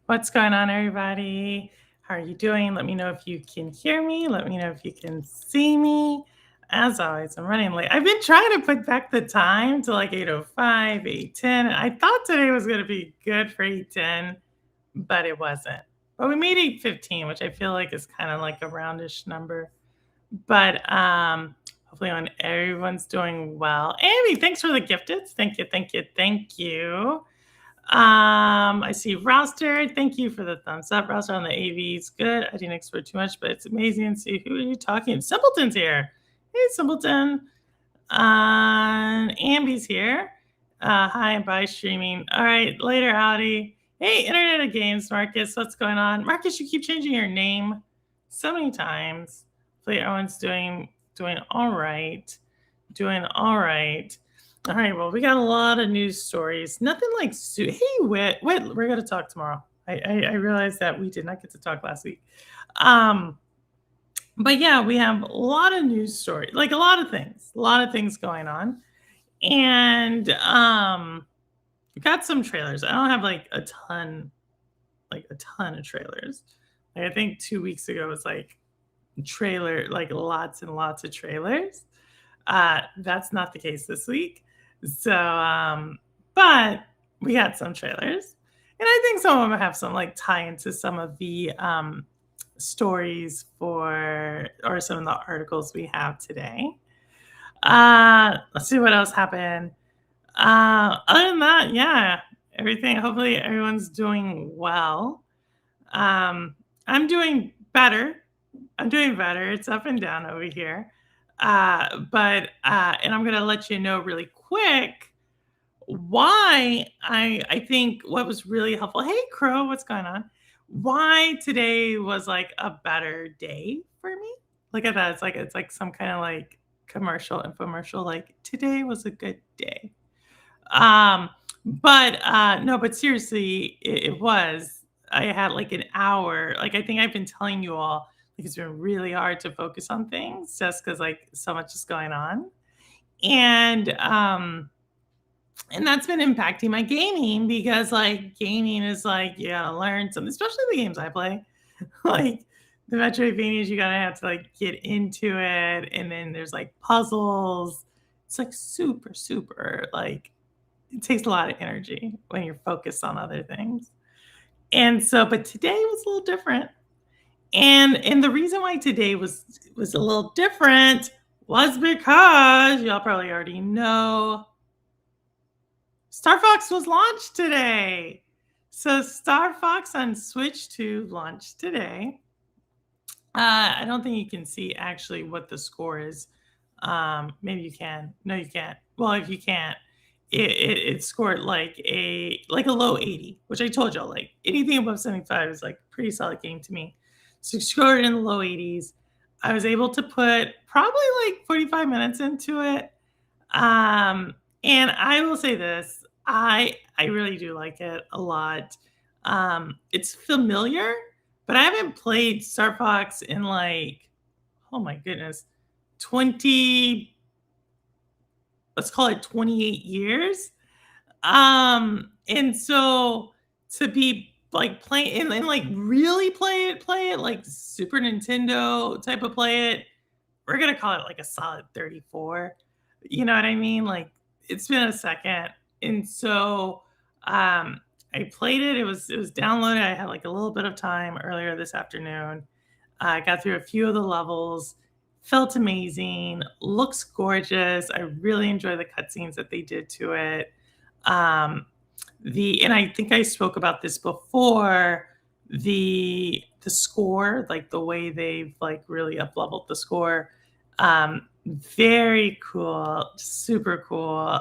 What's going on, everybody? How are you doing? Let me know if you can hear me. Let me know if you can see me. As always, I'm running late. I've been trying to put back the time to like 8:05, 8:10. I thought today was going to be good for 8:10, but it wasn't. But we made 8:15, which I feel like is kind of like a roundish number. But hopefully on everyone's doing well. Amy, thanks for the gifted. Thank you, thank you, thank you. I see Roster. Thank you for the thumbs up. Roster on the AVs. Good. I didn't expect too much, but it's amazing to see who are you talking. Simpleton's here. Hey, Simpleton. Ambi's here. Hi and bye streaming. All right, later, Audi. Hey, Internet of Games, Marcus. What's going on? Marcus, you keep changing your name so many times. Hopefully everyone's doing all right. Doing all right. All right, well, we got a lot of news stories. Nothing like hey, Whit, we're gonna talk tomorrow. I realized that we did not get to talk last week. But yeah, we have a lot of news stories, like a lot of things going on. And we got some trailers. I don't have like a ton of trailers. Like I think 2 weeks ago was like like lots and lots of trailers. That's not the case this week. So, but we got some trailers. And I think some of them have some like tie into some of the stories or some of the articles we have today. Let's see what else happened. Other than that, yeah, everything. Hopefully, everyone's doing well. I'm doing better. It's up and down over here. And I'm gonna let you know really quick why I think what was really helpful. Hey, Crow, what's going on? Why today was like a better day for me? Look at that. It's like some kind of like infomercial. Like today was a good day. But seriously, it was. I had like an hour. Like I think I've been telling you all, like it's been really hard to focus on things just because like so much is going on. And that's been impacting my gaming because like gaming is like you gotta learn something, especially the games I play. Like the Metroidvanias, you gotta have to like get into it, and then there's like puzzles. It's like super, super like it takes a lot of energy when you're focused on other things. And so, but today was a little different. And the reason why today was a little different was because y'all probably already know Starfox was launched today. So Starfox on Switch 2 launched today. I don't think you can see actually what the score is. Maybe you can. No, you can't. Well, if you can't, it scored like a low 80, which I told y'all like anything above 75 is like pretty solid game to me. So scored in the low 80s. I was able to put probably like 45 minutes into it. And I will say this, I really do like it a lot. It's familiar, but I haven't played Star Fox in like, oh my goodness, 20, let's call it 28 years. And so to be like playing and like really play it like Super Nintendo type of play it, we're gonna call it like a solid 34. You know what I mean? Like it's been a second. And so I played it. It was downloaded. I had like a little bit of time earlier this afternoon. I got through a few of the levels. Felt amazing. Looks gorgeous. I really enjoy the cutscenes that they did to it. And I think I spoke about this before. The score, like the way they've like really up leveled the score. Very cool, super cool.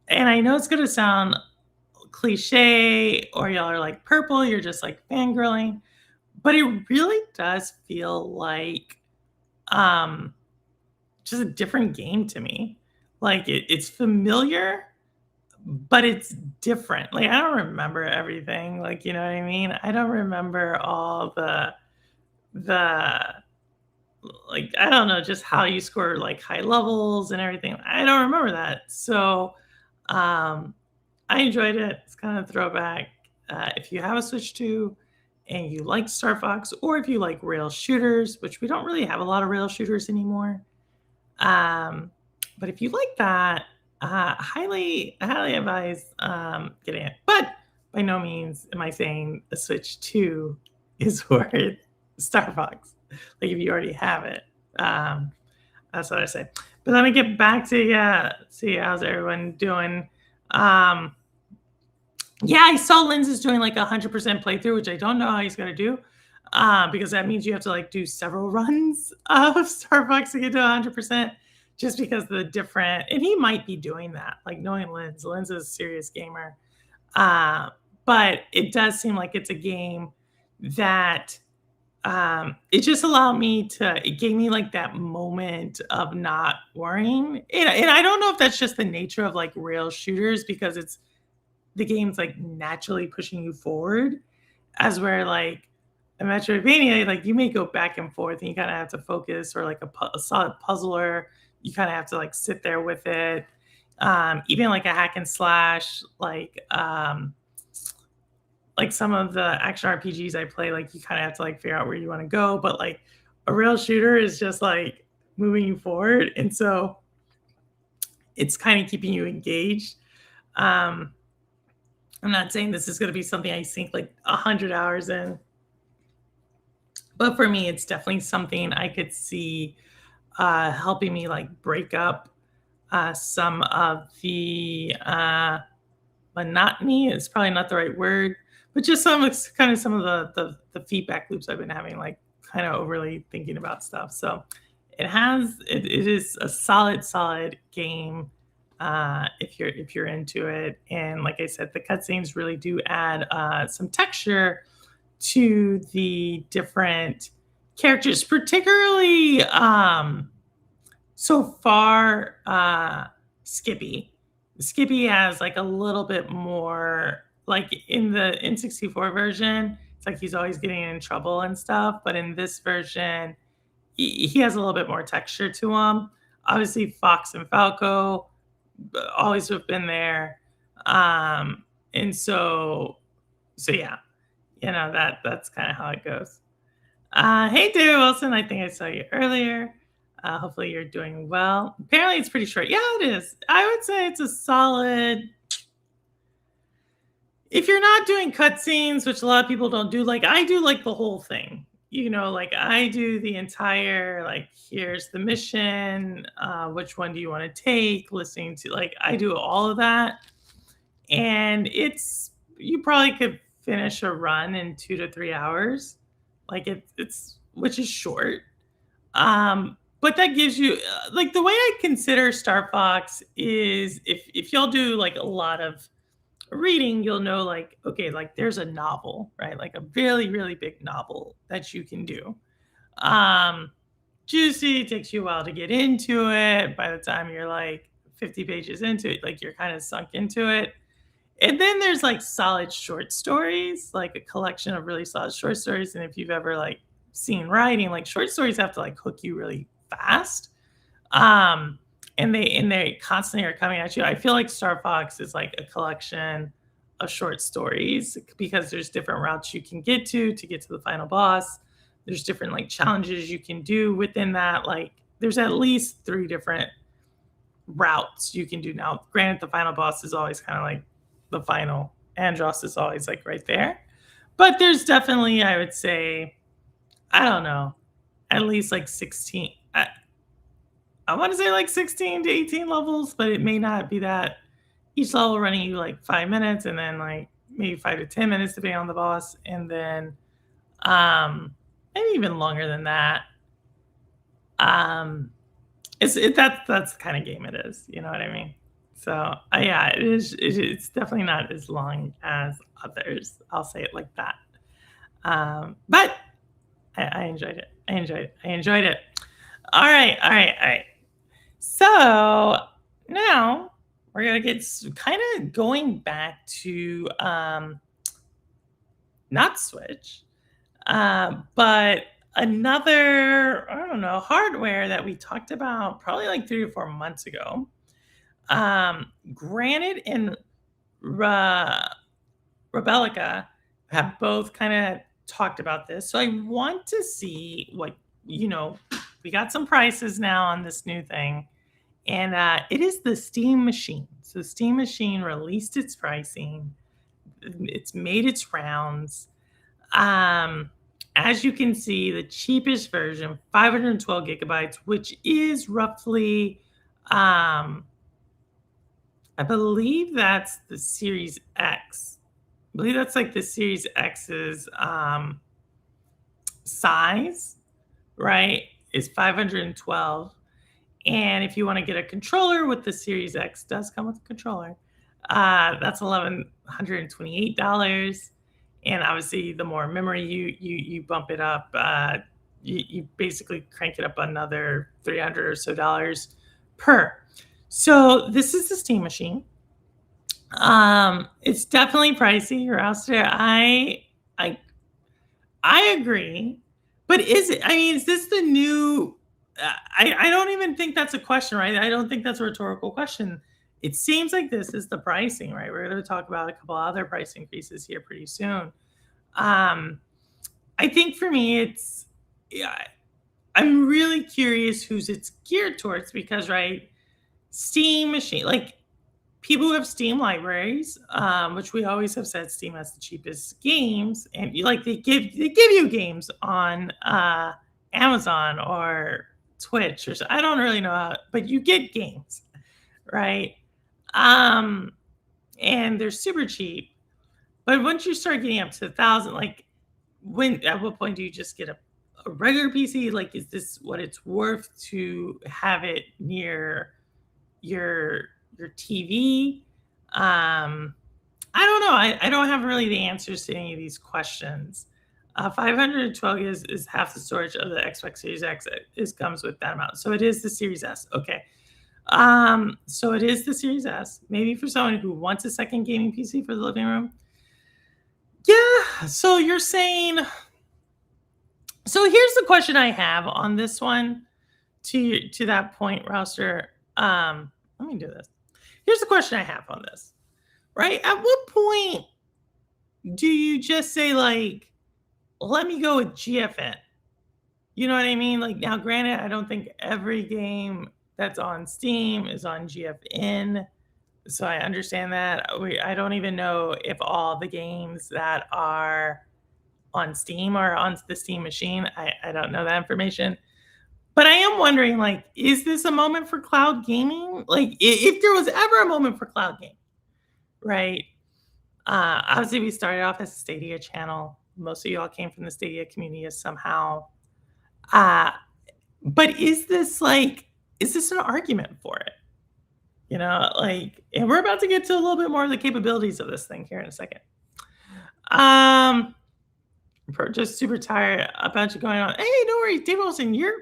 And I know it's gonna sound cliche, or y'all are like purple, you're just like fangirling, but it really does feel like just a different game to me. Like it's familiar, but it's different. Like I don't remember everything. Like you know what I mean? I don't remember all the like I don't know just how you score like high levels and everything. I don't remember that. So I enjoyed it. It's kind of throwback. if you have a Switch 2 and you like Star Fox, or if you like rail shooters, which we don't really have a lot of rail shooters anymore. Um, but if you like that, highly advise getting it. But by no means am I saying the Switch 2 is worth Star Fox. Like if you already have it. Um, that's what I say. But let me get back to, yeah, see how's everyone doing. Um, yeah, I saw Linz is doing like 100% playthrough, which I don't know how he's gonna do, because that means you have to like do several runs of Starbucks to get to 100%, just because the different. And he might be doing that, like knowing Linz. Linz is a serious gamer, uh, but it does seem like it's a game that it just allowed me to. It gave me like that moment of not worrying, and I don't know if that's just the nature of like rail shooters because it's the game's like naturally pushing you forward, as where like a Metroidvania, like you may go back and forth and you kind of have to focus, or like a solid puzzler, you kind of have to like sit there with it. Even like a hack and slash, like some of the action RPGs I play, like you kind of have to like figure out where you want to go, but like a real shooter is just like moving you forward, and so it's kind of keeping you engaged. Um, I'm not saying this is going to be something I sink like 100 hours in, but for me, it's definitely something I could see helping me like break up some of the monotony. Is probably not the right word, but just some of the feedback loops I've been having, like kind of overly thinking about stuff. So it is a solid game if you're into it. And like I said, the cutscenes really do add some texture to the different characters, particularly so far Skippy. Skippy has like a little bit more, like in the N64 version, it's like he's always getting in trouble and stuff, but in this version he has a little bit more texture to him. Obviously Fox and Falco always have been there. And so yeah, that's kind of how it goes. Hey, David Wilson. I think I saw you earlier. Hopefully, you're doing well. Apparently, it's pretty short. Yeah, it is. I would say it's a solid. If you're not doing cutscenes, which a lot of people don't do, like I do, like the whole thing. Like I do the entire, like, here's the mission. Which one do you want to take? Listening to, like, I do all of that, and you probably could finish a run in 2 to 3 hours, like it's which is short. But that gives you, like, the way I consider Star Fox is, if y'all do like a lot of reading, you'll know, like, okay, like there's a novel, right? Like a really really big novel that you can do. um Juicy takes you a while to get into it. By the time you're like 50 pages into it, like you're kind of sunk into it. And then there's like solid short stories, like a collection of really solid short stories. And if you've ever like seen writing, like short stories have to like hook you really fast. Um, and they constantly are coming at you. I feel like Star Fox is like a collection of short stories, because there's different routes you can get to the final boss. There's different like challenges you can do within that. Like there's at least 3 different routes you can do. Now, granted, the final boss is always kind of like the final. Andros is always like right there. But there's definitely, I would say, I don't know, at least like 16. I want to say like 16 to 18 levels, but it may not be that. Each level running you like 5 minutes, and then like maybe 5 to 10 minutes depending on the boss. And then maybe even longer than that. Um, that's the kind of game it is. You know what I mean? So yeah, it's definitely not as long as others. I'll say it like that. But I enjoyed it. I enjoyed it. All right, all right, all right. So now we're gonna get kind of going back to not Switch, but another, I don't know, hardware that we talked about probably like 3 or 4 months ago. Granted, in Rebellica have both kind of talked about this. So I want to see what, you know, we got some prices now on this new thing. And it is the Steam Machine. So Steam Machine released its pricing. It's made its rounds. Um, as you can see, the cheapest version, 512 gigabytes, which is roughly, I believe that's the Series X. I believe that's like the Series X's size, right? Is 512. And if you want to get a controller with the Series X, does come with a controller. That's $1,128. And obviously, the more memory you bump it up, you basically crank it up another 300 or so dollars per. So this is the Steam Machine. It's definitely pricey, Rouster. I I agree. But is it, I mean, is this the new I don't even think that's a question, right? I don't think that's a rhetorical question. It seems like this is the pricing, right? We're going to talk about a couple other price increases here pretty soon. Um, I think for me, it's, yeah, I'm really curious who's it's geared towards because, right, Steam machine, like people who have Steam libraries, which we always have said Steam has the cheapest games, and like they give you games on Amazon or Twitch or so, I don't really know how, but you get games, right? Um, and they're super cheap. But once you start getting up to 1,000, like when at what point do you just get a regular PC? Like, is this what it's worth to have it near your your TV? I don't know. I don't have really the answers to any of these questions. 512 is half the storage of the Xbox Series X. It comes with that amount. So it is the Series S. Okay. So it is the Series S. Maybe for someone who wants a second gaming PC for the living room. Yeah. So you're saying. So here's the question I have on this one. To that point, Rouster. Let me do this. Here's the question I have on this. Right? At what point do you just say like, let me go with GFN? You know what I mean? Like now, granted, I don't think every game that's on Steam is on GFN. So I understand that. I don't even know if all the games that are on Steam are on the Steam machine. I don't know that information. But I am wondering, like, is this a moment for cloud gaming? Like, if there was ever a moment for cloud gaming, right? Obviously, we started off as a Stadia channel. Most of y'all came from the Stadia community somehow. Uh, but is this an argument for it? You know, like, and we're about to get to a little bit more of the capabilities of this thing here in a second. Just super tired. A bunch of going on. Hey, don't worry, Dave Wilson, you're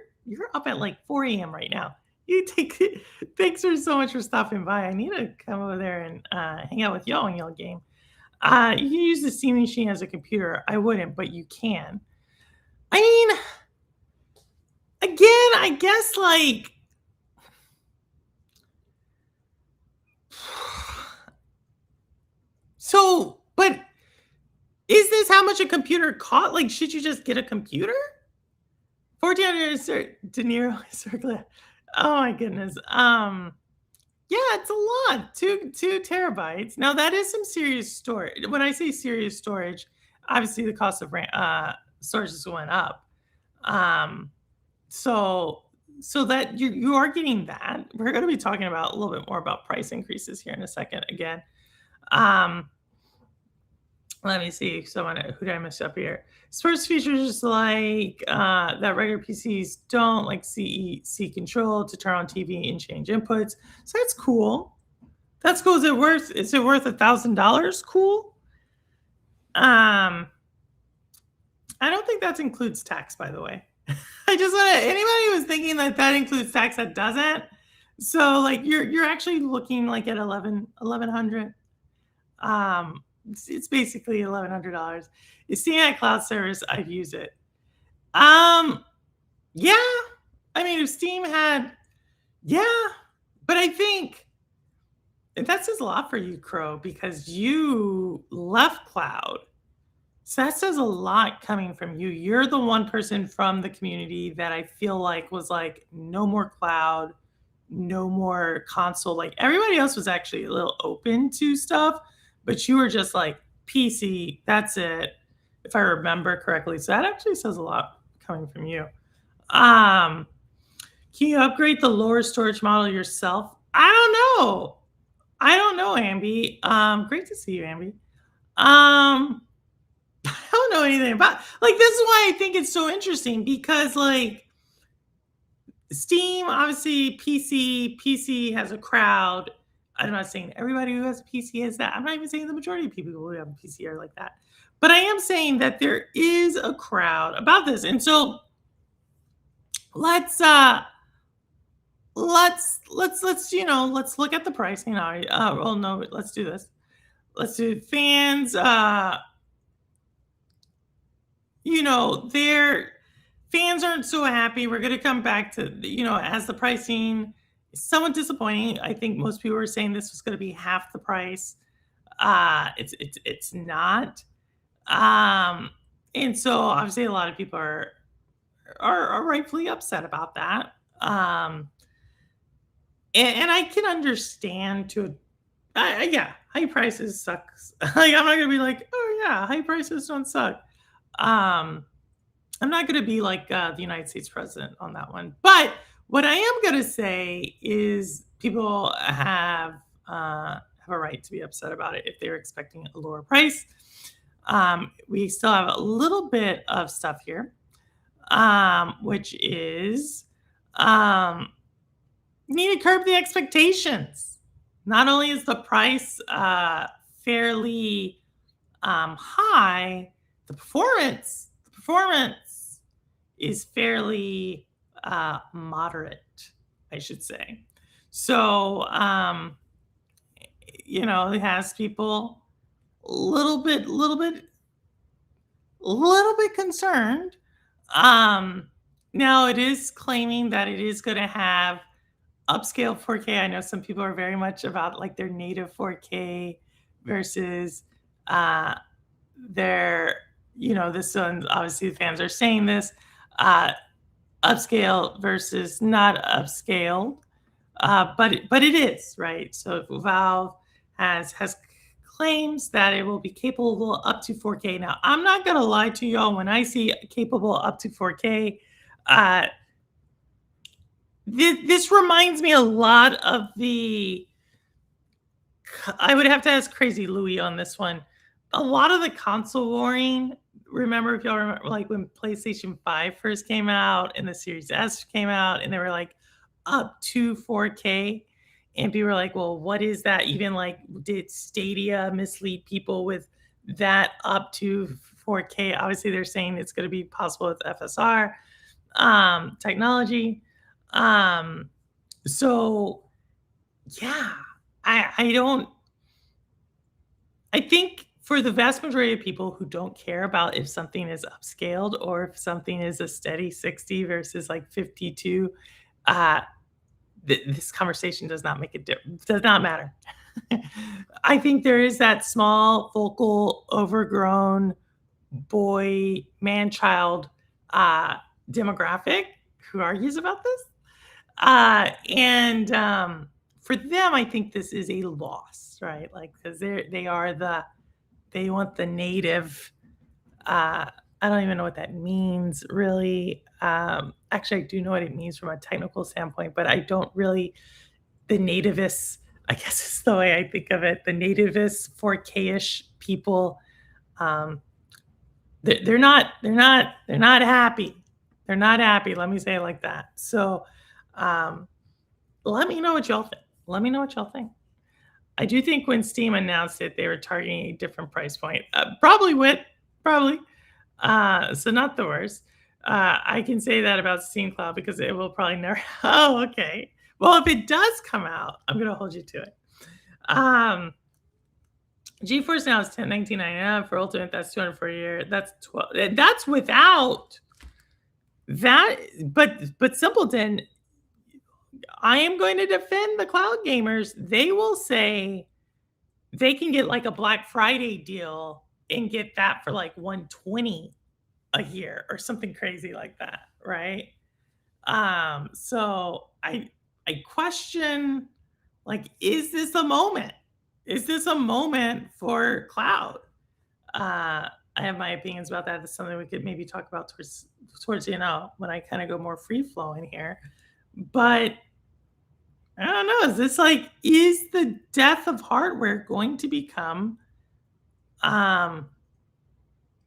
up at like 4 a.m. right now. You take it. Thanks so much for stopping by. I need to come over there and hang out with y'all in y'all game. You can use the Steam machine as a computer. I wouldn't, but you can. I mean, again, I guess like so, but is this how much a computer cost? Like, should you just get a computer? 1400 De Niro circle. Oh my goodness. Yeah, it's a lot. Two terabytes. Now that is some serious storage. When I say serious storage, obviously the cost of storage is going up. So that you are getting that. We're going to be talking about a little bit more about price increases here in a second again. Let me see. Who did I mess up here? Sports features like that regular PCs don't, like C control to turn on TV and change inputs. So that's cool. That's cool. Is it worth $1,000? Cool. I don't think that includes tax, by the way. I just want to, anybody who's thinking that includes tax, that doesn't. So like you're actually looking like at 1,100. It's basically $1,100. It's Steam Cloud Service. I've used it. Yeah. I mean, if Steam had, yeah, but I think that says a lot for you, Crow, because you left cloud. So that says a lot coming from you. You're the one person from the community that I feel like was like, no more cloud, no more console. Like everybody else was actually a little open to stuff, but you were just like PC, that's it, if I remember correctly. So that actually says a lot coming from you. Um, can you upgrade the lower storage model yourself? I don't know. I don't know, Amby. Great to see you, Amby. I don't know anything about like this is why I think it's so interesting because like Steam, obviously PC has a crowd. I'm not saying everybody who has a PC has that. I'm not even saying the majority of people who have a PC are like that. But I am saying that there is a crowd about this. And so let's let's look at the pricing. Well no, let's do this. Let's do fans their fans aren't so happy. We're going to come back to, as the pricing is somewhat disappointing. I think most people were saying this was going to be half the price. It's not. And so obviously a lot of people are rightfully upset about that. And I can understand yeah, high prices sucks. Like I'm not gonna be like, oh yeah, high prices don't suck. Um, I'm not going to be like the United States president on that one. But what I am going to say is people have a right to be upset about it if they're expecting a lower price. We still have a little bit of stuff here, which is need to curb the expectations. Not only is the price fairly high, the performance is fairly moderate, I should say. So, it has people a little bit concerned. Now it is claiming that it is going to have upscale 4K. I know some people are very much about like their native 4K versus their, this one, obviously the fans are saying this, upscale versus not upscale. But it is, right? So Valve has claims that it will be capable up to 4K. Now, I'm not going to lie to y'all. When I see capable up to 4K, this reminds me a lot of I would have to ask Crazy Louie on this one. A lot of the console warring, remember if y'all remember, like when PlayStation 5 first came out and the Series S came out and they were like up to 4K. And people were like, well, what is that? Even like, did Stadia mislead people with that up to 4K? Obviously, they're saying it's going to be possible with FSR technology. So, yeah, I think for the vast majority of people who don't care about if something is upscaled or if something is a steady 60 versus like 52, this conversation does not make a difference, does not matter. I think there is that small, vocal, overgrown boy, man-child demographic who argues about this. And for them, I think this is a loss, right? Like, because they want the native. I don't even know what that means, really. Actually, I do know what it means from a technical standpoint, but I don't really. The nativists, I guess is the way I think of it. The nativists, 4K-ish people, they're not happy. They're not happy. Let me say it like that. So, let me know what y'all think. Let me know what y'all think. I do think when Steam announced it, they were targeting a different price point. Probably. So not the worst. I can say that about Steam Cloud because it will probably never. Oh, okay. Well, if it does come out, I'm going to hold you to it. GeForce Now is $19.99 for Ultimate. That's $200 for a year. That's $12. That's without that. But Simpleton, I am going to defend the cloud gamers. They will say they can get like a Black Friday deal and get that for like 120 a year or something crazy like that, right? So I question, like, is this a moment? Is this a moment for cloud? I have my opinions about that. That's something we could maybe talk about towards when I kind of go more free flowing here. But I don't know. Is this like, is the death of hardware going to become um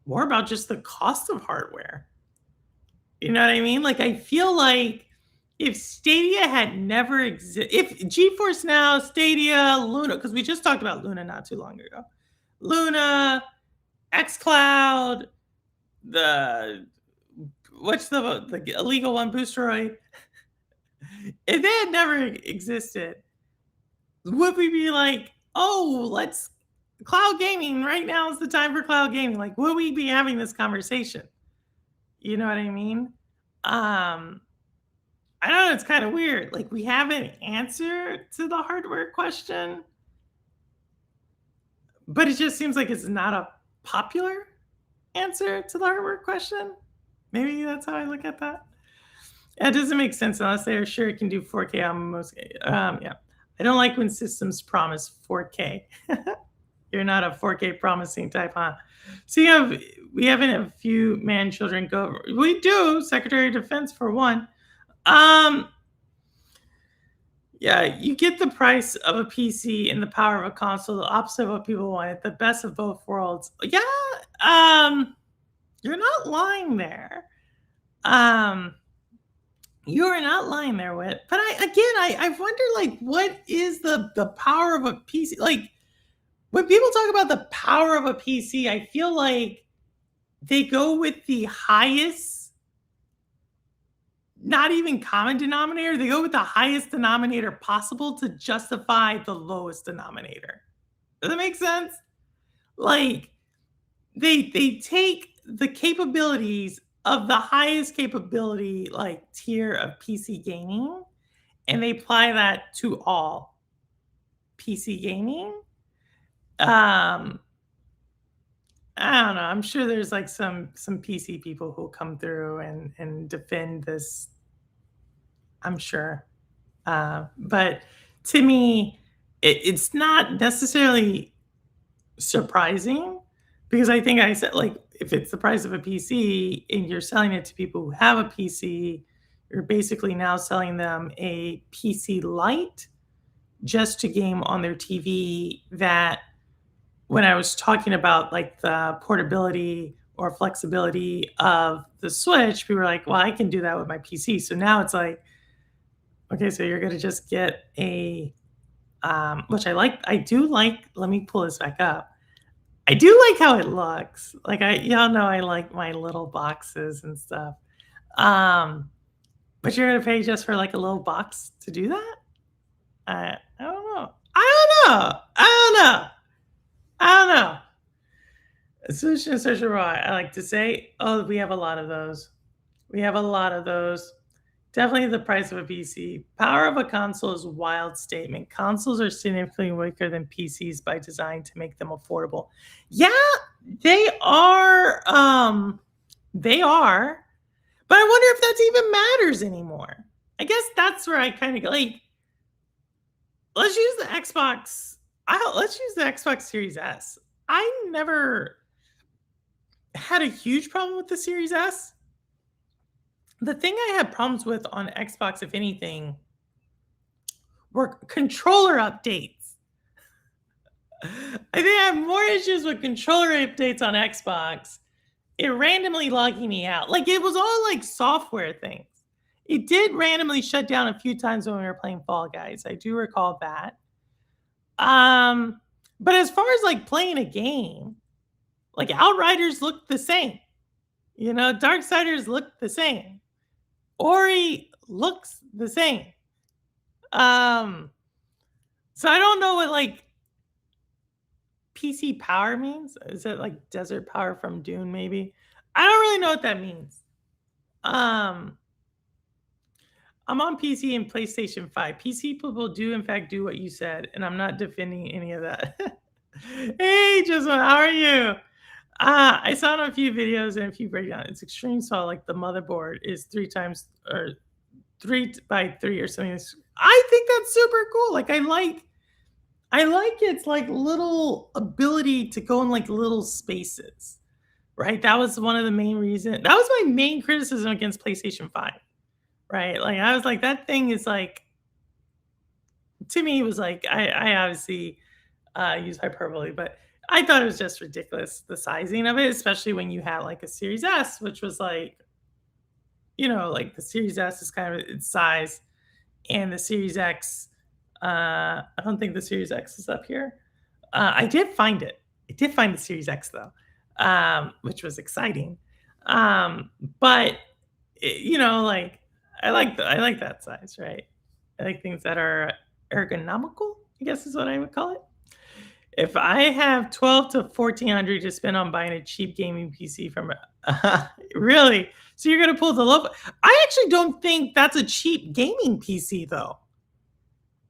more about just the cost of hardware? You know what I mean? Like, I feel like if Stadia had never existed, if GeForce Now, Stadia, Luna, because we just talked about Luna not too long ago, Luna, XCloud, the what's the illegal one, Boosteroid? If they had never existed, would we be like, oh, let's cloud gaming right now is the time for cloud gaming? Like, would we be having this conversation? You know what I mean? Um, I don't know, it's kind of weird. Like, we have an answer to the hardware question, but it just seems like it's not a popular answer to the hardware question. Maybe that's how I look at that. It doesn't make sense unless they're sure it can do 4K on most. Yeah, I don't like when systems promise 4K. You're not a 4K promising type, huh? So we have a few man children go. We do, Secretary of Defense for one. Um, Yeah, you get the price of a PC and the power of a console, the opposite of what people wanted, the best of both worlds. Yeah, you're not lying there. Um, you are not lying there, Wit. But I wonder, like, what is the power of a PC? Like, when people talk about the power of a PC, I feel like they go with the highest, not even common denominator. They go with the highest denominator possible to justify the lowest denominator. Does that make sense? Like, they take the capabilities of the highest capability, like, tier of PC gaming, and they apply that to all PC gaming. Um, I don't know. I'm sure there's like some PC people who'll come through and defend this. I'm sure. But to me, it's not necessarily surprising because I think I said, like, if it's the price of a PC and you're selling it to people who have a PC, you're basically now selling them a PC Lite just to game on their TV. That when I was talking about like the portability or flexibility of the Switch, people were like, well, I can do that with my PC. So now it's like, okay, so you're going to just get a, which I like. I do like, let me pull this back up. I do like how it looks. Like, y'all know I like my little boxes and stuff. Um, but you're gonna pay just for like a little box to do that? I don't know. I don't know. I don't know. I don't know. A solution is such a raw. I like to say, oh, we have a lot of those. We have a lot of those. Definitely the price of a PC. Power of a console is a wild statement. Consoles are significantly weaker than PCs by design to make them affordable. Yeah, they are. They are. But I wonder if that even matters anymore. I guess that's where I kind of like. Let's use the Xbox. Let's use the Xbox Series S. I never had a huge problem with the Series S. The thing I had problems with on Xbox, if anything, were controller updates. I think I have more issues with controller updates on Xbox. It randomly logging me out. Like, it was all like software things. It did randomly shut down a few times when we were playing Fall Guys. I do recall that. But as far as like playing a game, like Outriders looked the same. You know, Darksiders looked the same. Ori looks the same. So I don't know what like PC power means. Is it like desert power from Dune, maybe? I don't really know what that means. Um, I'm on PC and PlayStation 5. PC people do in fact do what you said, and I'm not defending any of that. Hey, Jessamine, how are you? I saw in a few videos and a few breakdowns. It's extreme. So like the motherboard is 3 times or 3 by 3 or something. I think that's super cool. Like I like its like little ability to go in like little spaces. Right. That was one of the main reasons. That was my main criticism against PlayStation 5. Right. Like I was like, that thing is like to me it was like I obviously use hyperbole, but I thought it was just ridiculous the sizing of it, especially when you had like a Series S, which was like, like the Series S is kind of its size, and the Series X. I don't think the Series X is up here. I did find it. I did find the Series X though, which was exciting. Um, but like I like that size, right? I like things that are ergonomical, I guess is what I would call it. If I have 12 to 1,400 to spend on buying a cheap gaming PC from really? So you're gonna pull the low. I actually don't think that's a cheap gaming PC though.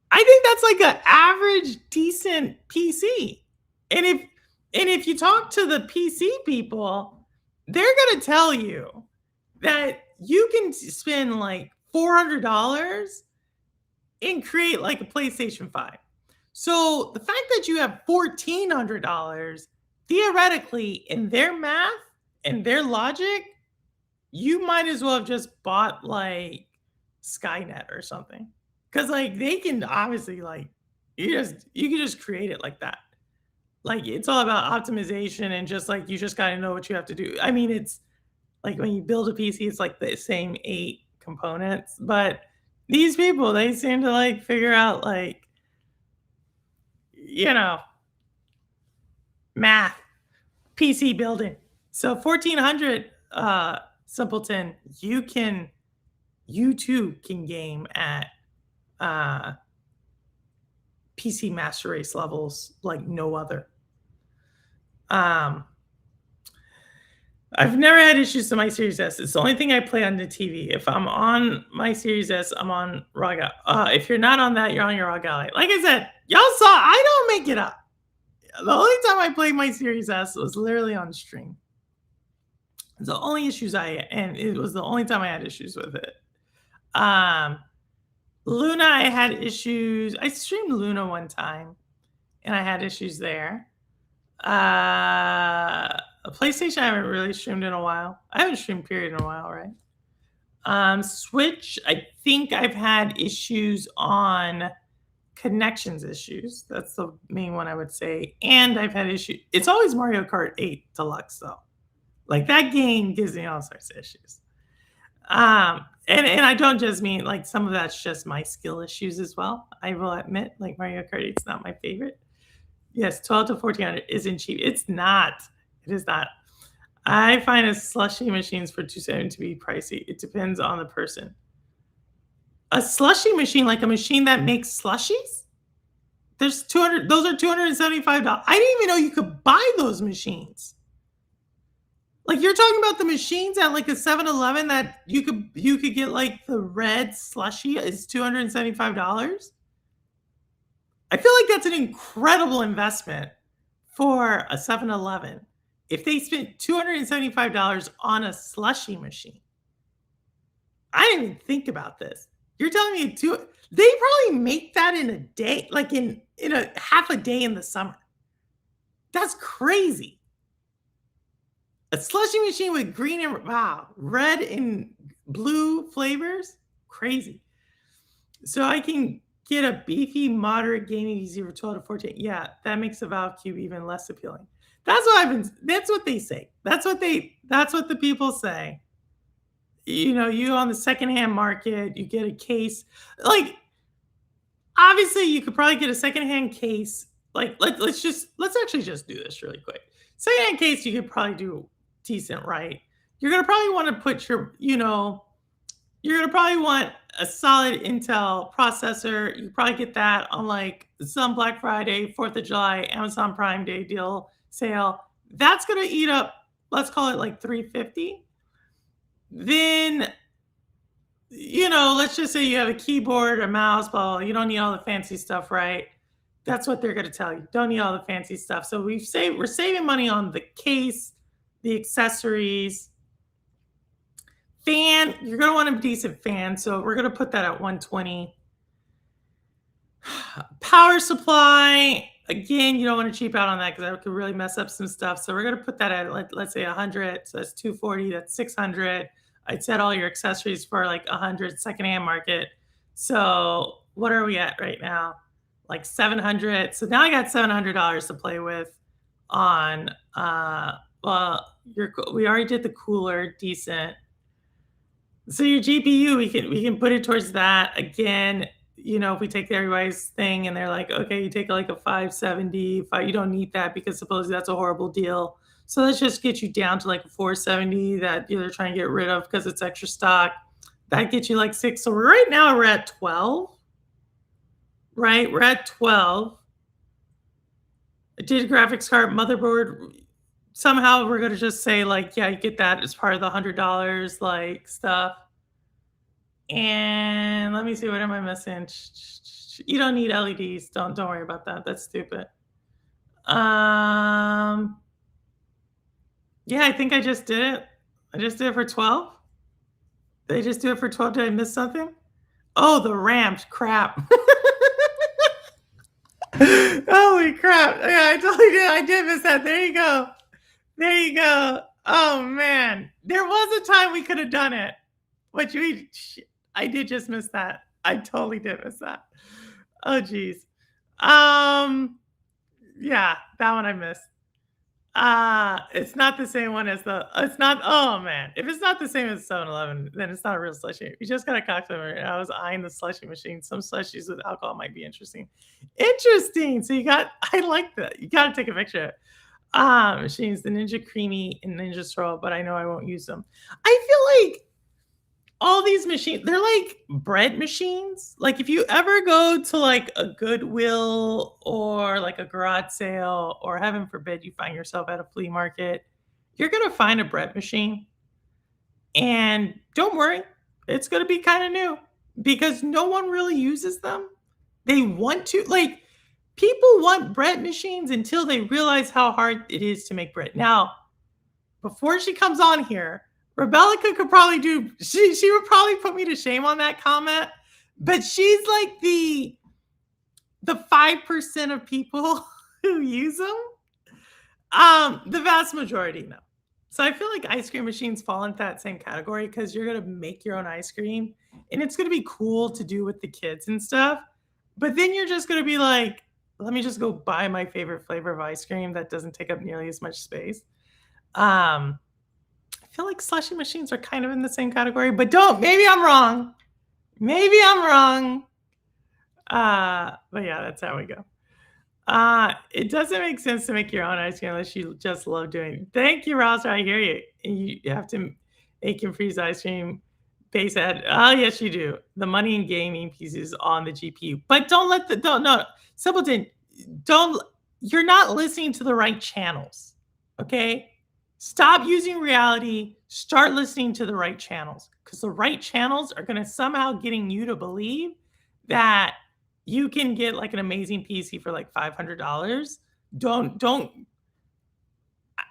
I think that's like an average decent PC. And if you talk to the PC people, they're gonna tell you that you can spend like $400 and create like a PlayStation 5. So the fact that you have $1,400, theoretically, in their math and their logic, you might as well have just bought like Skynet or something. Cause like they can obviously like you can just create it like that. Like it's all about optimization and just like you just gotta know what you have to do. I mean, it's like when you build a PC, it's like the same 8 components, but these people, they seem to like figure out like, you know, math, PC building. So 1400 simpleton, you too can game at uh PC master race levels like no other. Um I've never had issues with my Series S. It's the only thing I play on the TV. If I'm on my Series S, I'm on Raw Gallery. If you're not on that, you're on your Raw Gallery. Like I said, y'all saw, I don't make it up. The only time I played my Series S was literally on stream. It's the only issues and it was the only time I had issues with it. Um, Luna, I had issues. I streamed Luna one time, and I had issues there. A PlayStation, I haven't really streamed in a while. I haven't streamed period in a while, right? Switch, I think I've had issues on connections issues. That's the main one I would say. And I've had issues. It's always Mario Kart 8 Deluxe though. Like that game gives me all sorts of issues. And I don't just mean like some of that's just my skill issues as well. I will admit, like Mario Kart 8 is not my favorite. Yes, 12 to 1,400 isn't cheap. It's not. It is not. I find a slushy machines for 270 to be pricey. It depends on the person. A slushy machine, like a machine that makes slushies? There's 200, those are $275. I didn't even know you could buy those machines. Like you're talking about the machines at like a 7-Eleven that you could get like the red slushy is $275. I feel like that's an incredible investment for a 7-Eleven. If they spent $275 on a slushy machine, I didn't even think about this. You're telling me they probably make that in a day, like in a half a day in the summer. That's crazy. A slushy machine with green and red and blue flavors, crazy. So I can get a beefy, moderate gaming PC for 12 to 14. Yeah, that makes the Valve Cube even less appealing. That's what they say. That's what the people say. You on the secondhand market, you get a case. Like, obviously, you could probably get a secondhand case. Like, let's actually just do this really quick. Secondhand case, you could probably do decent, right? You're gonna probably want to put you're gonna probably want a solid Intel processor. You probably get that on like some Black Friday, 4th of July, Amazon Prime Day deal sale. That's gonna eat up, let's call it like 350. Then let's just say you have a keyboard, a mouse, blah, blah, you don't need all the fancy stuff, right? That's what they're going to tell you. Don't need all the fancy stuff. So we're saving money on the case, the accessories, fan. You're going to want a decent fan, so we're going to put that at 120. Power supply, again, you don't want to cheap out on that because that could really mess up some stuff. So we're going to put that at, let's say 100. So that's 240. That's 600. I'd set all your accessories for like 100 secondhand market. So what are we at right now? Like 700. So now I got $700 to play with on, well, we already did the cooler, decent. So your GPU, we can put it towards that again. If we take everybody's thing and they're like, okay, you take like a 570, you don't need that because supposedly that's a horrible deal. So let's just get you down to like a 470 that they're trying to get rid of because it's extra stock. That gets you like 6. So right now we're at 12. Right? We're at 12. I did a graphics card, motherboard. Somehow we're gonna just say like, yeah, you get that as part of the $100 like stuff. And let me see, what am I missing? You don't need LEDs. Don't worry about that. That's stupid. Yeah, I think I just did it. I just did it for 12. Did I just do it for 12? Did I miss something? Oh, the RAM. Crap. Holy crap. Yeah, I totally did. I did miss that. There you go. There you go. Oh, man. There was a time we could have done it. I did just miss that. I totally did miss that. Oh, geez. Yeah, that one I missed. It's not the same one as it's not, oh man. If it's not the same as 7-Eleven, then it's not a real slushie. You just got a cocktail. I was eyeing the slushie machine. Some slushies with alcohol might be interesting. Interesting. So I like that. You got to take a picture. Machines, the Ninja Creamy and Ninja Swirl, but I know I won't use them. I feel like all these machines, they're like bread machines. Like if you ever go to like a Goodwill or like a garage sale, or heaven forbid you find yourself at a flea market, you're going to find a bread machine. And don't worry, it's going to be kind of new because no one really uses them. They want to, like, people want bread machines until they realize how hard it is to make bread. Now, before she comes on here, Rebellica could probably she would probably put me to shame on that comment, but she's like the 5% of people who use them. The vast majority, no. So I feel like ice cream machines fall into that same category because you're going to make your own ice cream and it's going to be cool to do with the kids and stuff. But then you're just going to be like, let me just go buy my favorite flavor of ice cream that doesn't take up nearly as much space. I feel like slushie machines are kind of in the same category, but maybe I'm wrong. Maybe I'm wrong. But yeah, that's how we go. It doesn't make sense to make your own ice cream unless you just love doing it. Thank you, Ross. I hear you. You have to make and freeze ice cream base at. Oh, yes, you do. The money in gaming pieces on the GPU. But Simpleton, you're not listening to the right channels. Okay? Stop using reality. Start listening to the right channels because the right channels are going to somehow getting you to believe that you can get like an amazing PC for like $500.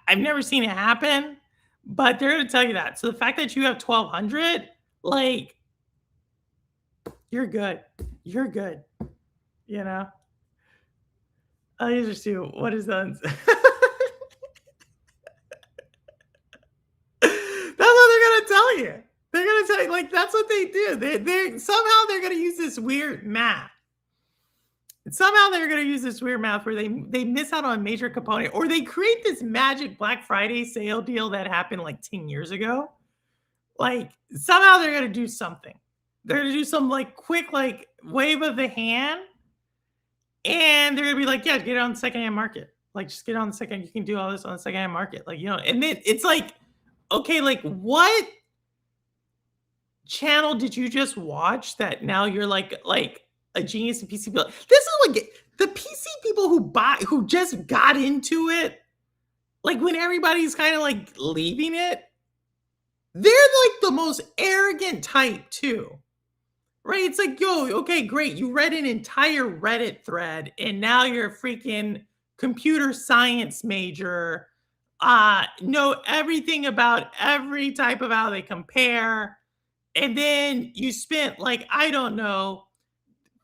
I've never seen it happen, but they're going to tell you that. So the fact that you have 1,200, like, you're good. You're good. I'll just do what is that? That's what they're gonna tell you. They're gonna tell you, like, that's what they do. They somehow they're gonna use this weird math. Somehow they're gonna use this weird math where they miss out on a major component, or they create this magic Black Friday sale deal that happened like 10 years ago. Like somehow they're gonna do something. They're gonna do some like quick like wave of the hand, and they're gonna be like, yeah, get it on the secondhand market. Like just get it on the second. You can do all this on the secondhand market. Like, and then it's like, okay, like what channel did you just watch that now you're like a genius in PC? This is like the PC people who just got into it, like when everybody's kind of like leaving it, they're like the most arrogant type too. Right? It's like, yo, okay, great. You read an entire Reddit thread and now you're a freaking computer science major. Know everything about every type of how they compare. And then you spent like, I don't know,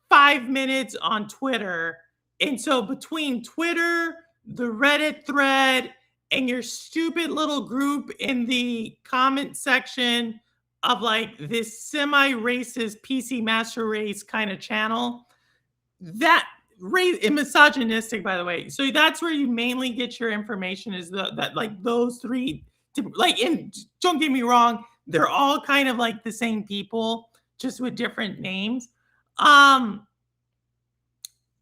5 minutes on Twitter. And so between Twitter, the Reddit thread, and your stupid little group in the comment section of like this semi-racist PC Master Race kind of channel, that race and misogynistic, by the way. So that's where you mainly get your information is that like those three, like, and don't get me wrong, they're all kind of like the same people, just with different names. Um,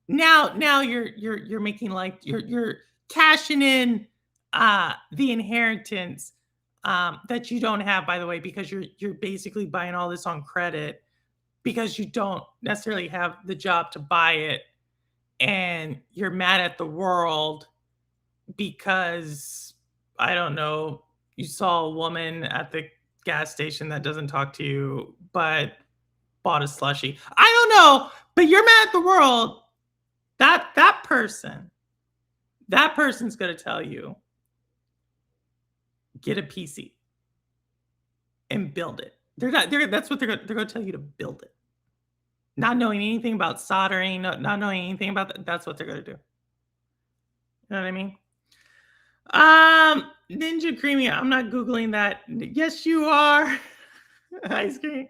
now you're making like you're cashing in the inheritance that you don't have, by the way, because you're basically buying all this on credit because you don't necessarily have the job to buy it, and you're mad at the world because I don't know, you saw a woman at the gas station that doesn't talk to you but bought a slushy. I don't know, but you're mad at the world. That person's going to tell you, get a PC and build it. They're not. That's what they're going to tell you, to build it. Not knowing anything about soldering, not knowing anything about that. That's what they're going to do. You know what I mean? Ninja Creamy. I'm not googling that. Yes, you are. Ice cream.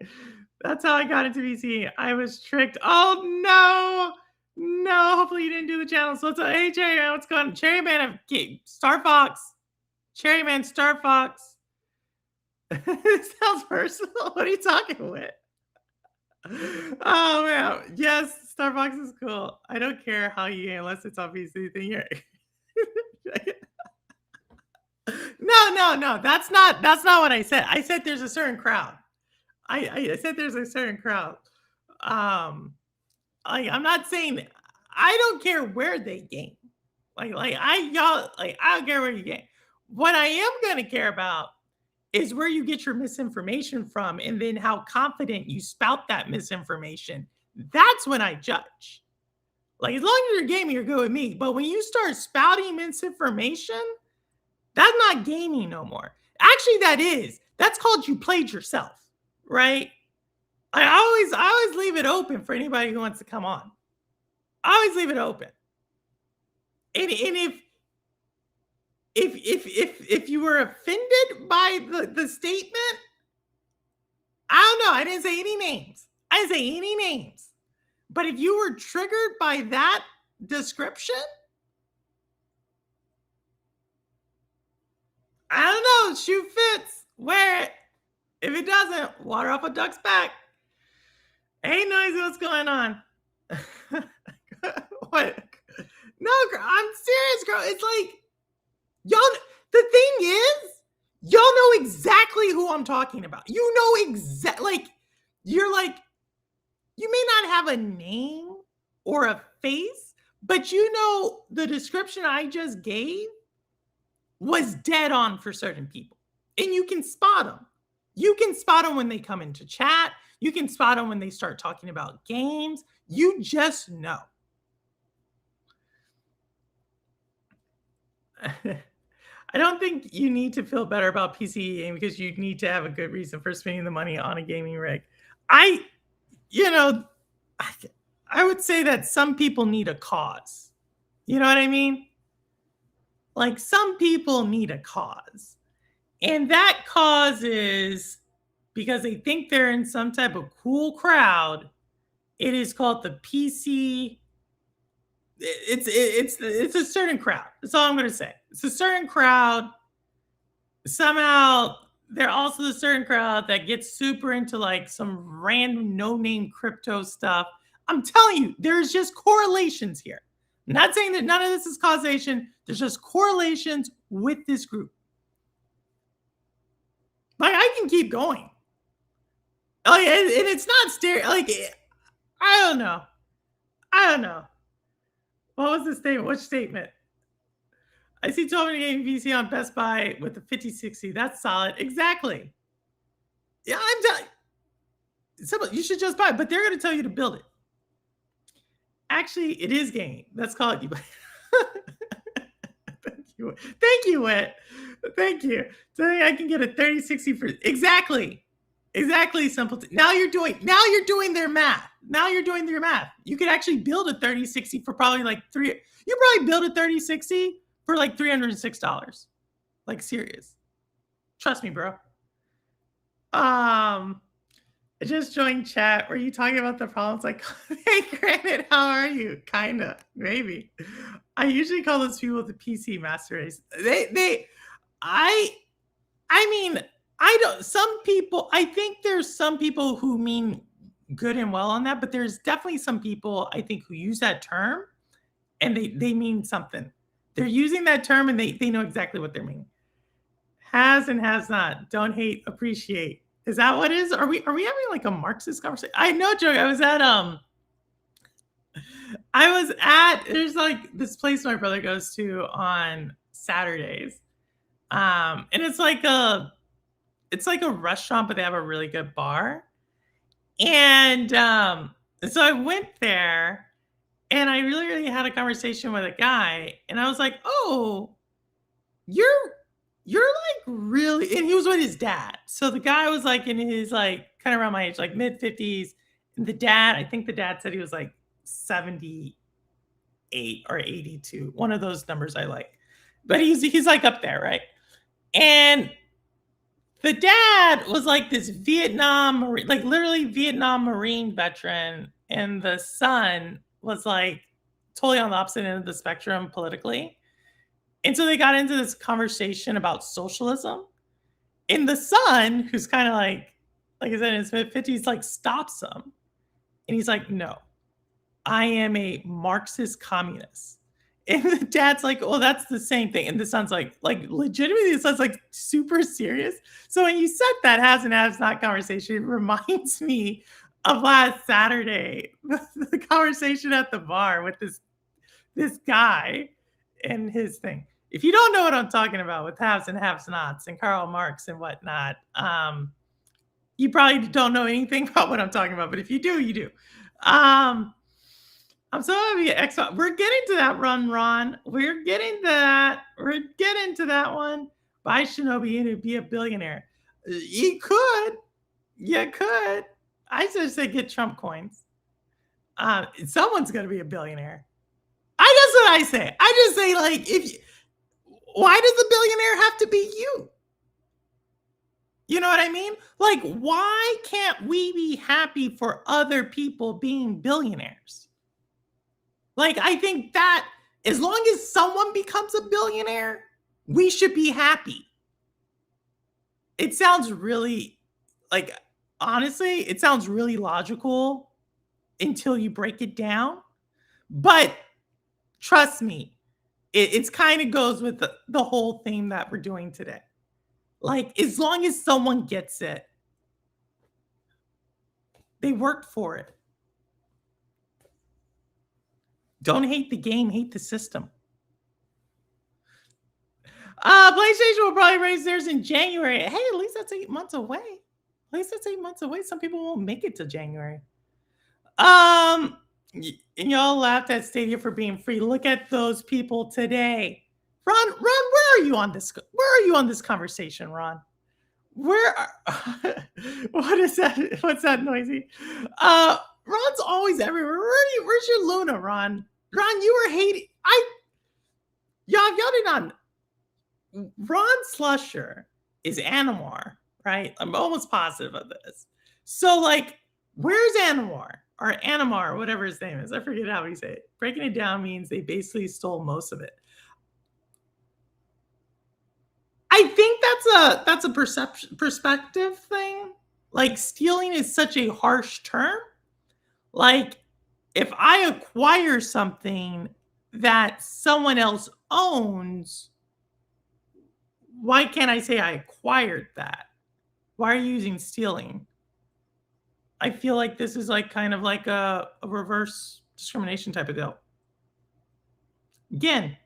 That's how I got into VC. I was tricked. Oh no. No, hopefully you didn't do the channel. So it's hey Cherry Man, what's going on? Cherry Man of Starfox. Cherry Man Starfox. It sounds personal. What are you talking with? Oh man. Yes, Starfox is cool. I don't care how you get, unless it's obviously the here. No. That's not what I said. I said there's a certain crowd. I said there's a certain crowd. I'm not saying I don't care where they game. I don't care where you game. What I am gonna care about is where you get your misinformation from, and then how confident you spout that misinformation. That's when I judge. Like, as long as you're gaming, you're good with me. But when you start spouting misinformation, that's not gaming no more. Actually, that is. That's called you played yourself, right? I always leave it open for anybody who wants to come on. I always leave it open. And if you were offended by the statement, I don't know. I didn't say any names. I didn't say any names. But if you were triggered by that description, I don't know. Shoe fits. Wear it. If it doesn't, water off a duck's back. Hey, Noisy, what's going on? What? No, girl, I'm serious, girl. It's like, y'all, the thing is, y'all know exactly who I'm talking about. You know exactly, you're like, you may not have a name or a face, but you know the description I just gave was dead on for certain people. And you can spot them. You can spot them when they come into chat. You can spot them when they start talking about games. You just know. I don't think you need to feel better about PC gaming because you need to have a good reason for spending the money on a gaming rig. I would say that some people need a cause. You know what I mean? Like, some people need a cause. And that cause is because they think they're in some type of cool crowd. It is called the PC. It's a certain crowd. That's all I'm going to say. It's a certain crowd. Somehow they're also the certain crowd that gets super into like some random no-name crypto stuff. I'm telling you, there's just correlations here. I'm not saying that none of this is causation. There's just correlations with this group. Like, I can keep going. Like, and it's not like, I don't know. What was the statement? Which statement? I see 12 game VC on Best Buy with the 5060. That's solid. Exactly. Yeah, I'm telling simple. You should just buy it, but they're going to tell you to build it. Actually, it is game. That's called you. Thank you. Thank you, Wit. Thank you. So I can get a 3060 for exactly. Exactly, simpleton. Now you're doing their math. Now you're doing their math. You could actually build a 3060 for probably like three. You probably build a 3060 for like $306. Like serious. Trust me, bro. Um, I just joined chat. Were you talking about the problems? Like, hey, Granite, how are you? Kinda, maybe. I usually call those people the PC master race. I, I mean, I don't. Some people, I think there's some people who mean good and well on that, but there's definitely some people I think who use that term and they mean something. They're using that term and they know exactly what they're meaning. Has and has not. Don't hate, appreciate. Is that what it is? Are we having like a Marxist conversation? I know, joke. I was at there's like this place my brother goes to on Saturdays. And it's like a restaurant, but they have a really good bar. And so I went there and I really, really had a conversation with a guy, and I was like, oh, you're you're like really, and he was with his dad. So the guy was like in his like kind of around my age, like mid-50s. And the dad, I think the dad said he was like 78 or 82. One of those numbers I like. But he's like up there, right? And the dad was like this like literally Vietnam Marine veteran, and the son was like totally on the opposite end of the spectrum politically. And so they got into this conversation about socialism. And the son, who's kind of like I said, in his mid-50s, like stops him. And he's like, no, I am a Marxist communist. And the dad's like, well, that's the same thing. And the son's like legitimately, the son's like super serious. So when you said that has and has not conversation, it reminds me of last Saturday, the conversation at the bar with this guy and his thing. If you don't know what I'm talking about with haves and have nots and Karl Marx and whatnot, you probably don't know anything about what I'm talking about. But if you do, you do. I'm so happy. Excellent. We're getting to that run, Ron. We're getting to that. We're getting to that one. Buy Shinobi to be a billionaire. You could. You could. I just say get Trump coins. Someone's going to be a billionaire. That's what I say. I just say, like, why does the billionaire have to be you? You know what I mean? Like, why can't we be happy for other people being billionaires? Like, I think that as long as someone becomes a billionaire, we should be happy. It sounds really, like, honestly, it sounds really logical until you break it down. But trust me, it's kind of goes with the whole theme that we're doing today. Like, as long as someone gets it, they worked for it. Don't hate the game, hate the system. PlayStation will probably raise theirs in January. Hey, at least that's 8 months away. At least that's 8 months away. Some people won't make it to January. And y'all laughed at Stadia for being free. Look at those people today. Ron, where are you on this? Where are you on this conversation, Ron? Where are, what is that? What's that noisy? Ron's always everywhere. Where's your Luna, Ron? Ron, you were hating. Y'all did not. Ron Slusher is Anwar, right? I'm almost positive of this. So, like, where's Anwar or Animar or whatever his name is? I forget how he say it. Breaking it down means they basically stole most of it. I think that's a perspective thing. Like, stealing is such a harsh term. Like, if I acquire something that someone else owns, why can't I say I acquired that? Why are you using stealing? I feel like this is like kind of like a reverse discrimination type of deal. Again,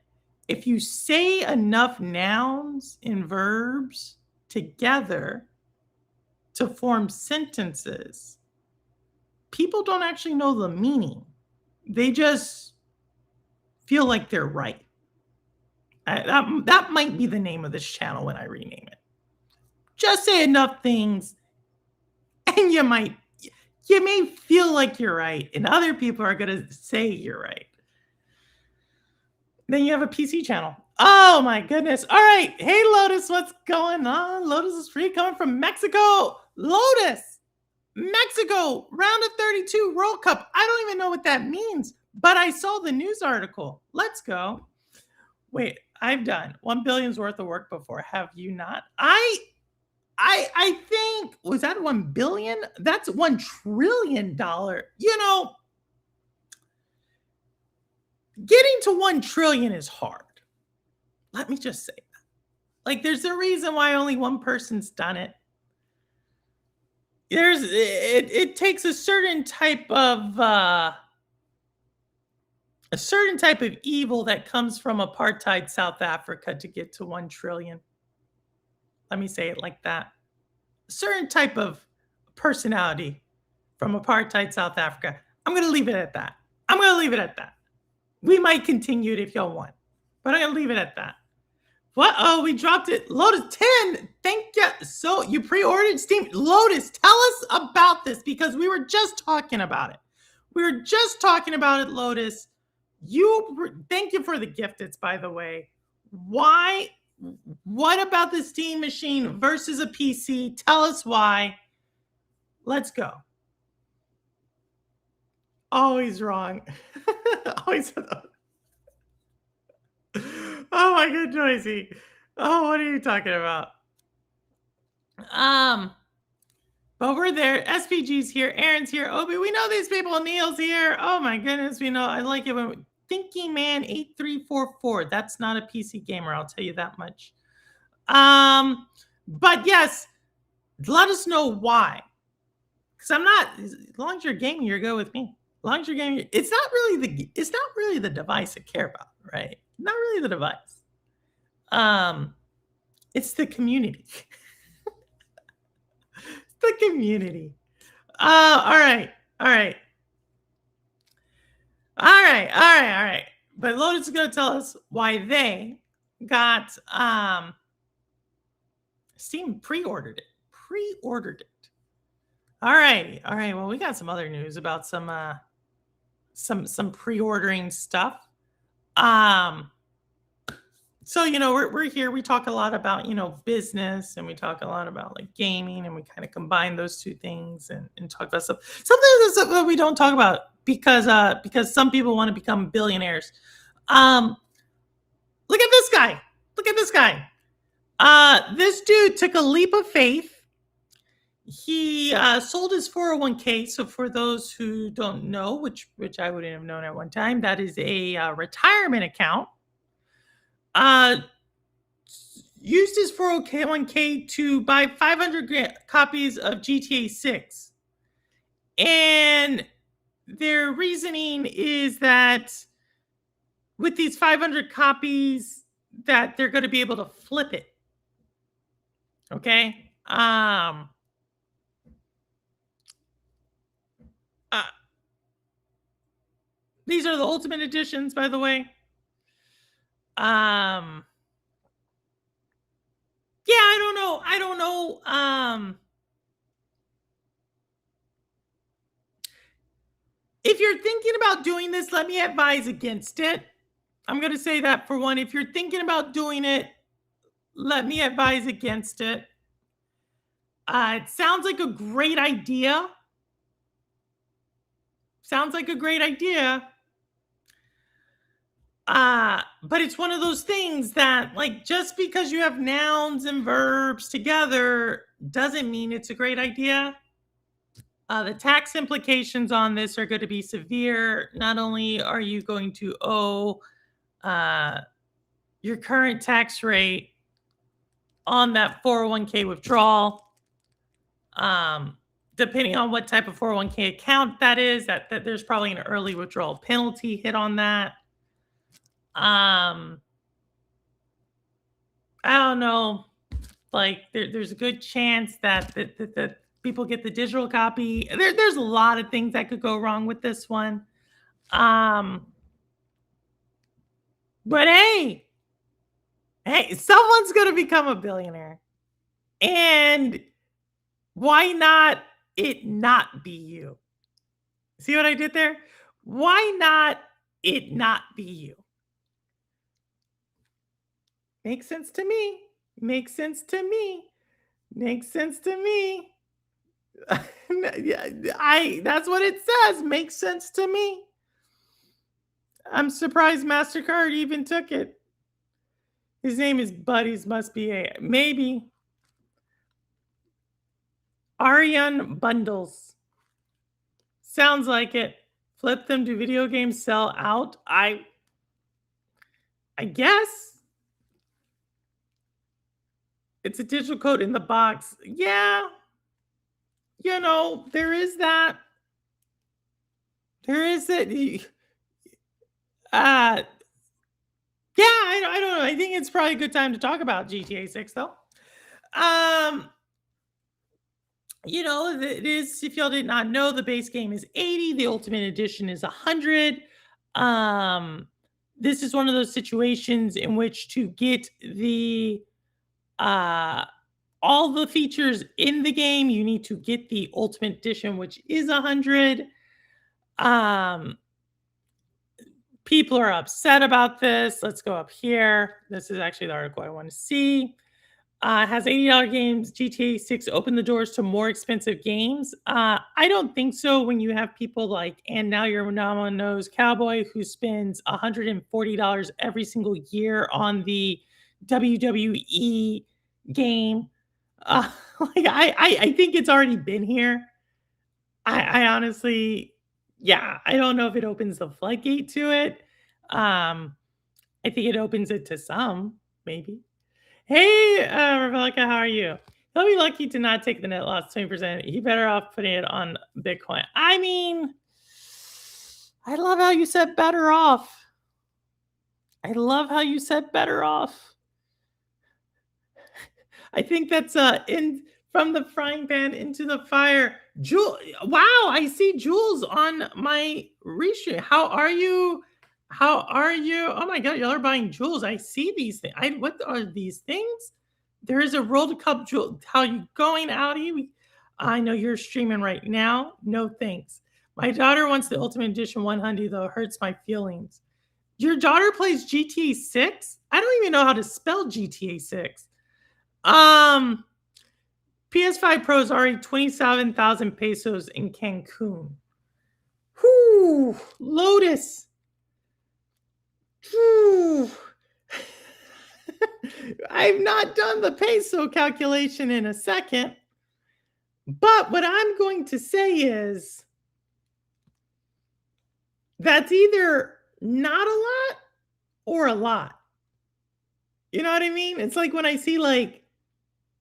if you say enough nouns and verbs together, to form sentences, people don't actually know the meaning. They just feel like they're right. That might be the name of this channel when I rename it. Just say enough things, and you may feel like you're right, and other people are going to say you're right. Then you have a PC channel. Oh my goodness. All right. Hey, Lotus, what's going on? Lotus is free coming from Mexico. Lotus, Mexico, round of 32 World Cup. I don't even know what that means, but I saw the news article. Let's go. Wait, I've done 1 billion's worth of work before. Have you not? I think, was that 1 billion? That's $1 trillion. Getting to 1 trillion is hard. Let me just say that. Like, there's a reason why only one person's done it. It takes a certain type of evil that comes from apartheid South Africa to get to 1 trillion. Let me say it like that. A certain type of personality from apartheid South Africa. I'm going to leave it at that. We might continue it if y'all want, but I'm going to leave it at that. What? Oh, we dropped it. Lotus 10. Thank you. So you pre-ordered Steam. Lotus, tell us about this because we were just talking about it. Lotus. Thank you for the gifteds, by the way. Why? What about the Steam machine versus a PC? Tell us why. Let's go. Always wrong. Always. Oh my god, Joycey. Oh, what are you talking about? But we're there. SPG's here. Aaron's here. Obi, we know these people. Neil's here. Oh my goodness, we know. I like it when Thinking Man 8344. That's not a PC gamer. I'll tell you that much. But yes, let us know why. Because I'm not. As long as you're gaming, you're good with me. As long as you're gaming, it's not really the device I care about, right? Not really the device. It's the community. The community. All right. But Lotus is going to tell us why they got Steam pre-ordered it. All right. Well, we got some other news about some pre-ordering stuff. So, we're here. We talk a lot about, business, and we talk a lot about like gaming, and we kind of combine those two things and talk about stuff. Sometimes it's stuff we don't talk about because some people want to become billionaires. Look at this guy. This dude took a leap of faith. He sold his 401k. So for those who don't know, which I wouldn't have known at one time, that is a retirement account. Used his 401k to buy 500 copies of GTA 6. And their reasoning is that with these 500 copies that they're going to be able to flip it. Okay? These are the Ultimate Editions, by the way. Yeah, I don't know. If you're thinking about doing this, let me advise against it. I'm going to say that for one. If you're thinking about doing it, let me advise against it. It sounds like a great idea. But it's one of those things that, like, just because you have nouns and verbs together doesn't mean it's a great idea. The tax implications on this are going to be severe. Not only are you going to owe your current tax rate on that 401k withdrawal, depending on what type of 401k account that is, that there's probably an early withdrawal penalty hit on that. I don't know. Like, there's a good chance that People get the digital copy. There's a lot of things that could go wrong with this one. Um, but hey, someone's gonna become a billionaire. And why not it not be you? See what I did there? Why not it not be you? Makes sense to me. Makes sense to me. Makes sense to me. Yeah, I that's what it says. Makes sense to me. I'm surprised MasterCard even took it. His name is Buddies Must Be a maybe. Ariane Bundles. Sounds like it. Flip them to video games sell out. I guess it's a digital code in the box. Yeah, there is that. There is it. Uh, yeah, I don't know. I think it's probably a good time to talk about GTA 6 though. Um, it is, if y'all did not know, the base game is 80, the ultimate edition is 100. Um, this is one of those situations in which to get the uh all the features in the game, you need to get the ultimate edition, which is 100. Um, people are upset about this. Let's go up here. This is actually the article I want to see. Has $80 games. GTA 6 opened the doors to more expensive games? I don't think so when you have people like, and now your Mama Knows Cowboy, who spends $140 every single year on the WWE game. Uh, I think it's already been here. I honestly, yeah, I don't know if it opens the floodgate to it. I think it opens it to some, maybe. Hey, Rebecca, how are you? He'll be lucky to not take the net loss 20%. He better off putting it on Bitcoin. I mean, I love how you said better off. I love how you said better off. I think that's in from the frying pan into the fire. Jewel, wow, I see Jules on my restream. How are you? How are you? Oh my god, y'all are buying jewels. I see these things. What are these things? There is a World Cup jewel. How you going, Audi? I know you're streaming right now. No thanks. My daughter wants the Ultimate Edition 100 though. It hurts my feelings. Your daughter plays GTA 6? I don't even know how to spell GTA 6. PS5 Pro is already 27,000 pesos in Cancun. Whoo, Lotus. Whew. I've not done the peso calculation in a second. But what I'm going to say is that's either not a lot or a lot. You know what I mean? It's like when I see like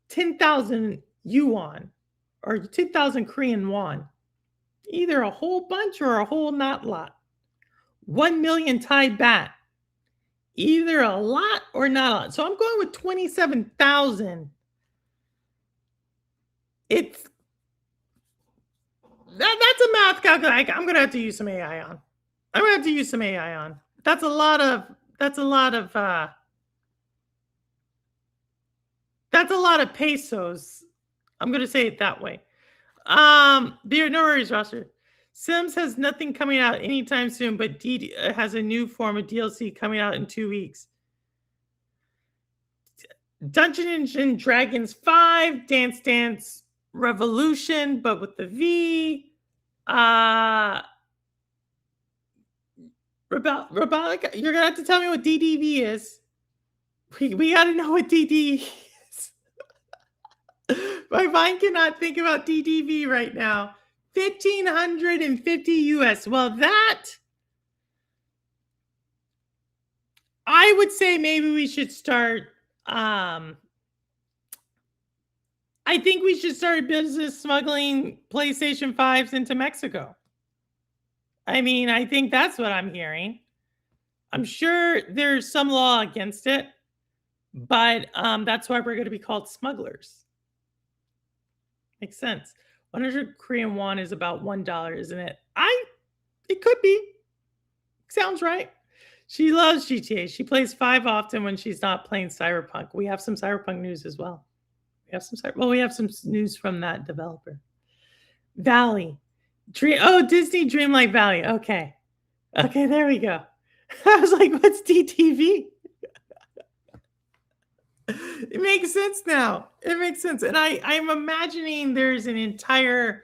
10,000 yuan or 10,000 Korean won, either a whole bunch or a whole not lot. 1 million Thai baht, either a lot or not a lot. So I'm going with 27,000. It's that's a math calculator. I'm gonna have to use some AI on. I'm gonna have to use some AI on. That's a lot of pesos. I'm gonna say it that way. There, no worries, roster. Sims has nothing coming out anytime soon, but D has a new form of DLC coming out in 2 weeks. Dungeons and Dragons 5, Dance Dance Revolution, but with the V. Rebecca, you're gonna have to tell me what DDV is. We gotta know what DD is. My mind cannot think about DDV right now. 1,550 US. Well, that I would say maybe we should start. I think we should start business smuggling PlayStation 5s into Mexico. I mean, I think that's what I'm hearing. I'm sure there's some law against it, but that's why we're going to be called smugglers. Makes sense. 100 Korean won is about $1, isn't it? It could be. Sounds right. She loves GTA. She plays 5 often when she's not playing Cyberpunk. We have some Cyberpunk news as well. We have some news from that developer. Valley. Disney Dreamlight Valley. Okay. Okay, there we go. I was like, what's DTV? It makes sense now. It makes sense. And I'm imagining there's an entire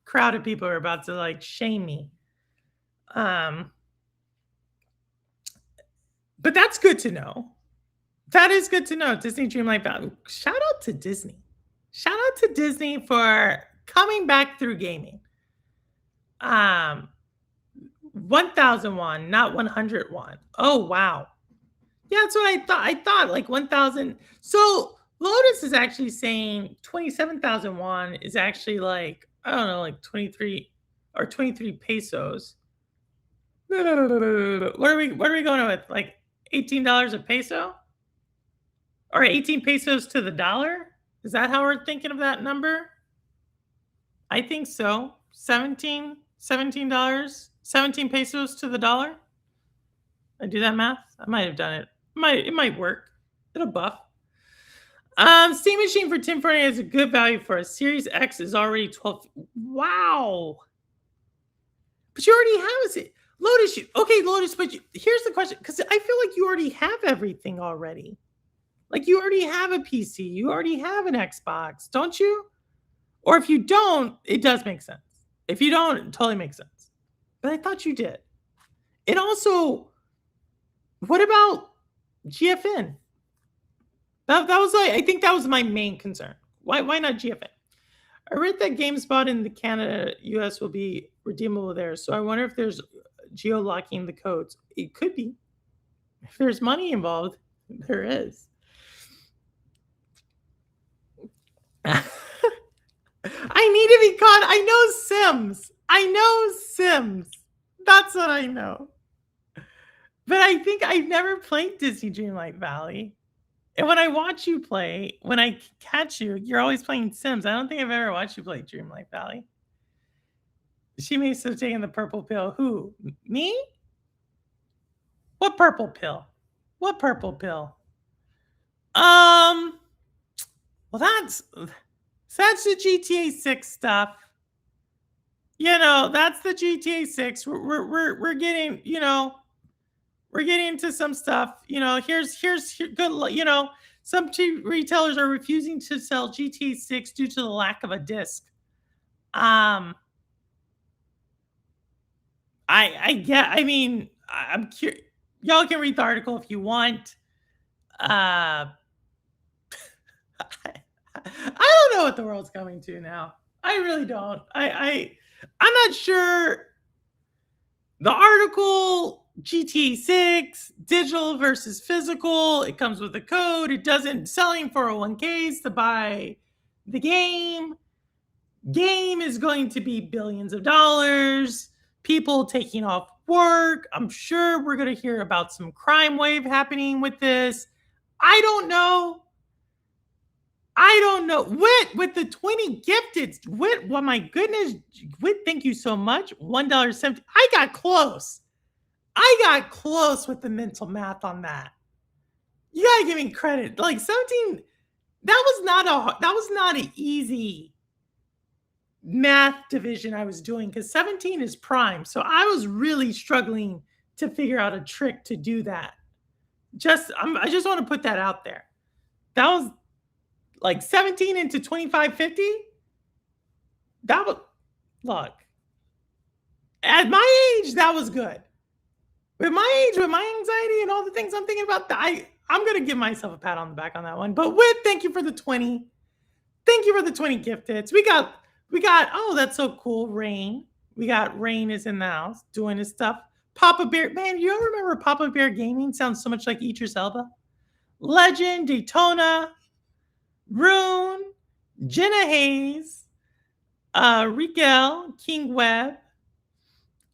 crowd of people who are about to like shame me. But that's good to know. That is good to know. Disney Dreamlight Valley. Shout out to Disney. Shout out to Disney for coming back through gaming. 1,001, not 101. Oh, wow. Yeah, that's what I thought. I thought like 1,000. So Lotus is actually saying 27,001 is actually like, I don't know, like 23 or 23 pesos. What are we going with? Like $18 a peso? Or 18 pesos to the dollar? Is that how we're thinking of that number? I think so. $17, $17, 17 pesos to the dollar. I do that math? I might have done it. It might work. It'll buff. Steam Machine for Tim Fernie is a good value for us. Series X is already 12. Wow. But you already have it. Lotus, okay, Lotus, but here's the question, because I feel like you already have everything already. Like you already have a PC, you already have an Xbox, don't you? Or if you don't, it does make sense. If you don't, it totally makes sense. But I thought you did. And also, what about GFN? That was like, I think that was my main concern. Why not GFN? I read that GameSpot in the Canada, US will be redeemable there. So I wonder if there's geo-locking the codes. It could be. If there's money involved, there is. I need to be caught. I know Sims. That's what I know. But I think I've never played Disney Dreamlight Valley. And when I watch you play, when I catch you, you're always playing Sims. I don't think I've ever watched you play Dreamlight Valley. She may have taken the purple pill. Who? Me? What purple pill? What purple pill? Well, that's the GTA 6 stuff. You know, that's the GTA 6. We're getting, you know, we're getting into some stuff. You know, here's good. You know, some retailers are refusing to sell GTA 6 due to the lack of a disc. I get. I mean, I'm curious. Y'all can read the article if you want. I don't know what the world's coming to now. I really don't. I'm not sure. The article, GTA 6, digital versus physical. It comes with a code. It doesn't selling 401ks to buy the game. Game is going to be billions of dollars. People taking off work. I'm sure we're going to hear about some crime wave happening with this. I don't know. Wit with the 20 gifted. Wit, well, my goodness. Wit, thank you so much. $1.70. I got close. With the mental math on that. You gotta give me credit. Like 17, that was not an easy math division I was doing, because 17 is prime. So I was really struggling to figure out a trick to do that. I just want to put that out there. That was like 17 into 2550. That was, look, at my age, that was good. With my age, with my anxiety and all the things I'm thinking about, I'm going to give myself a pat on the back on that one. But thank you for the 20. Thank you for the 20 gifted. We got, oh, that's so cool. Rain. We got Rain is in the house doing his stuff. Papa Bear. Man, you don't remember Papa Bear Gaming? Sounds so much like Idris Elba. Legend, Daytona, Rune, Jenna Hayes, Rigel, King Webb,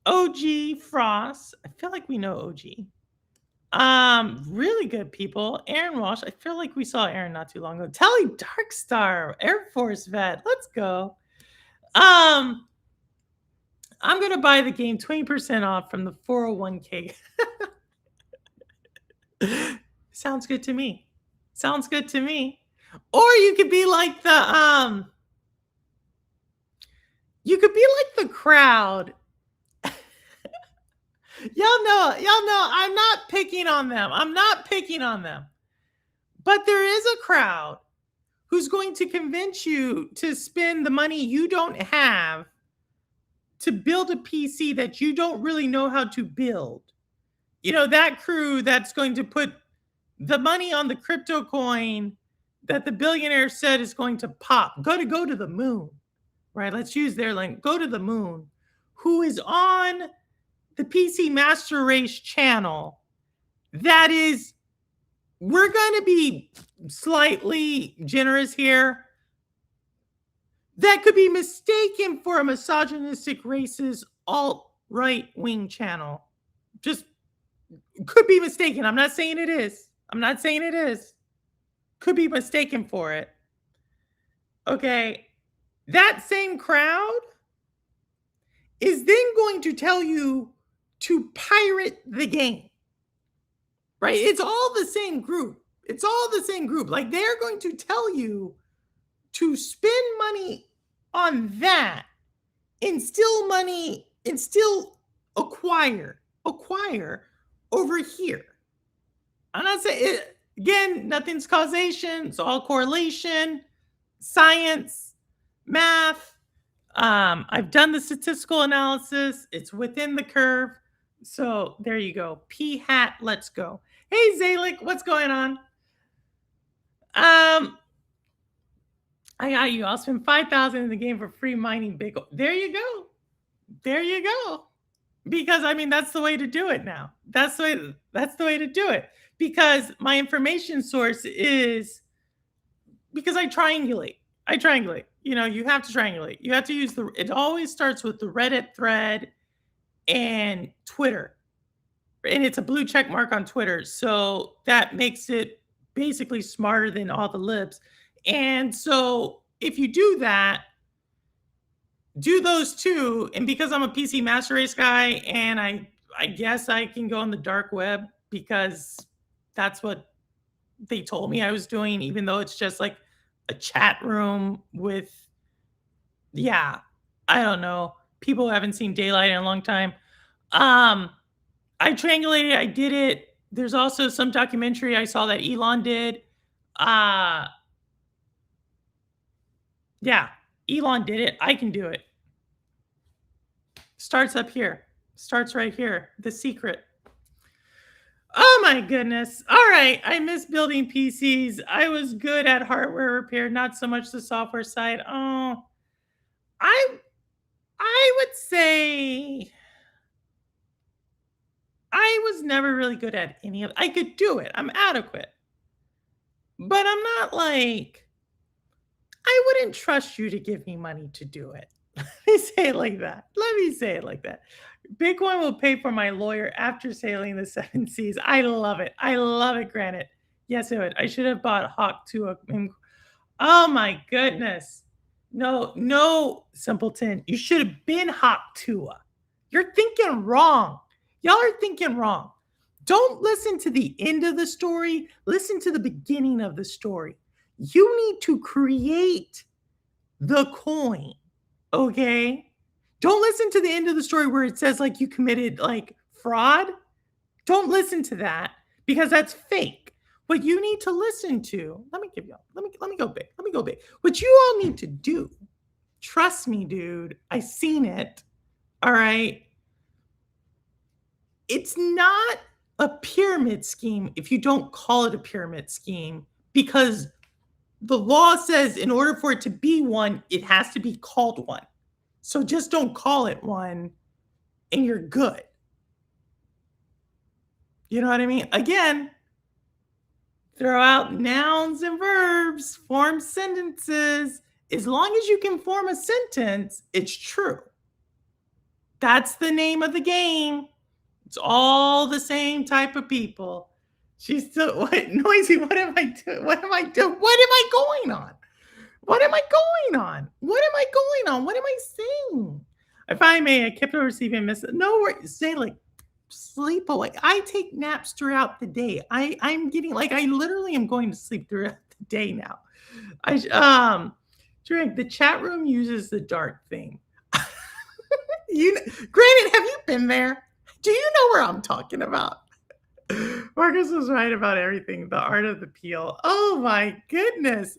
OG Frost. I feel like we know OG. Really good people. Aaron Walsh. I feel like we saw Aaron not too long ago. Telly Darkstar, Air Force vet. Let's go. Um, I'm gonna buy the game 20% off from the 401k. Sounds good to me. Sounds good to me. Or you could be like you could be like the crowd. Y'all know I'm not picking on them. I'm not picking on them. But there is a crowd who's going to convince you to spend the money you don't have to build a PC that you don't really know how to build. You know, that crew that's going to put the money on the crypto coin that the billionaire said is going to pop, go to the moon, right? Let's use their line, go to the moon, who is on the PC Master Race channel. That is, we're going to be slightly generous here. That could be mistaken for a misogynistic racist alt-right wing channel. Just could be mistaken. I'm not saying it is. I'm not saying it is. Could be mistaken for it. Okay. That same crowd is then going to tell you to pirate the game. Right? It's all the same group. It's all the same group. Like they're going to tell you to spend money on that and still money and still acquire over here. I'm not saying it, again, nothing's causation. It's all correlation, science, math. I've done the statistical analysis. It's within the curve. So there you go. P hat, let's go. Hey Zalik, what's going on? I got you. I'll spend 5,000 in the game for free mining Bitcoin. There you go. There you go. Because I mean that's the way to do it now. That's the way to do it. Because my information source is because I triangulate. You know, you have to triangulate. You have to use it always starts with the Reddit thread and Twitter. And it's a blue check mark on Twitter. So that makes it basically smarter than all the libs. And so if you do that, do those two. And because I'm a PC Master Race guy, and I guess I can go on the dark web because that's what they told me I was doing, even though it's just like a chat room with, yeah, I don't know, people who haven't seen daylight in a long time. I triangulated, I did it. There's also some documentary I saw that Elon did. Yeah, Elon did it. I can do it. Starts up here. Starts right here. The secret. Oh my goodness. All right. I miss building PCs. I was good at hardware repair, not so much the software side. Oh, I would say I was never really good at any of it. I could do it. I'm adequate. But I'm not like, I wouldn't trust you to give me money to do it. Let me say it like that. Let me say it like that. Bitcoin will pay for my lawyer after sailing the seven seas. I love it. I love it, Granite. Yes, it would. I should have bought Hawk 2. Oh my goodness. No, simpleton. You should have been Hawk Tua. You're thinking wrong. Y'all are thinking wrong. Don't listen to the end of the story. Listen to the beginning of the story. You need to create the coin, okay? Don't listen to the end of the story where it says like you committed like fraud. Don't listen to that because that's fake. What you need to listen to, let me go big. Let me go big. What you all need to do, trust me, dude, I seen it. All right. It's not a pyramid scheme if you don't call it a pyramid scheme, because the law says in order for it to be one, it has to be called one. So just don't call it one and you're good. You know what I mean? Again, throw out nouns and verbs, form sentences. As long as you can form a sentence, it's true. That's the name of the game. It's all the same type of people. She's still what noisy. What am I doing? What am I doing? What am I going on? What am I going on? What am I going on? What am I saying? If I may, I kept on receiving miss. No worries. Say like sleep away. I take naps throughout the day. I'm getting like I literally am going to sleep throughout the day now. Drink. The chat room uses the dark thing. Granted, have you been there? Do you know where I'm talking about? Marcus was right about everything. The art of the peel. Oh my goodness.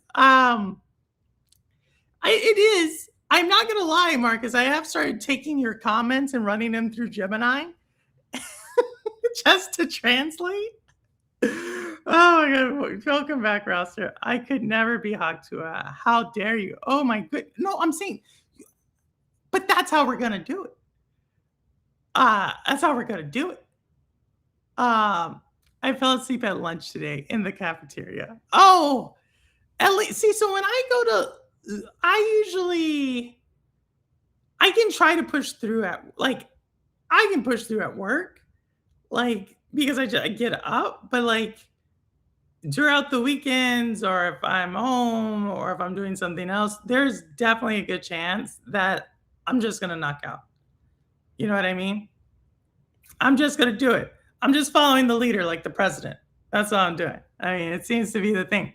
It is. I'm not gonna lie, Marcus. I have started taking your comments and running them through Gemini just to translate. Oh my god! Welcome back, Roster. I could never be Haktua. How dare you? Oh my good. No, I'm saying, but that's how we're gonna do it. That's how we're gonna do it. I fell asleep at lunch today in the cafeteria. Oh, at least see. So when I go to, I usually I can try to push through I can push through at work, like because I get up, but like throughout the weekends or if I'm home or if I'm doing something else, there's definitely a good chance that I'm just gonna knock out. You know what I mean? I'm just gonna do it. I'm just following the leader like the president. That's all I'm doing. I mean, it seems to be the thing.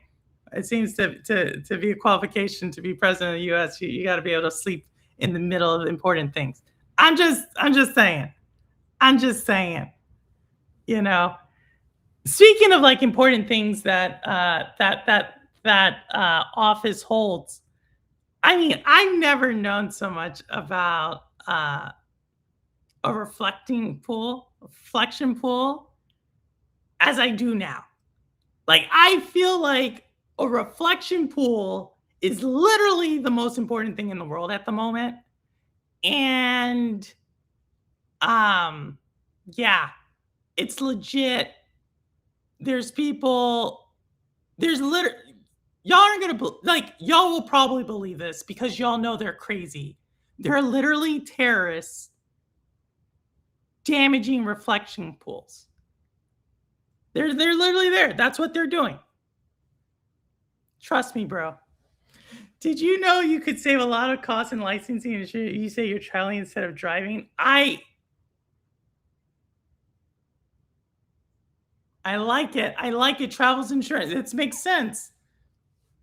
It seems to be a qualification to be president of the US. You got to be able to sleep in the middle of important things. I'm just saying. I'm just saying. You know. Speaking of like important things that office holds, I mean, I've never known so much about a reflection pool as I do now. Like I feel like a reflection pool is literally the most important thing in the world at the moment. And um yeah, it's legit. There's people there's literally y'all aren't going to like y'all will probably believe this because y'all know they're crazy. There are literally terrorists damaging reflection pools. They're literally there. That's what they're doing. Trust me, bro. Did you know you could save a lot of costs in licensing and you say you're traveling instead of driving? I like it. I like it. Travel's insurance. It makes sense.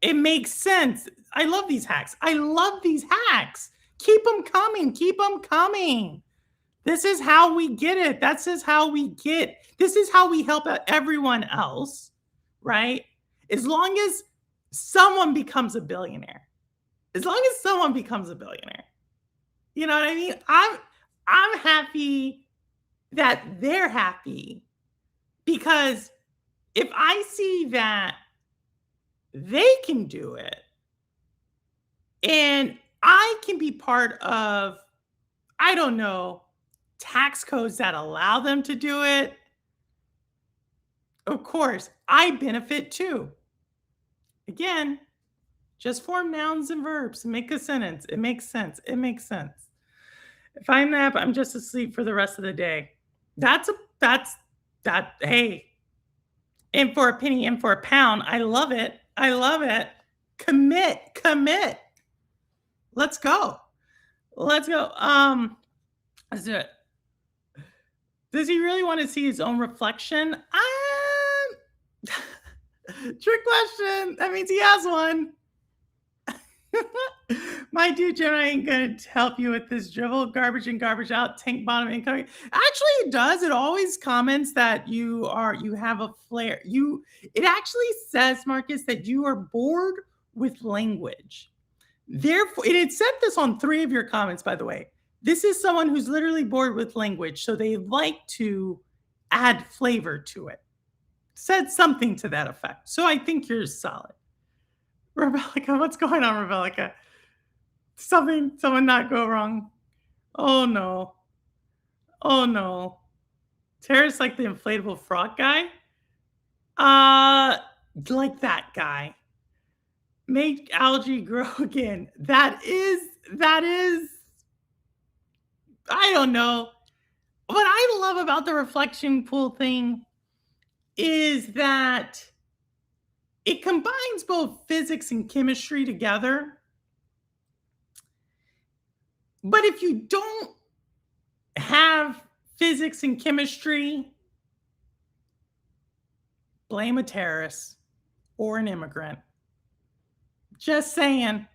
It makes sense. I love these hacks. I love these hacks. Keep them coming. Keep them coming. This is how we get it. This is how we help out everyone else, right? As long as someone becomes a billionaire. As long as someone becomes a billionaire. You know what I mean? I'm happy that they're happy because if I see that they can do it and I can be part of, I don't know, tax codes that allow them to do it, of course, I benefit too. Again, just form nouns and verbs. Make a sentence. It makes sense. It makes sense. If I nap, I'm just asleep for the rest of the day. That's hey, in for a penny, in for a pound. I love it. I love it. Commit. Let's go. Let's go. Let's do it. Does he really want to see his own reflection? Trick question. That means he has one. My dude Gemini ain't gonna help you with this dribble, garbage in, garbage out, tank bottom incoming. Actually, it does. It always comments that you have a flair. It actually says, Marcus, that you are bored with language. Therefore, and it said this on 3 of your comments, by the way. This is someone who's literally bored with language, so they like to add flavor to it. Said something to that effect. So I think you're solid. Rebecca, what's going on, Rebecca? Someone not go wrong. Oh no. Oh no. Terrorist like the inflatable frog guy? Like that guy. Make algae grow again. That is I don't know. What I love about the reflection pool thing is that it combines both physics and chemistry together. But if you don't have physics and chemistry, blame a terrorist or an immigrant. Just saying.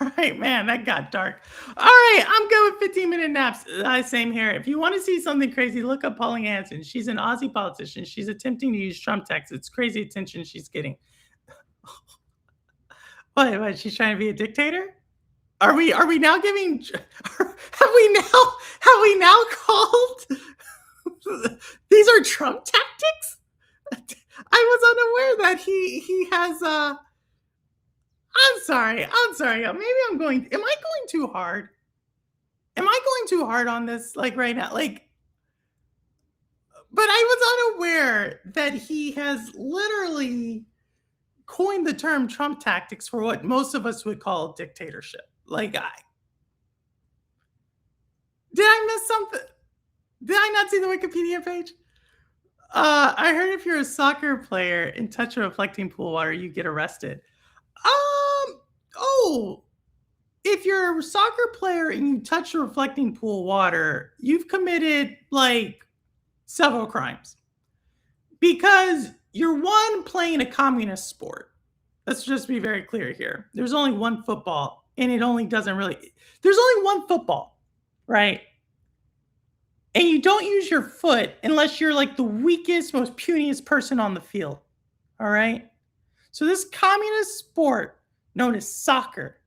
All right, man, that got dark. All right, I'm good with 15-minute naps. Same here. If you want to see something crazy, look up Pauline Hanson. She's an Aussie politician. She's attempting to use Trump tax. It's crazy attention she's getting. What? She's trying to be a dictator? Are we now giving? Have we now called? These are Trump tactics? I was unaware that he has. I'm sorry. Maybe I'm going. Am I going too hard? Am I going too hard on this? Like right now, like. But I was unaware that he has literally coined the term Trump tactics for what most of us would call dictatorship. Like, did I miss something? Did I not see the Wikipedia page? I heard if you're a soccer player and touch a reflecting pool of water, you get arrested. Oh, if you're a soccer player and you touch a reflecting pool of water, you've committed like several crimes because you're one playing a communist sport. Let's just be very clear here. There's only one football, and it only doesn't really. There's only one football, right? And you don't use your foot unless you're like the weakest, most puniest person on the field. All right. So this communist sport known as soccer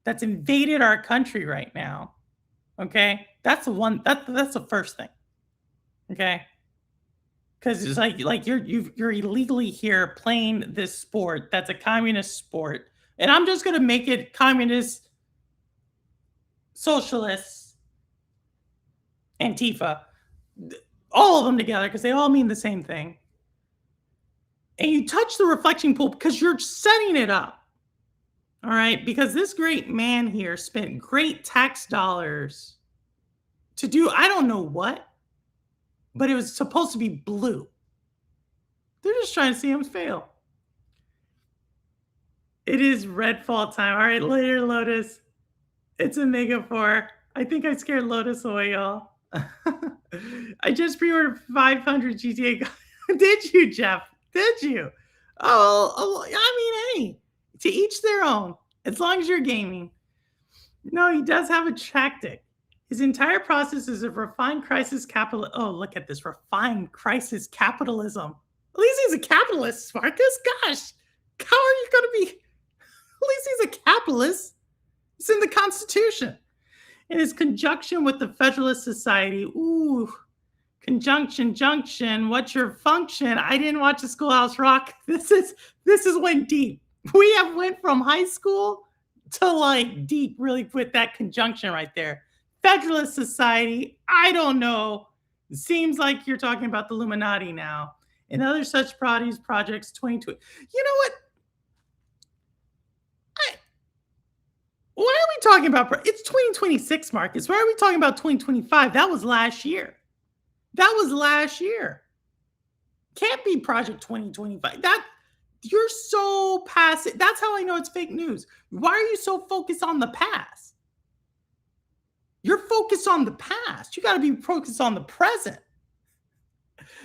that's invaded our country right now. Okay. That's the one that's the first thing. Okay. Because it's like you're illegally here playing this sport that's a communist sport. And I'm just gonna make it communist, socialist, Antifa, all of them together because they all mean the same thing. And you touch the reflection pool because you're setting it up. All right. Because this great man here spent great tax dollars to do, I don't know what, but it was supposed to be blue. They're just trying to see him fail. It is Redfall time. All right. Later, Lotus. It's a Mega 4. I think I scared Lotus away, y'all. I just pre-ordered 500 GTA. Did you, Jeff? Did you? Oh, I mean, hey, to each their own. As long as you're gaming. No, he does have a tactic. His entire process is a refined crisis capital. Oh, look at this refined crisis capitalism. At least he's a capitalist, Marcus. Gosh, how are you going to be? At least he's a capitalist. It's in the Constitution. In his conjunction with the Federalist Society. Ooh, conjunction, junction. What's your function? I didn't watch the Schoolhouse Rock. This is went deep. We have went from high school to like deep, really with that conjunction right there. Federalist Society. I don't know. It seems like you're talking about the Illuminati now. And other such projects 2020. You know what? Why are we talking about? It's 2026, Marcus. Why are we talking about 2025? That was last year. Can't be Project 2025. You're so past it. That's how I know it's fake news. Why are you so focused on the past? You're focused on the past. You got to be focused on the present.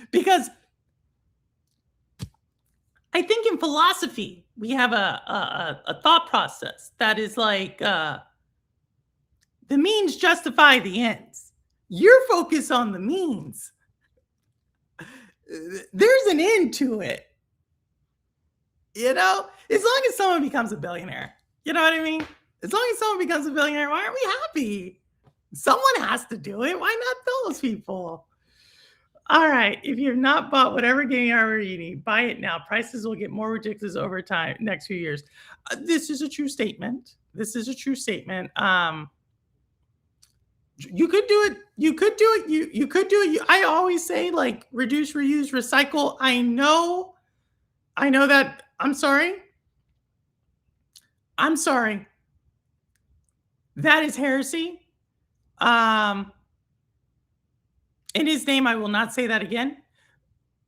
Because I think in philosophy, we have a thought process that is like the means justify the ends. You're focused on the means. There's an end to it. You know, as long as someone becomes a billionaire, you know what I mean? As long as someone becomes a billionaire, why aren't we happy? Someone has to do it. Why not those people? All right. If you've not bought whatever gaming hardware you need, buy it now. Prices will get more ridiculous over time, next few years. This is a true statement. You could do it. You could do it. I always say like reduce, reuse, recycle. I know that. I'm sorry. That is heresy. In his name, I will not say that again.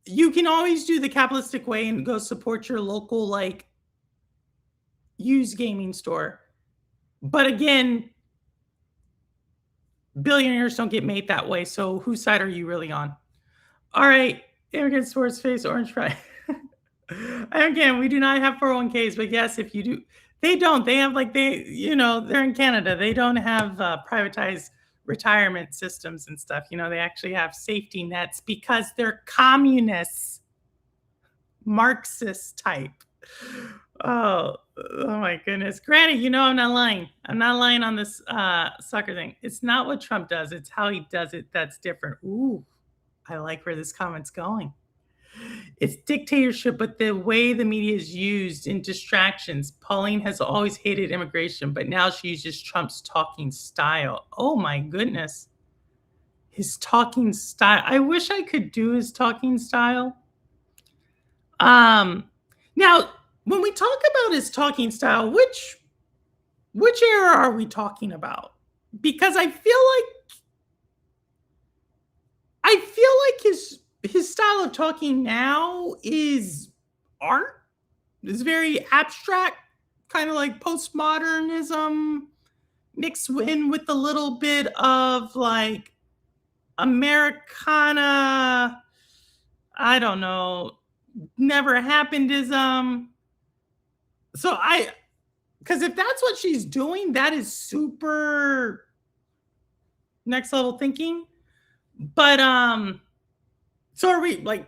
You can always do the capitalistic way and go support your local, like, used gaming store. But again, billionaires don't get made that way, so whose side are you really on? All right, immigrant sports face orange fry. Again, we do not have 401ks, but yes, if you do, they don't. They have like they're in Canada. They don't have privatized retirement systems and stuff. They actually have safety nets because they're communists, Marxist type. Oh my goodness. Granted, I'm not lying. I'm not lying on this soccer thing. It's not what Trump does, it's how he does it that's different. Ooh, I like where this comment's going. It's dictatorship, but the way the media is used in distractions. Pauline has always hated immigration, but now she uses Trump's talking style. Oh my goodness. His talking style. I wish I could do his talking style. Now, when we talk about his talking style, which era are we talking about? Because I feel like his style of talking now is art. It's very abstract, kind of like postmodernism mixed in with a little bit of like Americana, I don't know, never happenedism. So because if that's what she's doing, that is super next level thinking. But so are we like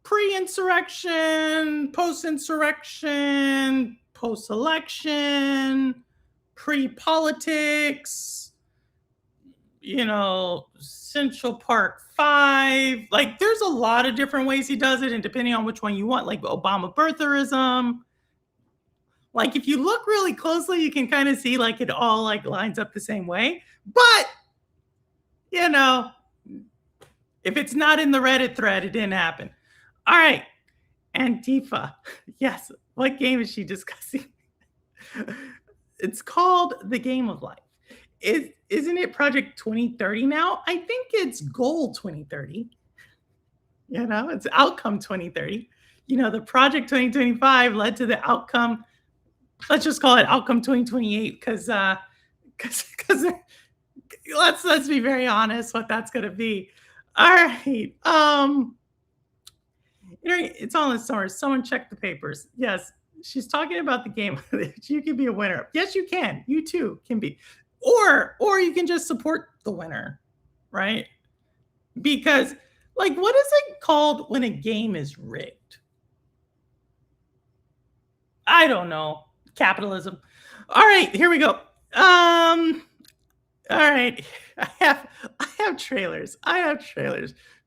pre-insurrection, post-insurrection, post-election, pre-politics, Central Park 5. Like there's a lot of different ways he does it, and depending on which one you want, like Obama birtherism. Like if you look really closely, you can kind of see like it all like lines up the same way. But if it's not in the Reddit thread, it didn't happen. All right. Antifa. Yes. What game is she discussing? It's called The Game of Life. Isn't it Project 2030 now? I think it's Goal 2030. It's Outcome 2030. The Project 2025 led to the outcome. Let's just call it Outcome 2028 because let's be very honest what that's going to be. All right. It's all in summer. Someone check the papers. Yes, she's talking about the game. You can be a winner. Yes, you can. You too can be. Or you can just support the winner, right? Because like what is it called when a game is rigged? I don't know. Capitalism. All right, here we go. All right. I have trailers.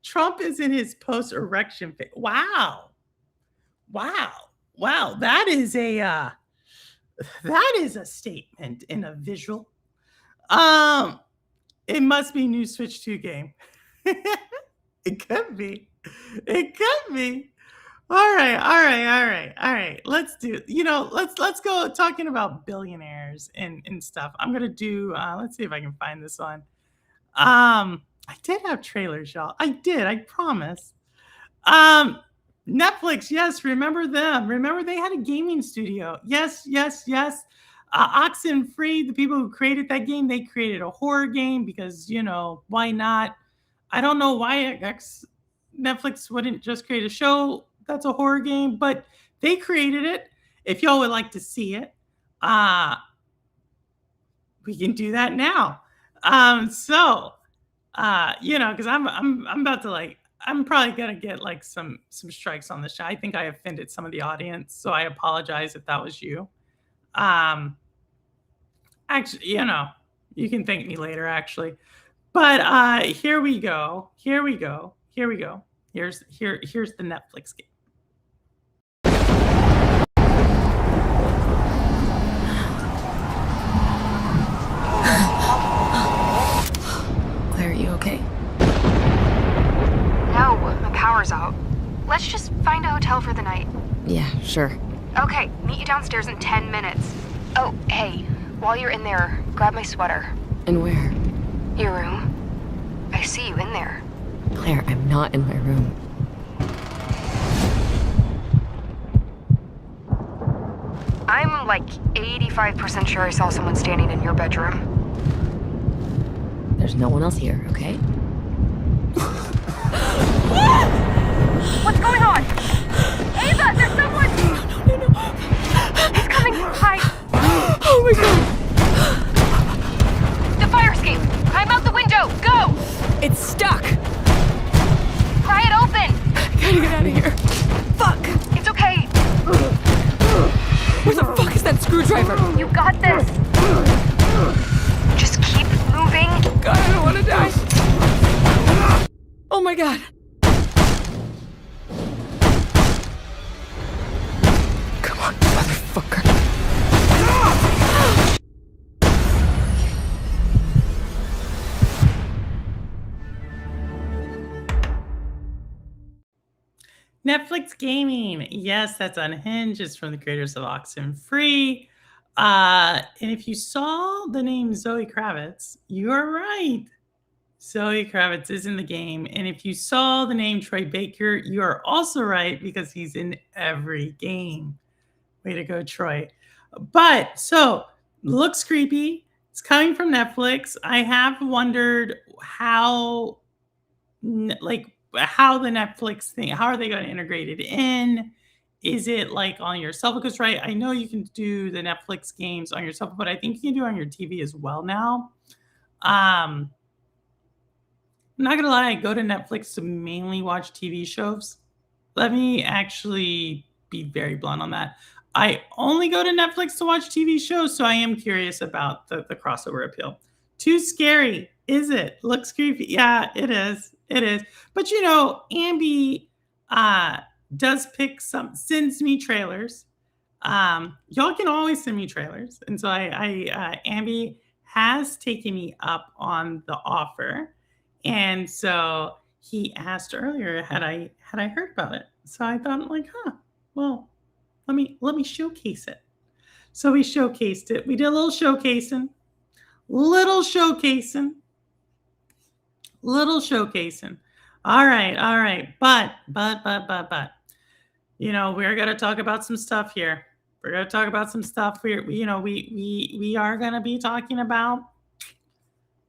Trump is in his post-erection phase. Wow. That is a statement in a visual. It must be new Switch 2 game. It could be. All right. Let's go talking about billionaires and stuff. I'm gonna do. Let's see if I can find this one. I did have trailers, y'all. I promise. Netflix, yes, remember them. Remember they had a gaming studio. Yes. Oxenfree, the people who created that game, they created a horror game because why not? I don't know why Netflix wouldn't just create a show that's a horror game, but they created it. If y'all would like to see it, we can do that now. Because I'm about to I'm probably gonna get like some strikes on the show. I think I offended some of the audience, so I apologize if that was you. Actually, you can thank me later, actually. But here we go. Here's the Netflix game. Claire, are you okay? No, my power's out. Let's just find a hotel for the night. Yeah, sure. Okay, meet you downstairs in 10 minutes. Oh, hey, while you're in there, grab my sweater. And where? Your room. I see you in there. Claire, I'm not in my room. I'm like 85% sure I saw someone standing in your bedroom. There's no one else here, okay? What's going on? Ava, there's someone! No. He's coming! Hide! Oh my god! The fire escape! Climb out the window! Go! It's stuck! Pry it open! Gotta get out of here. Fuck! It's okay. Where the fuck is that screwdriver? You got this. Just keep moving. God, I don't want to die. Oh my god. Come on, motherfucker. Netflix gaming. Yes, that's Unhinged. It's from the creators of Oxenfree. And if you saw the name Zoe Kravitz, you're right. Zoe Kravitz is in the game. And if you saw the name Troy Baker, you are also right because he's in every game. Way to go, Troy. But so looks creepy. It's coming from Netflix. I have wondered how how the Netflix thing, how are they going to integrate it in? Is it like on your cell phone? Because right, I know you can do the Netflix games on your cell phone, but I think you can do it on your TV as well now. I'm not gonna lie, I go to Netflix to mainly watch TV shows. Let me actually be very blunt on that. I only go to Netflix to watch TV shows, so I am curious about the crossover appeal. Too scary, is it? Looks creepy. Yeah, it is. It is. But you know, Ambi does pick sends me trailers. Y'all can always send me trailers, and so Ambi has taken me up on the offer, and so he asked earlier had I heard about it. So I thought like, well, let me showcase it. So we showcased it. We did a little showcasing, little showcasing, little showcasing. All right. But, you know, we're gonna talk about some stuff here. We're gonna talk about some stuff. We are gonna be talking about,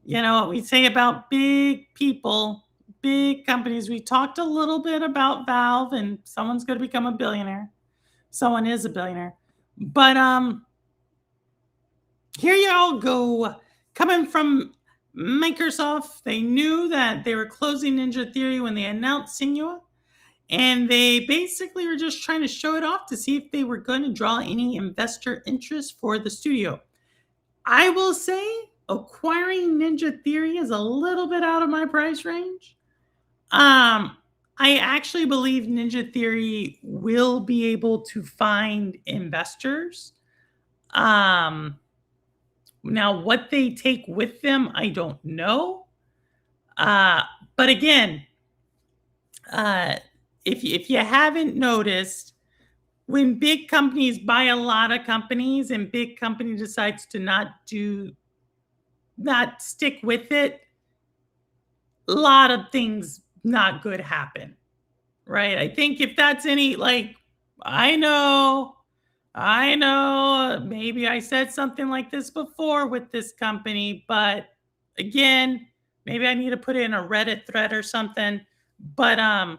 you know, what we say about big people, big companies. We talked a little bit about Valve, and someone's gonna become a billionaire. Someone is a billionaire. But here you all go. Coming from Microsoft, they knew that they were closing Ninja Theory when they announced Sinua. And they basically were just trying to show it off to see if they were going to draw any investor interest for the studio. I will say acquiring Ninja Theory is a little bit out of my price range. I actually believe Ninja Theory will be able to find investors. Now, what they take with them, I don't know. But again, if you haven't noticed, when big companies buy a lot of companies and big company decides to not stick with it, a lot of things not good happen, right? I think if that's any like, I know, maybe I said something like this before with this company, but again, maybe I need to put it in a Reddit thread or something. But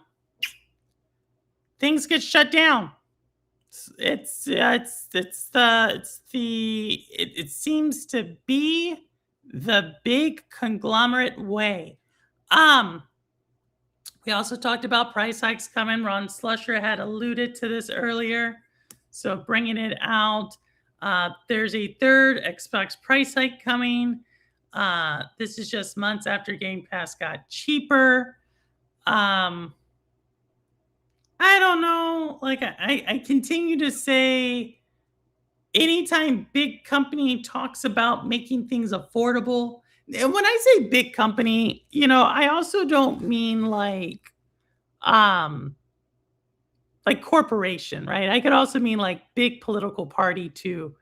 things get shut down. It seems to be the big conglomerate way. We also talked about price hikes coming. Ron Slusher had alluded to this earlier, so bringing it out. There's a third Xbox price hike coming. This is just months after Game Pass got cheaper. I don't know. Like I continue to say, anytime big company talks about making things affordable, and when I say big company, you know, I also don't mean like corporation, right? I could also mean like big political party too.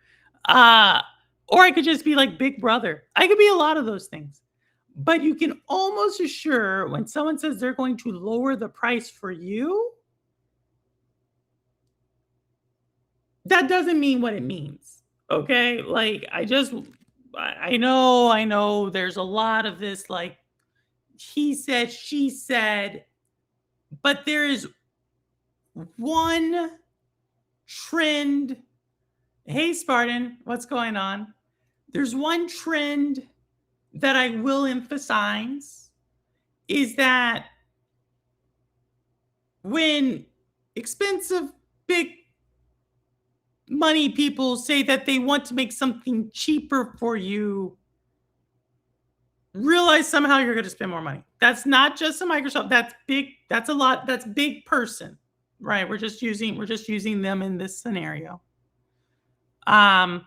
Uh or I could just be like Big Brother. I could be a lot of those things. But you can almost assure when someone says they're going to lower the price for you, that doesn't mean what it means. Okay? Like I know there's a lot of this like he said, she said, but there is one trend. Hey Spartan, what's going on? There's one trend that I will emphasize is that when expensive big money people say that they want to make something cheaper for you, realize somehow you're going to spend more money. That's not just a Microsoft. That's big. That's a lot. That's big person, right? We're just using them in this scenario. And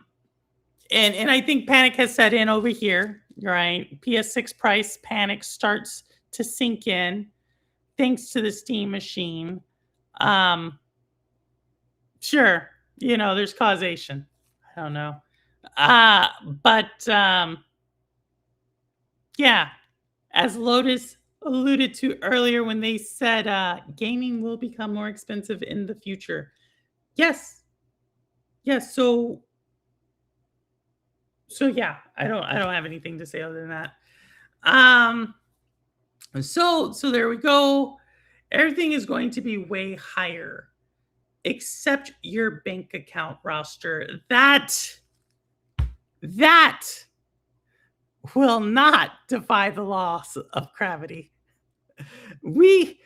I think panic has set in over here, right? PS6 price panic starts to sink in thanks to the Steam machine. Sure, there's causation. I don't know. But yeah, as Lotus alluded to earlier when they said gaming will become more expensive in the future. Yes. Yes, so yeah, I don't have anything to say other than that. So there we go. Everything is going to be way higher except your bank account roster. That will not defy the laws of gravity. We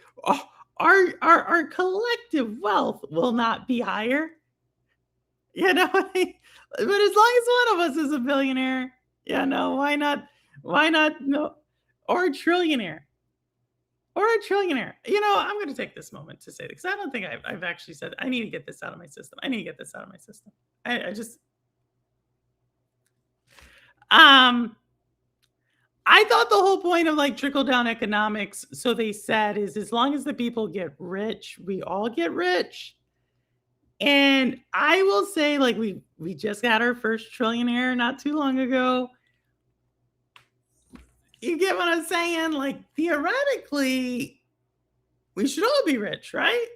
our collective wealth will not be higher. But as long as one of us is a billionaire, why not? Why not? No, or a trillionaire. I'm going to take this moment to say this because I don't think I've actually said I need to get this out of my system. I just I thought the whole point of like trickle down economics, so they said, is as long as the people get rich, we all get rich. And I will say, like, we just got our first trillionaire not too long ago. You get what I'm saying? Like, theoretically, we should all be rich, right?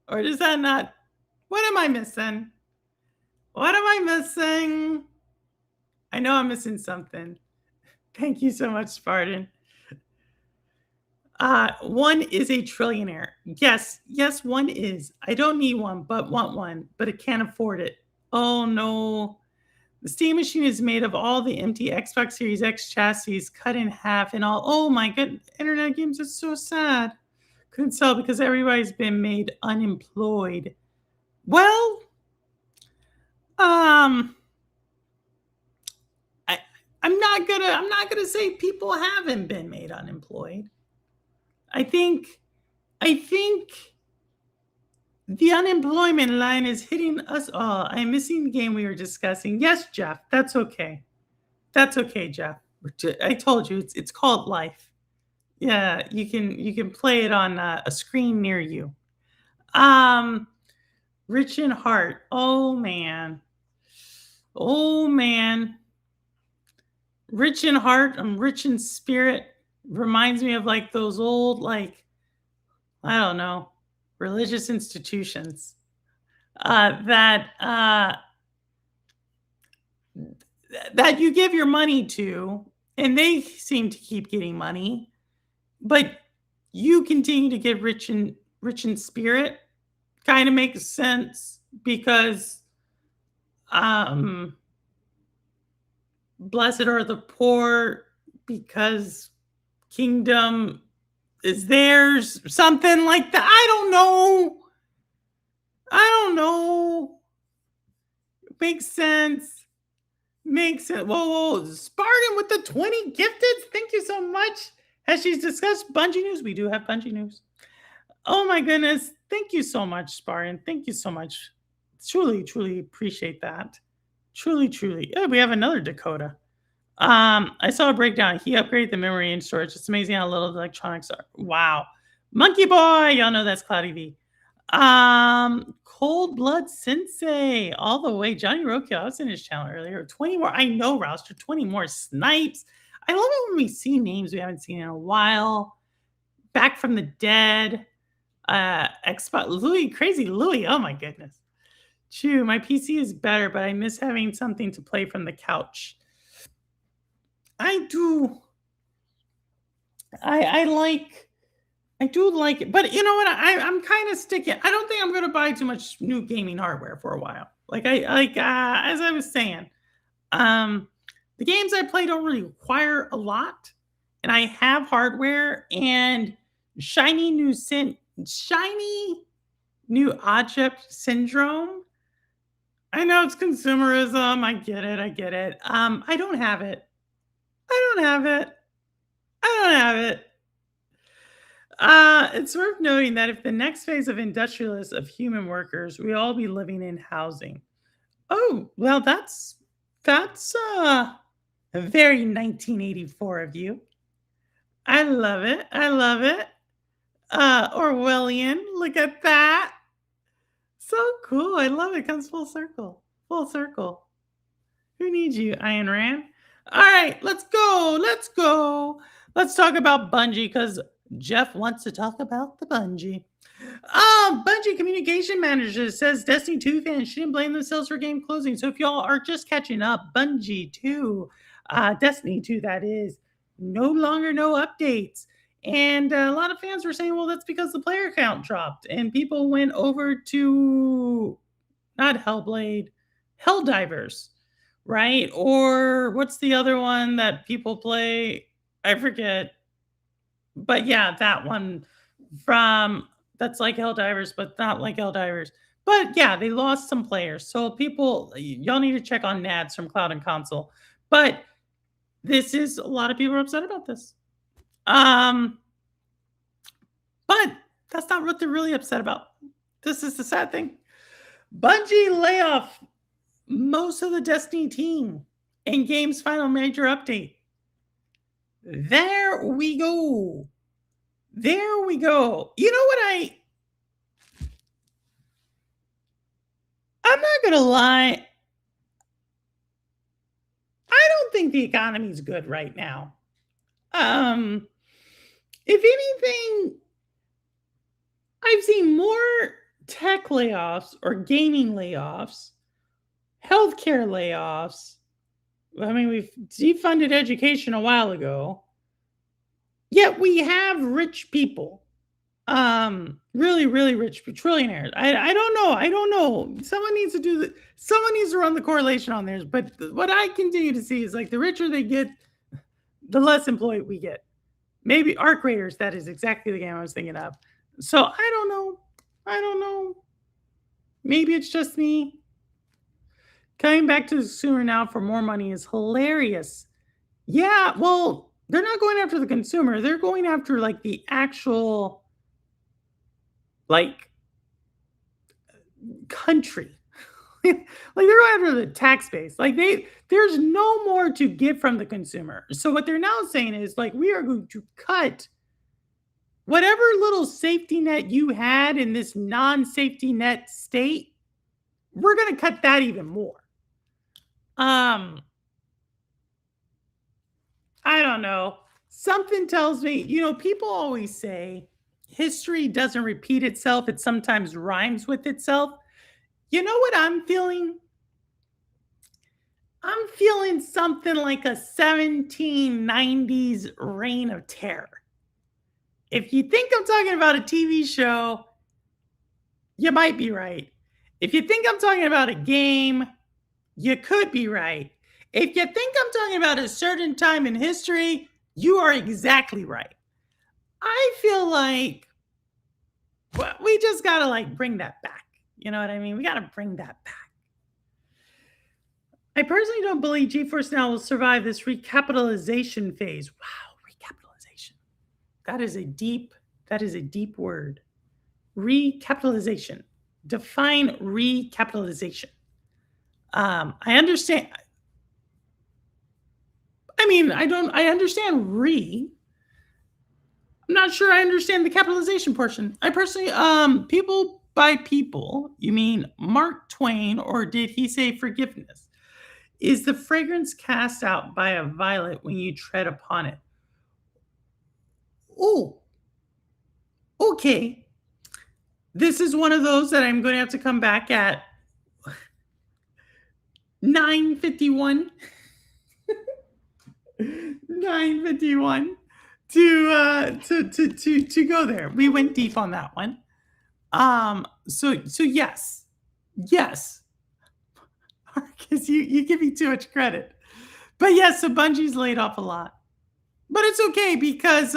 Or does that not? What am I missing? What am I missing? I know I'm missing something. Thank you so much, Spartan. One is a trillionaire. Yes, one is. I don't need one, but want one, but I can't afford it. Oh no. The Steam machine is made of all the empty Xbox Series X chassis cut in half and all. Oh my god, internet games are so sad. Couldn't sell because everybody's been made unemployed. Well, I'm not gonna say people haven't been made unemployed. I think the unemployment line is hitting us all. I'm missing the game we were discussing. Yes, Jeff, that's okay. That's okay, Jeff. I told you it's called life. Yeah, you can play it on a screen near you. Rich in heart. Oh man. Rich in heart. I'm rich in spirit. Reminds me of like those old, like, I don't know, religious institutions that you give your money to, and they seem to keep getting money, but you continue to get rich in spirit. Kind of makes sense because blessed are the poor because kingdom is theirs, something like that. I don't know. Makes sense. Whoa. Spartan with the 20 gifted. Thank you so much. As she's discussed Bungie news, we do have Bungie news. Oh my goodness. Thank you so much, Spartan. Thank you so much. Truly appreciate that. Truly. Oh, we have another Dakota. I saw a breakdown. He upgraded the memory and storage. It's amazing how little the electronics are. Wow. Monkey Boy, y'all know that's Cloudy V. Cold Blood Sensei, all the way. Johnny Rokill, I was in his channel earlier. 20 more. I know, Rouster. 20 more snipes. I love it when we see names we haven't seen in a while. Back from the Dead. Xbox Louis, Crazy Louis. Oh my goodness. True, my PC is better, but I miss having something to play from the couch. I do. I like. I do like it, but you know what? I'm kind of sticking. I don't think I'm going to buy too much new gaming hardware for a while. As I was saying, um, the games I play don't really require a lot, and I have hardware and shiny new object syndrome. I know it's consumerism. I get it. I get it. I don't have it. I don't have it. I don't have it. It's worth noting that if the next phase of industrialists of human workers, we all be living in housing. Oh, well, that's very 1984 of you. I love it. I love it. Orwellian. Look at that. So cool. I love it. Comes full circle. Full circle. Who needs you, Ayn Rand? All right, let's go. Let's go. Let's talk about Bungie because Jeff wants to talk about the Bungie. Bungie communication manager says Destiny 2 fans shouldn't blame themselves for game closing. So if y'all are just catching up, Bungie 2, Destiny 2, that is, no longer no updates. And a lot of fans were saying, well, that's because the player count dropped and people went over to not Hellblade, Helldivers, right? Or what's the other one that people play? I forget. But yeah, that one from that's like Helldivers, but not like Helldivers. But yeah, they lost some players. So people, y'all need to check on NADs from Cloud and Console. But this is a lot of people are upset about this. But that's not what they're really upset about. This is the sad thing. Bungie lay off most of the Destiny team in game's final major update. There we go. There we go. You know what I'm not going to lie. I don't think the economy is good right now. If anything, I've seen more tech layoffs or gaming layoffs, healthcare layoffs. I mean, we've defunded education a while ago. Yet we have rich people. Really, really rich trillionaires. I don't know. Someone needs to run the correlation on theirs. But what I continue to see is like the richer they get, the less employed we get. Maybe Arc Raiders, that is exactly the game I was thinking of. So I don't know. Maybe it's just me. Coming back to the consumer now for more money is hilarious. Yeah, well, they're not going after the consumer. They're going after like the actual like country. Like they're going after the tax base. Like there's no more to get from the consumer. So what they're now saying is like we are going to cut whatever little safety net you had in this non-safety net state. We're going to cut that even more. I don't know. Something tells me, people always say history doesn't repeat itself. It sometimes rhymes with itself. You know what I'm feeling? I'm feeling something like a 1790s reign of terror. If you think I'm talking about a TV show, you might be right. If you think I'm talking about a game, you could be right. If you think I'm talking about a certain time in history, you are exactly right. I feel like we just got to bring that back. You know what I mean? We got to bring that back. I personally don't believe GeForce Now will survive this recapitalization phase. Wow, recapitalization. That is a deep word. Recapitalization. Define recapitalization. I understand. I understand I'm not sure I understand the capitalization portion. I personally, people by people, you mean Mark Twain, or did he say forgiveness? Is the fragrance cast out by a violet when you tread upon it? Oh, okay. This is one of those that I'm going to have to come back at. 9:51. 9:51 to go there. We went deep on that one. So yes, Marcus, you give me too much credit, but yes, so Bungie's laid off a lot, but it's okay because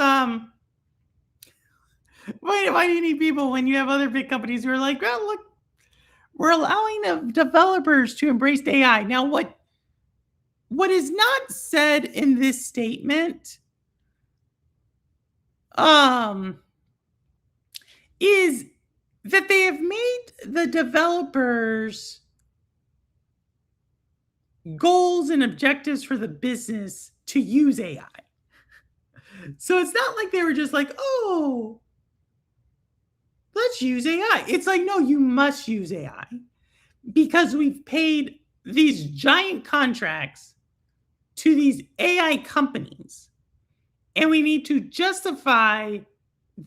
why do you need people when you have other big companies who are like, well, look, we're allowing the developers to embrace AI. Now, what is not said in this statement is that they have made the developers goals and objectives for the business to use AI. So it's not like they were just like, oh, let's use AI. It's like, no, you must use AI because we've paid these giant contracts to these AI companies, and we need to justify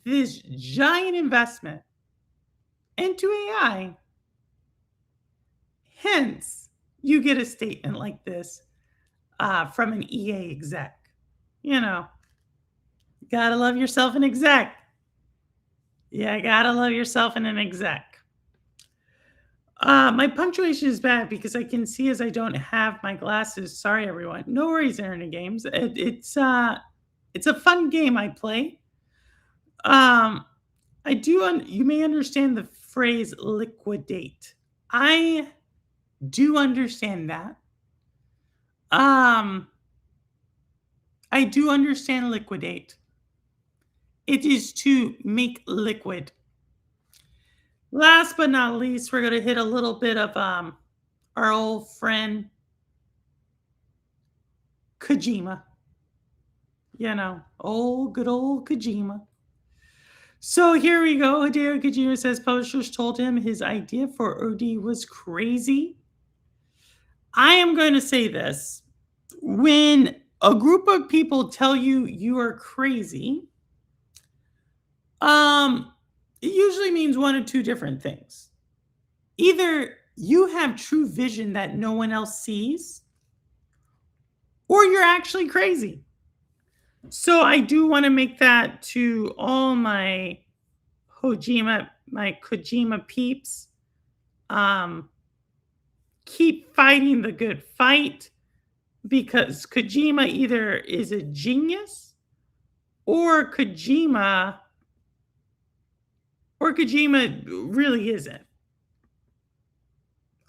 this giant investment into AI. Hence, you get a statement like this from an EA exec. You know, gotta love yourself an exec. Yeah, gotta love yourself in an exec. My punctuation is bad because I can see as I don't have my glasses. Sorry, everyone. No worries, Internet Games. It's a fun game I play. I do. You may understand the phrase liquidate. I do understand that. I do understand liquidate. It is to make liquid. Last but not least, we're going to hit a little bit of our old friend Kojima. You know, good old Kojima. So here we go. Hideo Kojima says publishers told him his idea for OD was crazy. I am going to say this. When a group of people tell you you are crazy, it usually means one of two different things. Either you have true vision that no one else sees, or you're actually crazy. So I do want to make that to all my Kojima peeps. Keep fighting the good fight because Kojima either is a genius or Kojima really isn't.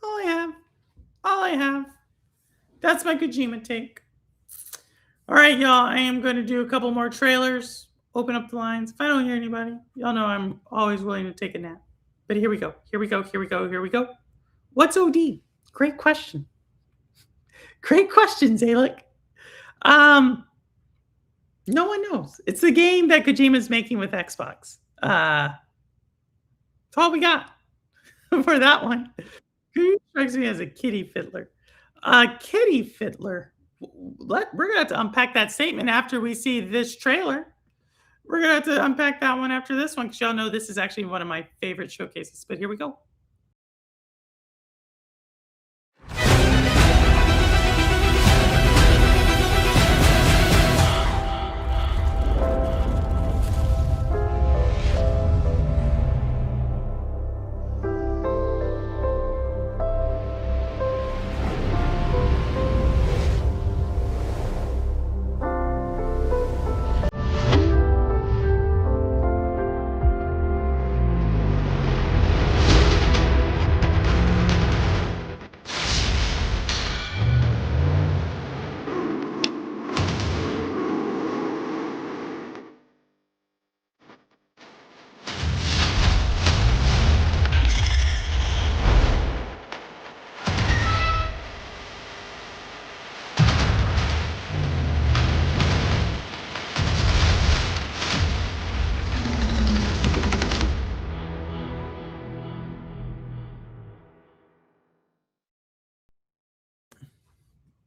All I have. That's my Kojima take. All right, y'all. I am going to do a couple more trailers. Open up the lines. If I don't hear anybody, y'all know I'm always willing to take a nap. But here we go. What's OD? Great question. Great question, Zalek. No one knows. It's the game that Kojima's making with Xbox. That's all we got for that one. Who strikes me as a kitty fiddler? Kitty fiddler. We're gonna have to unpack that statement after we see this trailer. We're gonna have to unpack that one after this one because y'all know this is actually one of my favorite showcases. But here we go.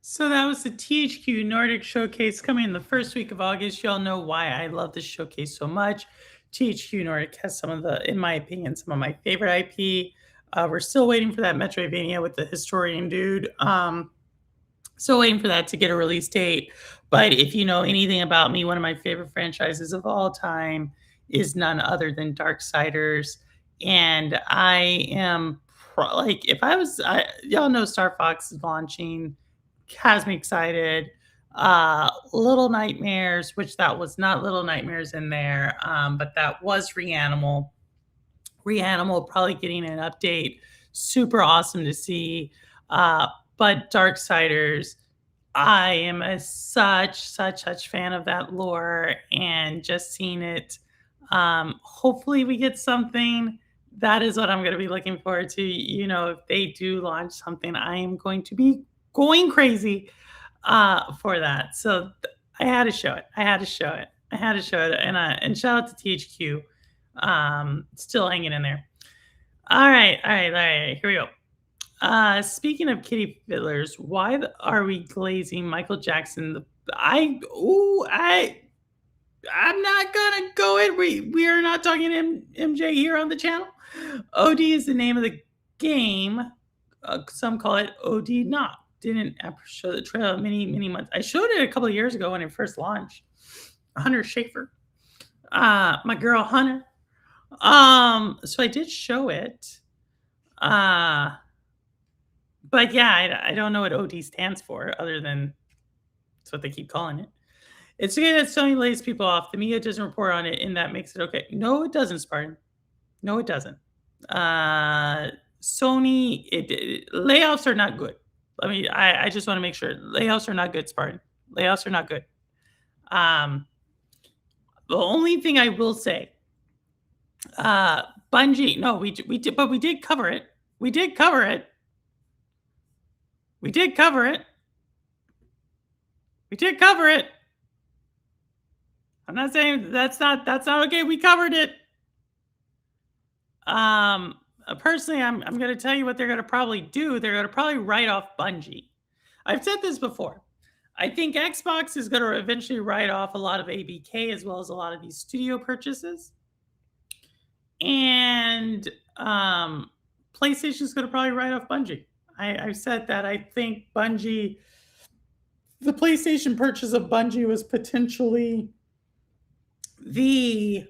So that was the THQ Nordic Showcase coming in the first week of August. Y'all know why I love this showcase so much. THQ Nordic has some of the, in my opinion, some of my favorite IP. We're still waiting for that Metroidvania with the historian dude. Still waiting for that to get a release date. But if you know anything about me, one of my favorite franchises of all time is none other than Darksiders. And I am like, if I was, y'all know Star Fox is launching, has me excited. Little Nightmares, which that was not Little Nightmares in there, but that was Reanimal. Reanimal probably getting an update. Super awesome to see. But Darksiders, I am a such fan of that lore and just seeing it. Hopefully we get something. That is what I'm going to be looking forward to. You know, if they do launch something, I am going to be going crazy for that. So I had to show it. I had to show it. I had to show it. And shout out to THQ, still hanging in there. All right, all right, all right. Here we go. Speaking of kitty fiddlers, why are we glazing Michael Jackson? I'm not gonna go in. We are not talking MJ here on the channel. OD is the name of the game. Some call it OD not. Didn't show the trailer many months. I showed it a couple of years ago when it first launched. Hunter Schafer, my girl Hunter. So I did show it. But yeah, I don't know what OD stands for other than that's what they keep calling it. It's okay that Sony lays people off. The media doesn't report on it, and that makes it okay. No, it doesn't, Spartan. No, it doesn't. Sony, layoffs are not good. I just want to make sure layoffs are not good, Spartan. Layoffs are not good. The only thing I will say, Bungie. No, we did, but we did cover it. We did cover it. We did cover it. We did cover it. I'm not saying that's not okay. We covered it. Personally, I'm going to tell you what they're going to probably do. They're going to probably write off Bungie. I've said this before. I think Xbox is going to eventually write off a lot of ABK as well as a lot of these studio purchases. And PlayStation is going to probably write off Bungie. I've said that I think Bungie, the PlayStation purchase of Bungie was potentially the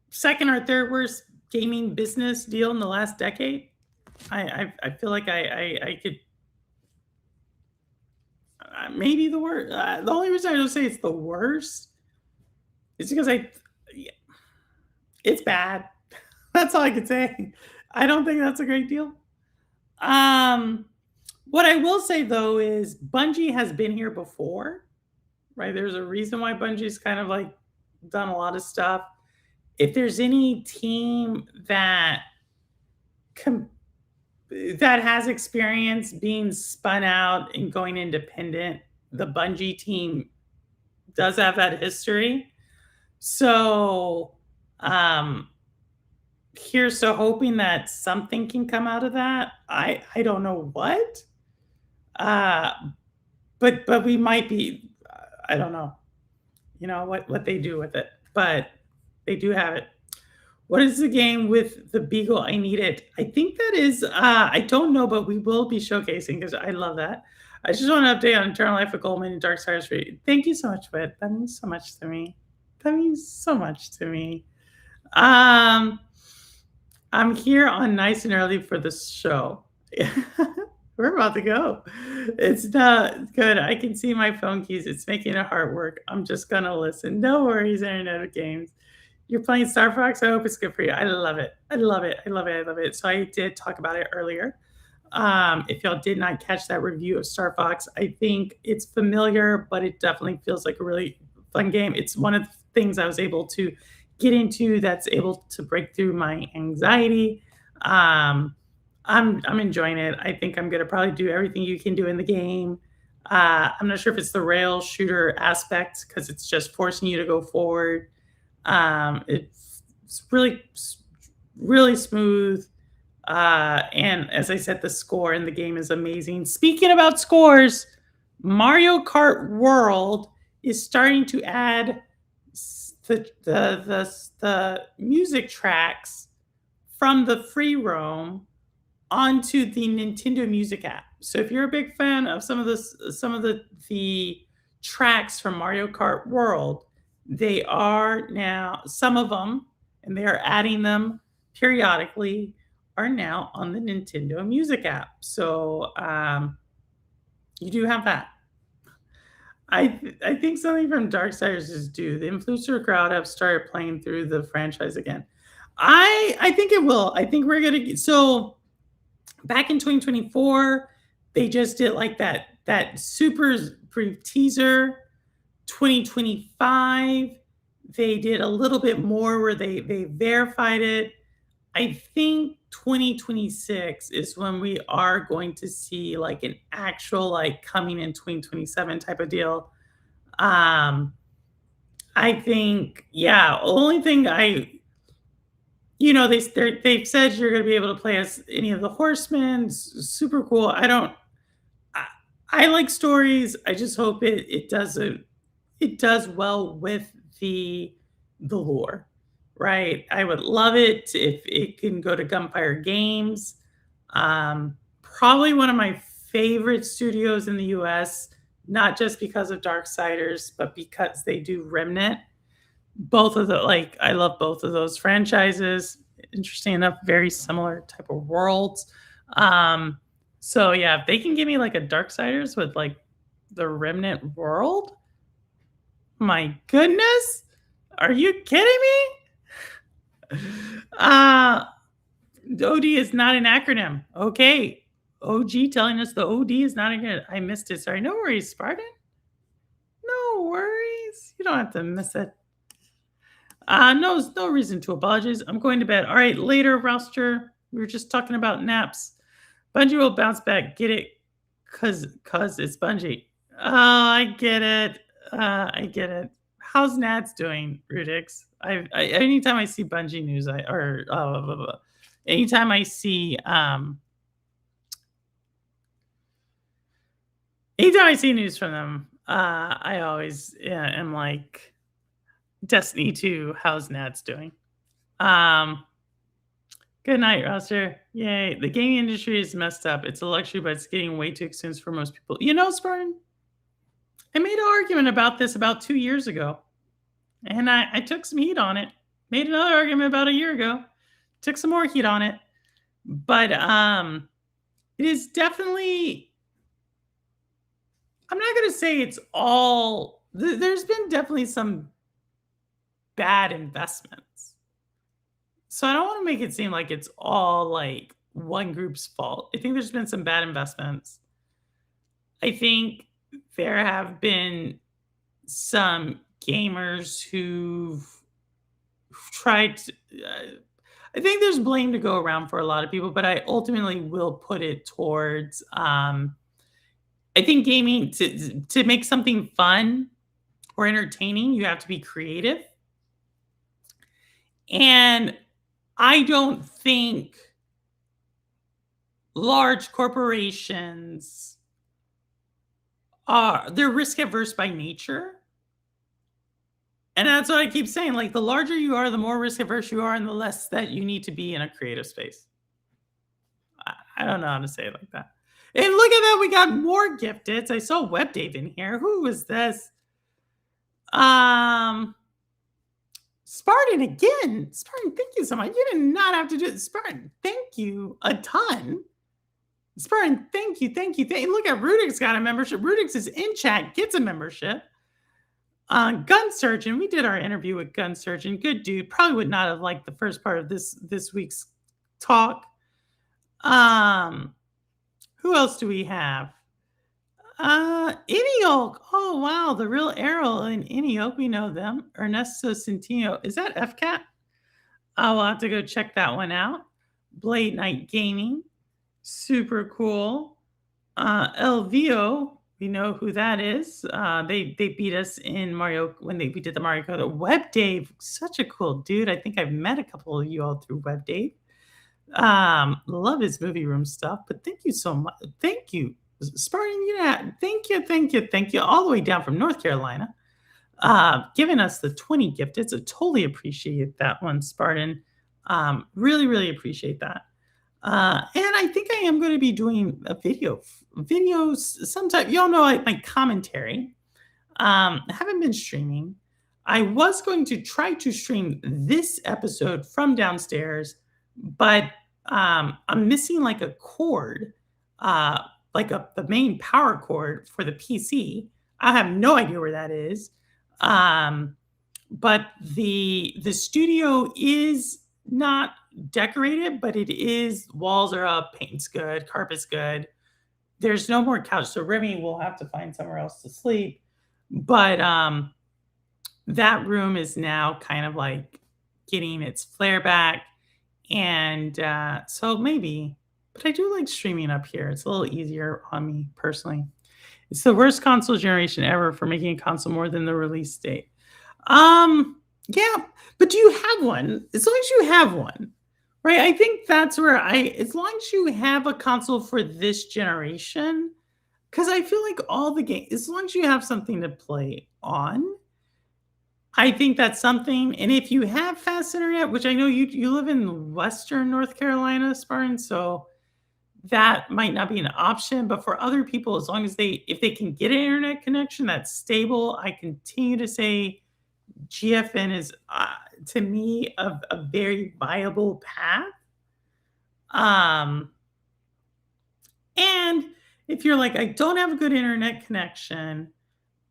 second or third worst gaming business deal in the last decade. I feel like I could maybe the worst. The only reason I don't say it's the worst is because it's bad. That's all I could say. I don't think that's a great deal. What I will say though is Bungie has been here before, right? There's a reason why Bungie's kind of like done a lot of stuff. If there's any team that has experience being spun out and going independent, the Bungie team does have that history. So here's to hoping that something can come out of that. I don't know what, but we might be. I don't know, what they do with it, but they do have it. What is the game with the Beagle? I need it. I think that is. I don't know, but we will be showcasing because I love that. I just want to update on Eternal Life of Goldman and Darksiders 3. Thank you so much, Whit. That means so much to me. That means so much to me. I'm here on nice and early for this show. We're about to go. It's not good. I can see my phone keys. It's making it hard work. I'm just going to listen. No worries, Internet of Games. You're playing Starfox. I hope it's good for you. I love it. I love it. I love it. I love it. So I did talk about it earlier. If y'all did not catch that review of Starfox, I think it's familiar, but it definitely feels like a really fun game. It's one of the things I was able to get into that's able to break through my anxiety. I'm enjoying it. I think I'm gonna probably do everything you can do in the game. I'm not sure if it's the rail shooter aspect because it's just forcing you to go forward. It's really smooth. And as I said, the score in the game is amazing. Speaking about scores, Mario Kart World is starting to add the music tracks from the free roam onto the Nintendo Music app. So if you're a big fan of some of the tracks from Mario Kart World, they are now some of them, and they are adding them periodically, are now on the Nintendo Music app. So you do have that. I think something from Darksiders is due. The influencer crowd have started playing through the franchise again. I think it will. I think we're gonna get so back in 2024, they just did like that super brief teaser. 2025, they did a little bit more where they verified it. I think 2026 is when we are going to see like an actual like coming in 2027 type of deal. Um, I think, yeah, only thing they've said you're going to be able to play as any of the horsemen. Super cool. I, I like stories. I just hope it does well with the lore, right? I would love it if it can go to Gunfire Games. Probably one of my favorite studios in the US, not just because of Darksiders, but because they do Remnant. Both of the like I love both of those franchises. Interesting enough, very similar type of worlds. Um, so yeah, if they can give me like a Darksiders with like the Remnant world, my goodness, are you kidding me? Uh OD is not an acronym. Okay. OG telling us the OD is not a good. I missed it. Sorry. No worries, Spartan. No worries. You don't have to miss it. No reason to apologize. I'm going to bed. All right, later, roster. We were just talking about naps. Bungie will bounce back. Get it? Cause it's Bungie. Oh, I get it. I get it. How's Nats doing, Rudix? Anytime I see Bungie news, anytime I see news from them, I always am like, Destiny 2, how's Nats doing? Good night, roster. Yay. The gaming industry is messed up. It's a luxury, but it's getting way too expensive for most people. You know, Spartan, I made an argument about this about 2 years ago, and I took some heat on it. Made another argument about a year ago. Took some more heat on it. But it is definitely, I'm not going to say it's all, there's been definitely some bad investments. So I don't want to make it seem like it's all like one group's fault. I think there's been some bad investments. I think there have been some gamers who've tried to, I think there's blame to go around for a lot of people, but I ultimately will put it towards I think gaming, to make something fun or entertaining, you have to be creative. And I don't think large corporations they're risk averse by nature. And that's what I keep saying. Like, the larger you are, the more risk averse you are, and the less that you need to be in a creative space. I don't know how to say it like that. And look at that, we got more gifteds. I saw Web Dave in here. Who was this? Spartan again. Spartan, thank you so much. You did not have to do it. Spartan, thank you a ton. Spartan, thank you. Look at Rudix got a membership. Rudix is in chat, gets a membership. Gun Surgeon, we did our interview with Gun Surgeon. Good dude. Probably would not have liked the first part of this week's talk. Who else do we have? Inioke. Oh wow, the real Errol in Inioke. We know them. Ernesto Centino. Is that FCAT? I'll have to go check that one out. Blade Knight Gaming. Super cool. LVO. We know who that is. They beat us in Mario when we did the Mario Kart. Web Dave, such a cool dude. I think I've met a couple of you all through Web Dave. Love his movie room stuff. But thank you so much. Thank you, Spartan. Thank you, all the way down from North Carolina, giving us the 20 gift. It's a totally appreciate that one, Spartan. Really, really appreciate that. And I think I am going to be doing a videos sometime. Y'all know my commentary. I haven't been streaming. I was going to try to stream this episode from downstairs, but I'm missing like a cord, uh, like the main power cord for the PC. I have no idea where that is. Um, but the studio is not decorated, but it is. Walls are up, paint's good, carpet's good. There's no more couch, so Remy will have to find somewhere else to sleep. But that room is now kind of like getting its flare back, and so maybe. But I do like streaming up here. It's a little easier on me personally. It's the worst console generation ever for making a console more than the release date. Yeah, but do you have one? As long as you have one, right? I think that's where as long as you have a console for this generation, because I feel like all the games, as long as you have something to play on, I think that's something. And if you have fast internet, which I know you live in Western North Carolina, Spartan, so that might not be an option. But for other people, as long as if they can get an internet connection that's stable, I continue to say GFN is to me a very viable path. And if you're like, I don't have a good internet connection,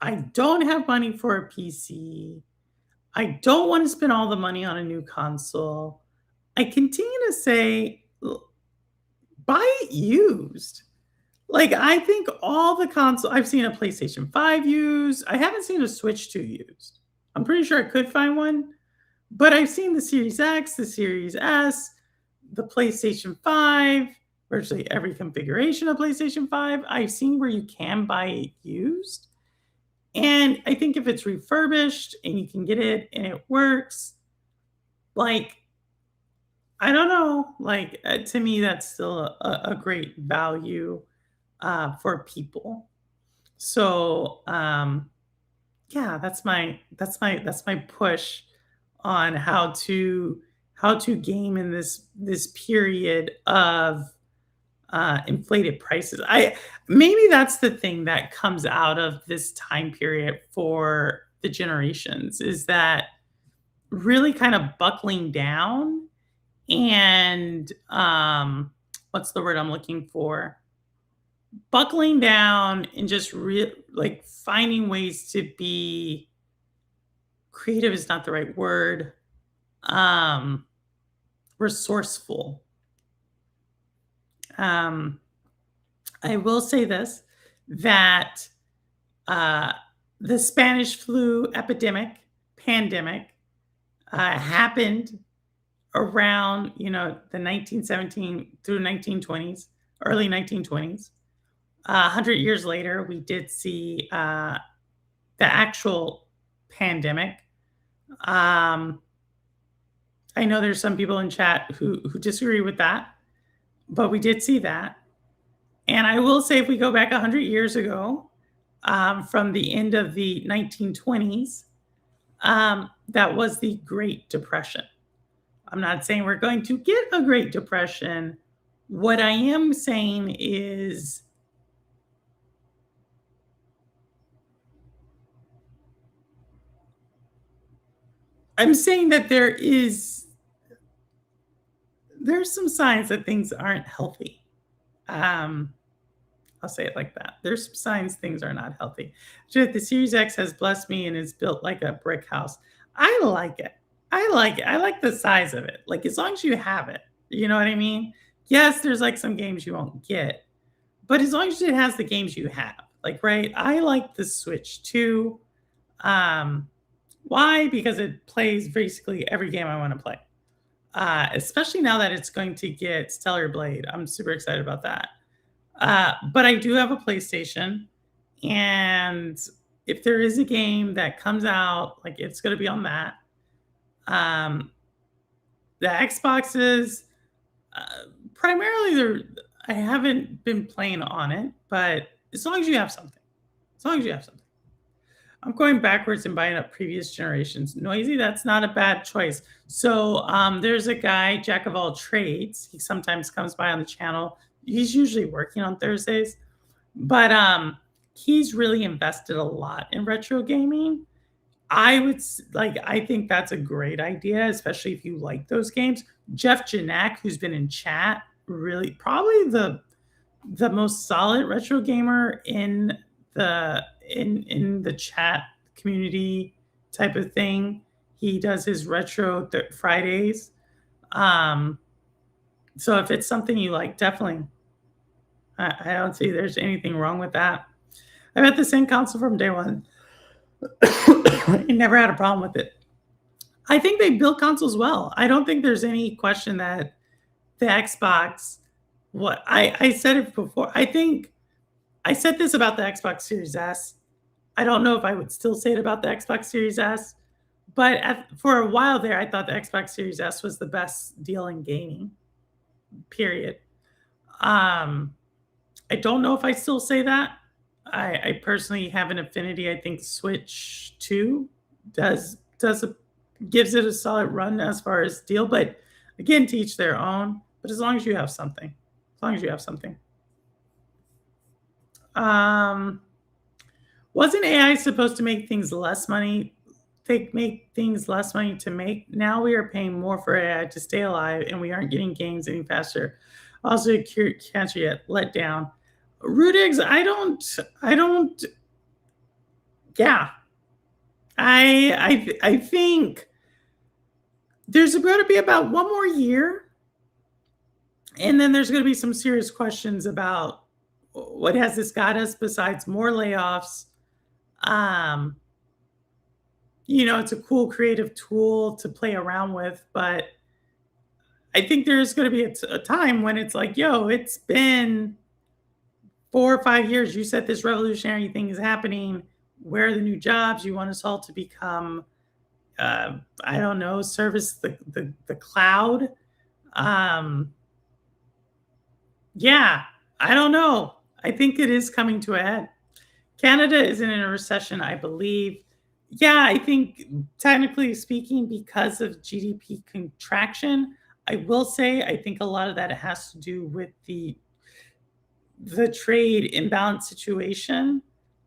I don't have money for a PC, I don't want to spend all the money on a new console, I continue to say, buy it used. Like, I think all the console, I've seen a PlayStation 5 used. I haven't seen a Switch 2 used. I'm pretty sure I could find one, but I've seen the Series X, the Series S, the PlayStation 5, virtually every configuration of PlayStation 5. I've seen where you can buy it used. And I think if it's refurbished and you can get it and it works, like, I don't know, like, to me, that's still a great value for people. So, yeah, that's my push on how to game in this period of inflated prices. Maybe that's the thing that comes out of this time period for the generations, is that really kind of buckling down and what's the word I'm looking for? Buckling down and just like finding ways to be creative is not the right word. Resourceful. I will say this, that the Spanish flu pandemic happened around, the 1917 through 1920s, early 1920s. 100 years later, we did see the actual pandemic. I know there's some people in chat who disagree with that, but we did see that. And I will say, if we go back 100 years ago, from the end of the 1920s, that was the Great Depression. I'm not saying we're going to get a Great Depression. What I am saying is, I'm saying that there's some signs that things aren't healthy. I'll say it like that. There's some signs things are not healthy. The Series X has blessed me and is built like a brick house. I like it. I like it. I like the size of it. Like, as long as you have it, you know what I mean? Yes, there's like some games you won't get, but as long as it has the games you have, like, right? I like the Switch too. Why? Because it plays basically every game I want to play. Especially now that it's going to get Stellar Blade. I'm super excited about that. But I do have a PlayStation, and if there is a game that comes out, like, it's going to be on that. The Xboxes, primarily, I haven't been playing on it, but as long as you have something, I'm going backwards and buying up previous generations. Noisy, that's not a bad choice. So there's a guy, Jack of all trades. He sometimes comes by on the channel. He's usually working on Thursdays, but he's really invested a lot in retro gaming. I think that's a great idea, especially if you like those games. Jeff Janak, who's been in chat, really probably the most solid retro gamer in the chat community type of thing. He does his retro Fridays. Um, so if it's something you like, definitely. I don't see there's anything wrong with that. I've had the same console from day one. I never had a problem with it. I think they build consoles well. I don't think there's any question that the Xbox, what I said it before. I think I said this about the Xbox Series S. I don't know if I would still say it about the Xbox Series S, but for a while there, I thought the Xbox Series S was the best deal in gaming, period. I don't know if I still say that. I personally have an affinity. I think Switch 2 gives it a solid run as far as deal, but again, to each their own. But as long as you have something, as long as you have something. Wasn't AI supposed to make things less money? They make things less money to make. Now we are paying more for AI to stay alive, and we aren't getting gains any faster. Also, cancer yet let down. Rudigs, I don't. Yeah, I think there's going to be about one more year, and then there's going to be some serious questions about what has this got us besides more layoffs. It's a cool creative tool to play around with, but I think there's going to be a time when it's like, yo, it's been 4 or 5 years. You said this revolutionary thing is happening. Where are the new jobs? You want us all to become, I don't know, service the cloud. Yeah, I don't know. I think it is coming to a head. Canada isn't in a recession, I believe. Yeah, I think technically speaking, because of GDP contraction, I will say I think a lot of that has to do with the trade imbalance situation.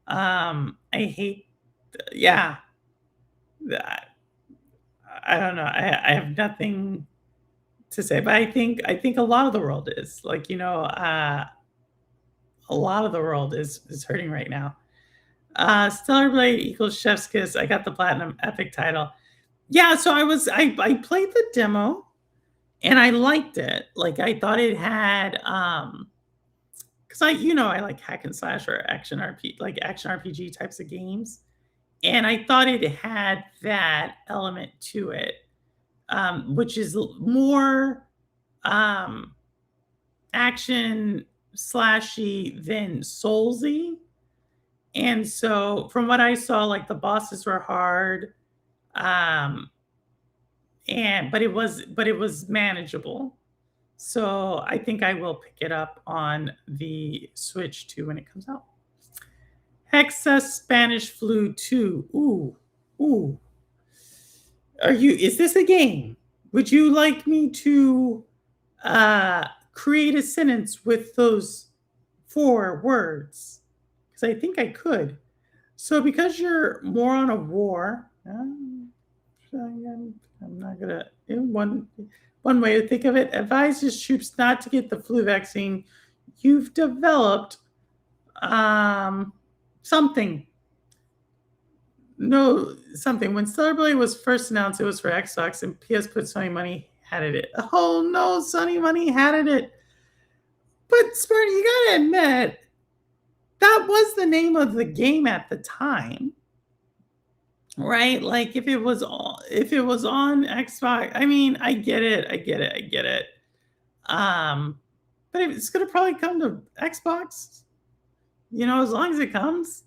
I hate, yeah. I don't know. I have nothing to say, but I think a lot of the world is like, a lot of the world is hurting right now. Stellar Blade equals Chef's Kiss. I got the platinum epic title. Yeah, so I played the demo and I liked it. Like I thought it had because I like hack and slash or action RPG types of games. And I thought it had that element to it, which is more action slashy than soulsy. And so from what I saw, like the bosses were hard, um, but it was manageable. So I think I will pick it up on the Switch 2 when it comes out. Excess Spanish Flu 2. Ooh. Is this a game? Would you like me to create a sentence with those 4 words? Because I think I could. So because you're more on a war, I'm not gonna. One way to think of it: advises troops not to get the flu vaccine. You've developed something. No, something. When Stellar Blade was first announced, it was for Xbox, and PS put Sony money had it. Oh no, Sony money had it. But Sparty, you gotta admit, that was the name of the game at the time, right? Like if it was on Xbox, I mean, I get it. But it's gonna probably come to Xbox, as long as it comes.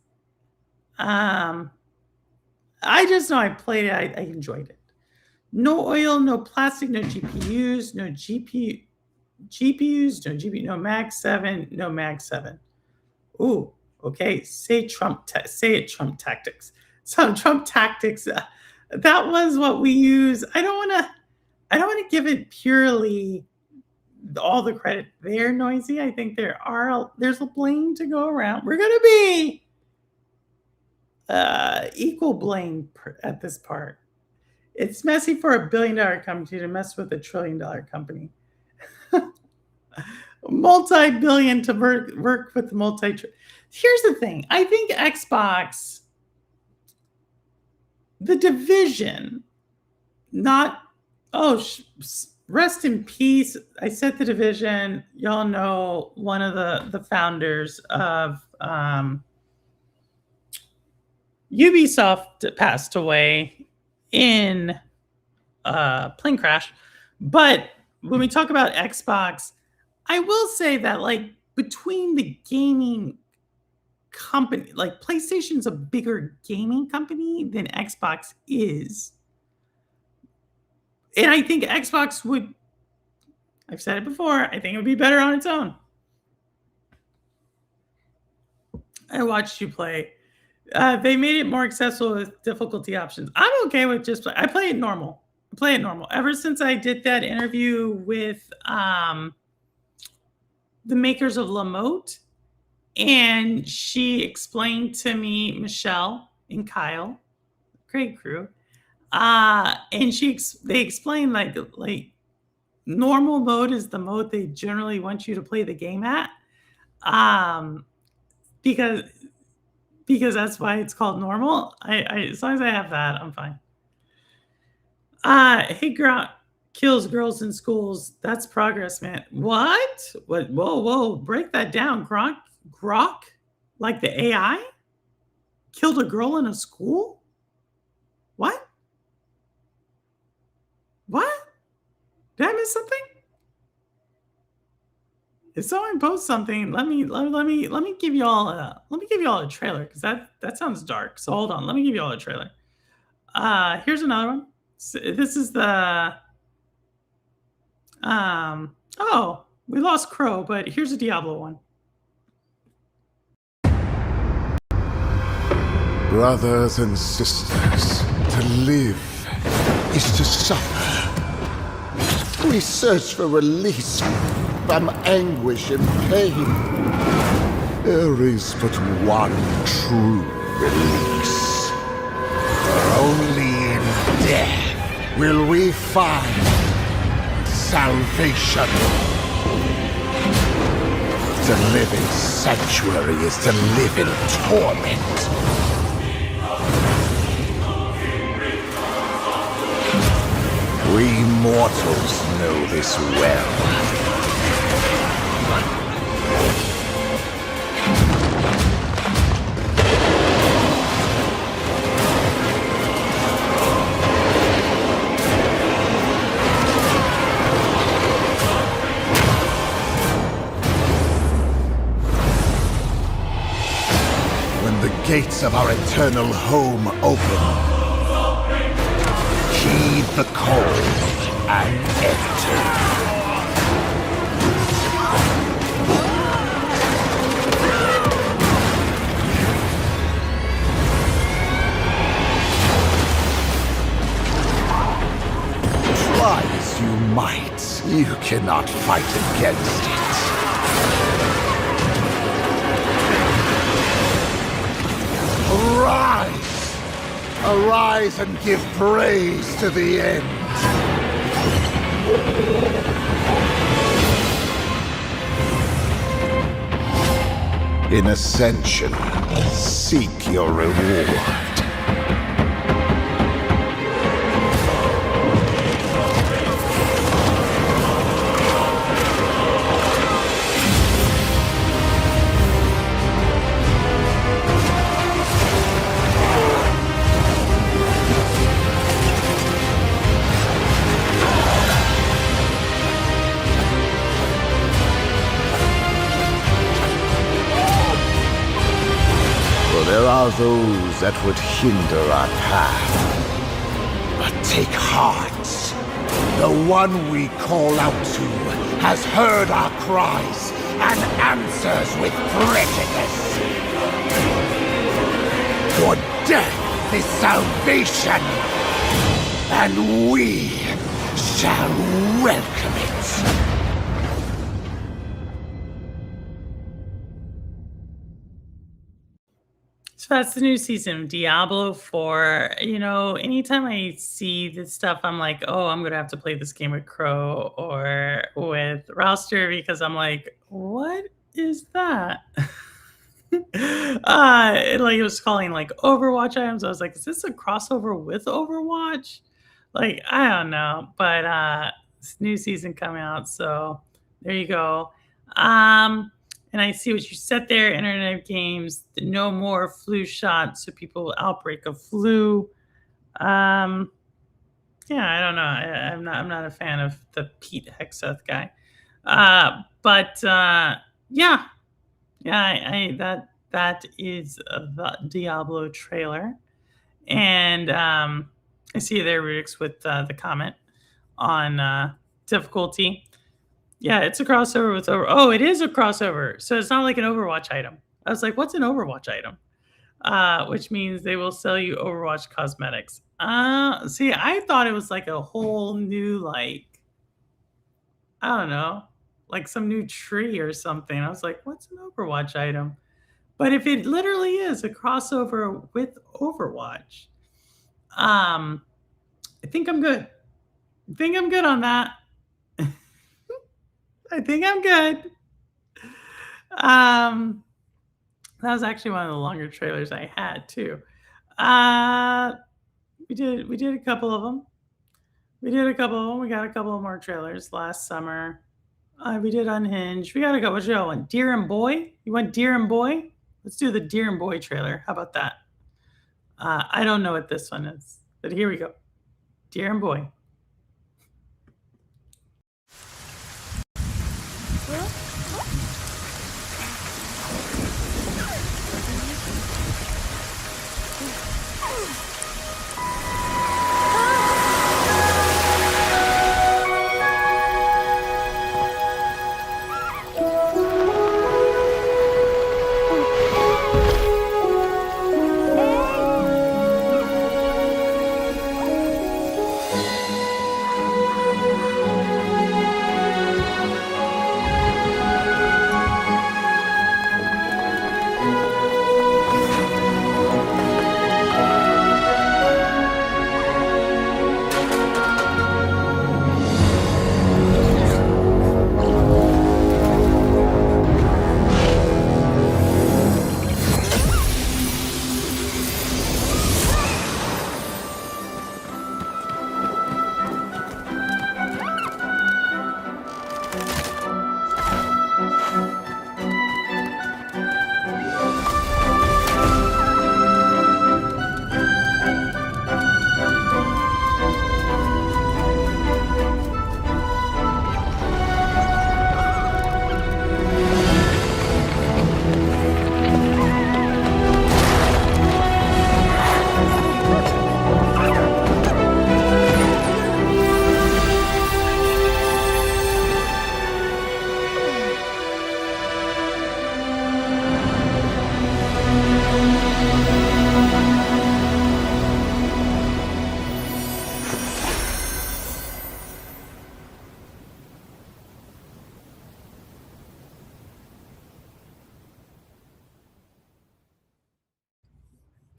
I just know I played it. I enjoyed it. No oil, no plastic, no GPUs, no GPUs, no GPU, no Mag 7, no Mag 7. Ooh, okay. Say it, Trump tactics. some Trump tactics. That was what we use. I don't want to give it purely all the credit. They're noisy. I think there's a blame to go around. We're gonna be equal blame at this part. It's messy for a billion-dollar company to mess with a trillion-dollar company. Multi-billion to work with multi. Here's the thing. I think Xbox, the division, not rest in peace. I said the division. Y'all know one of the founders of Ubisoft passed away in a plane crash. But when we talk about Xbox, I will say that like between the gaming company, like PlayStation's a bigger gaming company than Xbox is. And I think Xbox would, I've said it before, I think it would be better on its own. I watched you play. They made it more accessible with difficulty options. I'm okay with just play. I play it normal. Ever since I did that interview with the makers of Lamote, and she explained to me, Michelle and Kyle, great crew, and they explained like normal mode is the mode they generally want you to play the game at, because that's why it's called normal. I as long as I have that, I'm fine. Hey, Gronk kills girls in schools. That's progress, man. What? What? Whoa! Break that down, Gronk. Grok, like the AI, killed a girl in a school. What? Did I miss something? If someone posts something, let me give y'all a trailer, because that sounds dark. So hold on, let me give y'all a trailer. Here's another one. So this is the we lost Crow, but here's a Diablo one. Brothers and sisters, to live is to suffer. We search for release from anguish and pain. There is but one true release. For only in death will we find salvation. To live in sanctuary is to live in torment. We mortals know this well. When the gates of our eternal home open, heed the call and enter. Try as you might, you cannot fight against it. Arise! Arise and give praise to the end. In ascension, seek your reward. There are those that would hinder our path. But take heart. The one we call out to has heard our cries and answers with prejudice. For death is salvation, and we shall welcome it. So that's the new season of Diablo 4. Anytime I see this stuff, I'm like, oh, I'm going to have to play this game with Crow or with Rouster because I'm like, what is that? It was calling like Overwatch items. I was like, is this a crossover with Overwatch? Like, I don't know. But this new season coming out, so there you go. And I see what you said there, Internet of Games, the no more flu shots, so people outbreak of flu. Um, yeah, I don't know. I'm not a fan of the Pete Hexeth guy. But yeah, yeah, that is the Diablo trailer, and I see there, Rix, with the comment on difficulty. Yeah, it's a crossover with over. Oh, it is a crossover, so it's not like an Overwatch item. I was like, what's an Overwatch item? Which means they will sell you Overwatch cosmetics. See, I thought it was like a whole new I don't know, like some new tree or something. I was like, what's an Overwatch item? But if it literally is a crossover with Overwatch, um, I think I'm good. I think I'm good on that. I think I'm good. Um, that was actually one of the longer trailers I had too. Uh, we did a couple of them. We did a couple of them. We got a couple of more trailers last summer. We did Unhinged. We got a couple. What y'all want? Deer and Boy? You want Deer and Boy? Let's do the Deer and Boy trailer. How about that? I don't know what this one is, but here we go. Deer and Boy.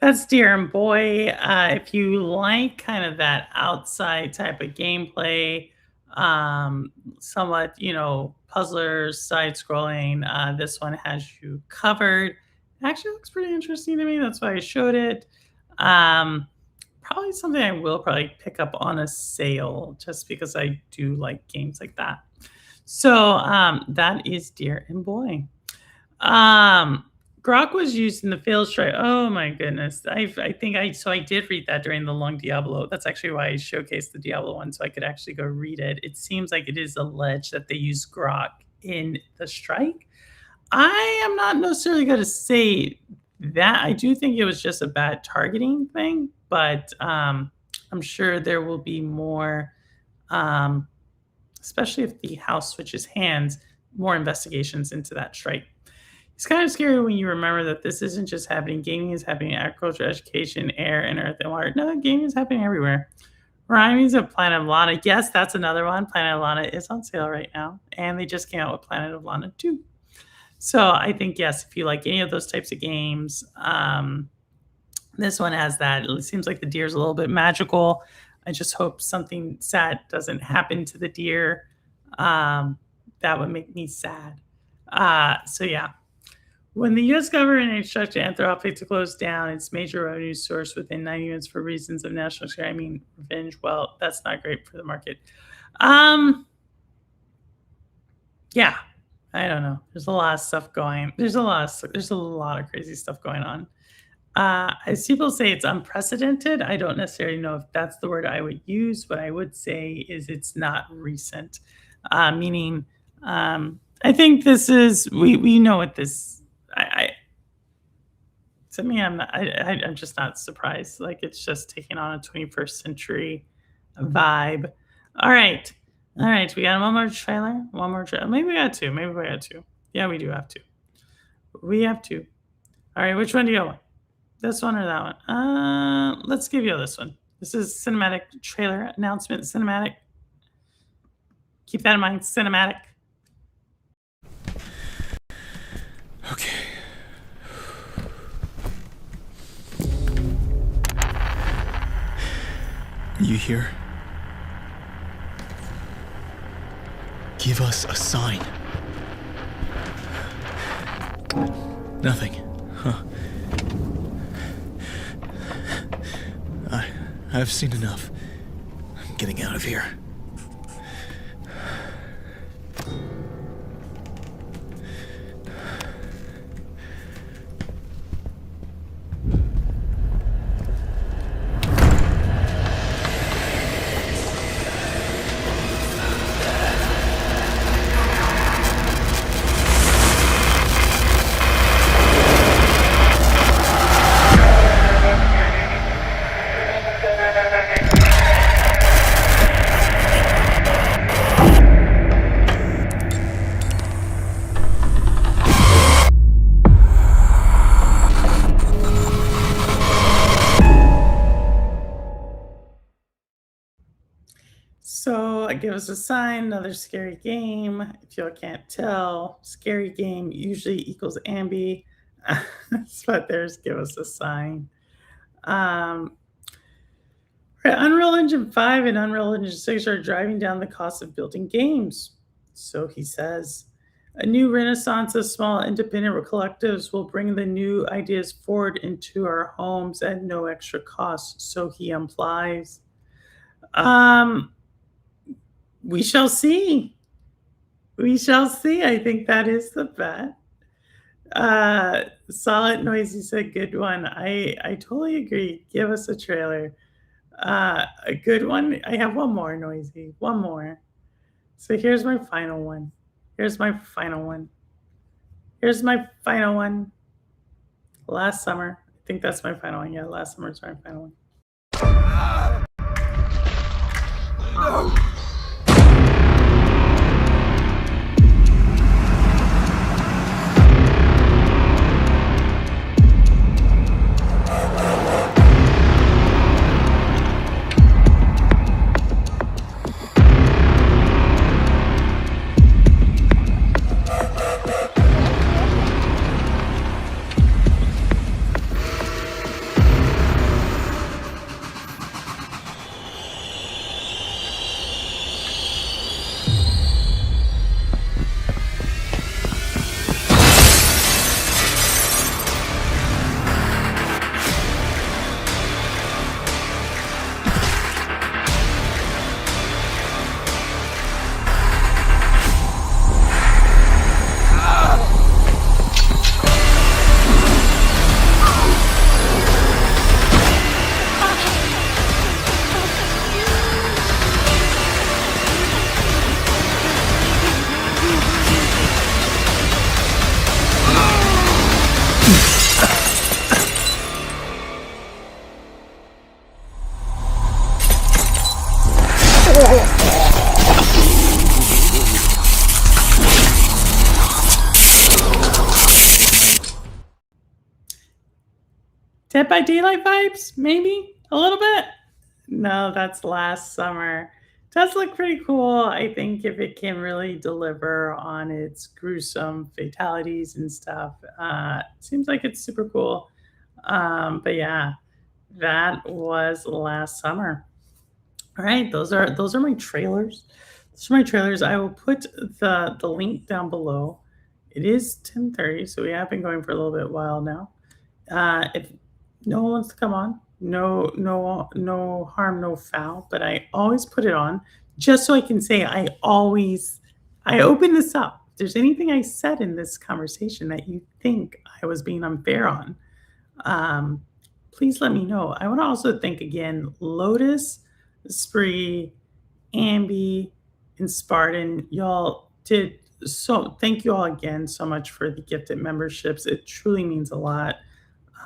That's Deer and Boy. If you like kind of that outside type of gameplay, somewhat, puzzlers, side scrolling, this one has you covered. It actually looks pretty interesting to me. That's why I showed it. Um, Probably something I will probably pick up on a sale just because I do like games like that. So that is Deer and Boy. Um, Grok was used in the failed strike. Oh my goodness. I think I did read that during the long Diablo. That's actually why I showcased the Diablo one so I could actually go read it. It seems like it is alleged that they use Grok in the strike. I am not necessarily going to say that. I do think it was just a bad targeting thing, but I'm sure there will be more, um, especially if the house switches hands, more investigations into that strike. It's kind of scary when you remember that this isn't just happening. Gaming is happening in agriculture, education, air, and earth and water. No, gaming is happening everywhere. Rhymes of Planet of Lana. Yes, that's another one. Planet of Lana is on sale right now. And they just came out with Planet of Lana 2. So I think, yes, if you like any of those types of games, this one has that. It seems like the deer's a little bit magical. I just hope something sad doesn't happen to the deer. That would make me sad. So yeah. When the U.S. government instructed Anthropic to close down its major revenue source within 9 units for reasons of national security, I mean, revenge, well, that's not great for the market. Yeah, I don't know. There's a lot of stuff going. There's a lot of crazy stuff going on. As people say, it's unprecedented. I don't necessarily know if that's the word I would use. What I would say is it's not recent, meaning I think this is we know what this. To me, I'm just not surprised. Like it's just taking on a 21st century vibe. All right. We got one more trailer. Maybe we got two. Yeah, we do have two. We have two. All right. Which one do you want? This one or that one? Let's give you this one. This is cinematic trailer announcement. Cinematic. Keep that in mind. Cinematic. Okay. You here? Give us a sign. Nothing. Huh. I've seen enough. I'm getting out of here. So give us a sign, another scary game. If y'all can't tell, scary game usually equals ambi. But there's give us a sign. Unreal Engine 5 and Unreal Engine 6 are driving down the cost of building games. So he says, a new renaissance of small independent collectives will bring the new ideas forward into our homes at no extra cost. So he implies. We shall see. I think that is the bet. Solid Noisy said, good one. I totally agree. Give us a trailer. A good one. I have one more, Noisy. One more. So here's my final one. Last summer. I think that's my final one. Yeah, last summer's my final one. No! Dead by Daylight vibes, maybe a little bit. No, that's last summer. Does look pretty cool. I think if it can really deliver on its gruesome fatalities and stuff, seems like it's super cool. But yeah, that was last summer. All right, those are my trailers. Those are my trailers. I will put the link down below. It is 10:30, so we have been going for a little bit while now. If no one wants to come on, no harm, no foul. But I always put it on just so I can say I open this up. If there's anything I said in this conversation that you think I was being unfair on, um, please let me know. I want to also thank again Lotus, Spree, Ambi, and Spartan. Y'all did so. Thank you all again so much for the gifted memberships. It truly means a lot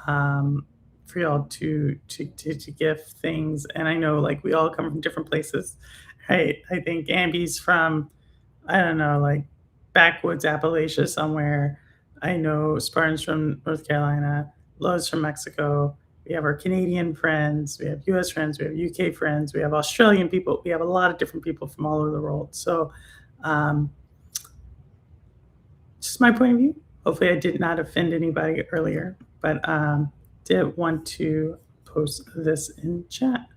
for y'all to give things. And I know like we all come from different places, right? I think Ambi's from I don't know like backwoods Appalachia somewhere. I know Spartan's from North Carolina, Lowe's from Mexico. We have our Canadian friends, we have US friends, we have UK friends, we have Australian people. We have a lot of different people from all over the world. So, just my point of view. Hopefully, I did not offend anybody earlier, but did want to post this in chat.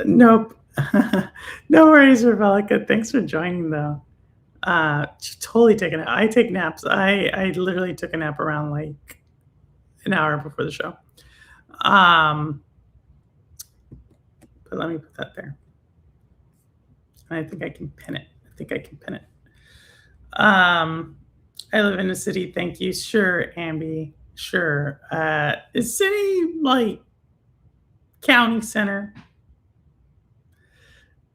Nope. No worries, Rebecca. Thanks for joining, though. Totally taking it. I take naps. I literally took a nap around like an hour before the show. But let me put that there. And I think I can pin it. I live in a city. Thank you. Sure, Ambi. Sure. Is city like county center?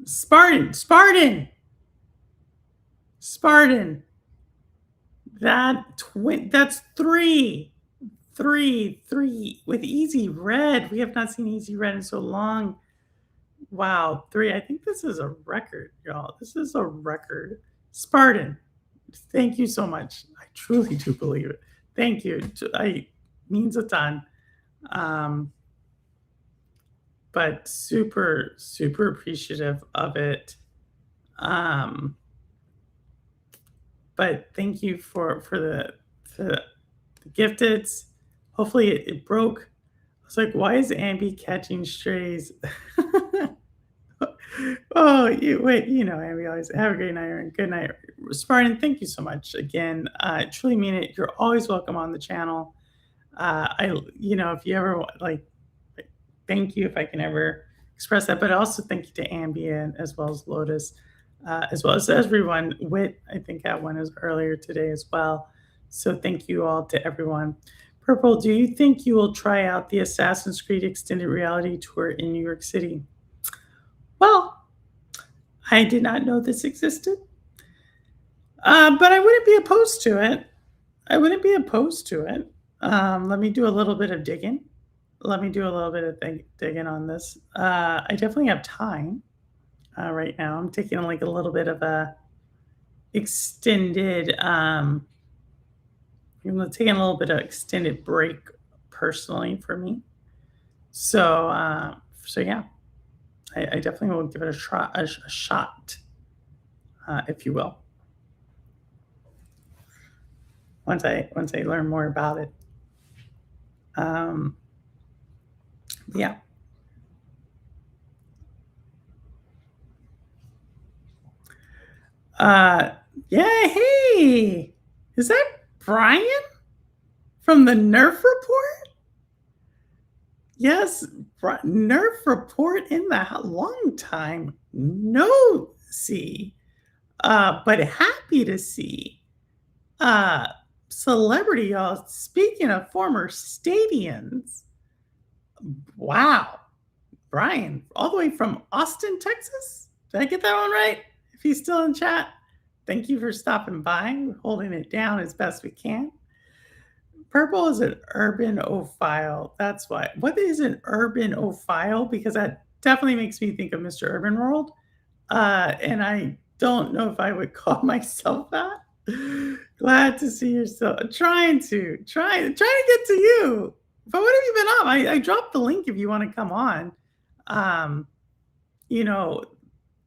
Spartan. That's three with Easy Red. We have not seen Easy Red in so long. Wow, 3. I think this is a record, y'all. This is a record. Spartan, thank you so much. I truly do believe it. Thank you. I means a ton. But super, super appreciative of it. But thank you for the gifteds. Hopefully it broke. I was like, why is Ambi catching strays? Oh, Ambi always have a great night and good night. Spartan, thank you so much again. I truly mean it. You're always welcome on the channel. If you ever like, thank you if I can ever express that, but also thank you to Ambient as well as Lotus, as well as everyone. Wit, I think had one is earlier today as well. So thank you all to everyone. Purple, do you think you will try out the Assassin's Creed Extended Reality Tour in New York City? Well, I did not know this existed, but I wouldn't be opposed to it. Let me do a little bit of digging. Digging on this. I definitely have time right now. I'm taking like a little bit of a extended. I'm taking a little bit of extended break personally for me. So yeah, I definitely will give it a shot, if you will. Once I learn more about it. Yeah. Yeah, hey. Is that Brian from the Nerf Report? Yes, Nerf Report in the long time. No see. But happy to see. Celebrity, y'all. Speaking of former stadiums. Wow. Brian, all the way from Austin, Texas? Did I get that one right? If he's still in chat, thank you for stopping by. We're holding it down as best we can. Purple is an urbanophile. That's why. What is an urbanophile? Because that definitely makes me think of Mr. Urban World. And I don't know if I would call myself that. Glad to see you still trying to get to you. But what have you been up? I dropped the link if you want to come on. Um, you know,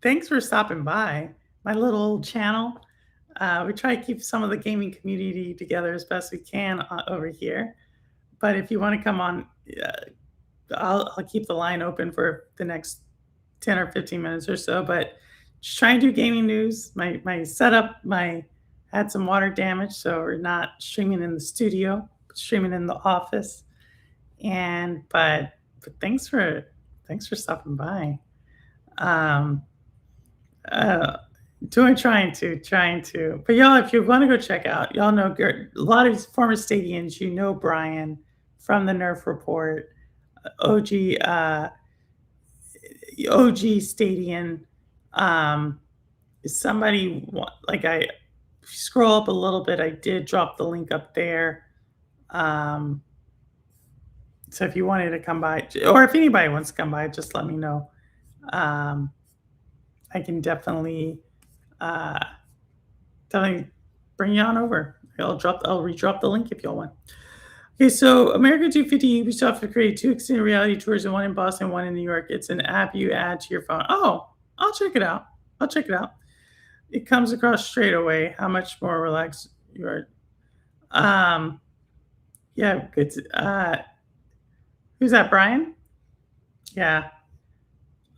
thanks for stopping by my little channel. We try to keep some of the gaming community together as best we can over here. But if you want to come on, uh, I'll keep the line open for the next 10 or 15 minutes or so. But just trying to do gaming news. My setup, had some water damage, so we're not streaming in the studio, streaming in the office. But thanks for stopping by. Um, uh, trying to. But y'all, if you want to go check out, y'all know a lot of former Stadians. You know Brian from the Nerf Report, OG OG Stadian. Um, somebody like I scroll up a little bit. I did drop the link up there. Um, so if you wanted to come by, or if anybody wants to come by, just let me know. Um, I can uh, definitely bring you on over. I'll redrop the link if y'all want. Okay, so America 250 Ubisoft have created 2 extended reality tours, and one in Boston, one in New York. It's an app you add to your phone. Oh, I'll check it out. It comes across straight away how much more relaxed you are. Yeah, good. Who's that, Brian? Yeah.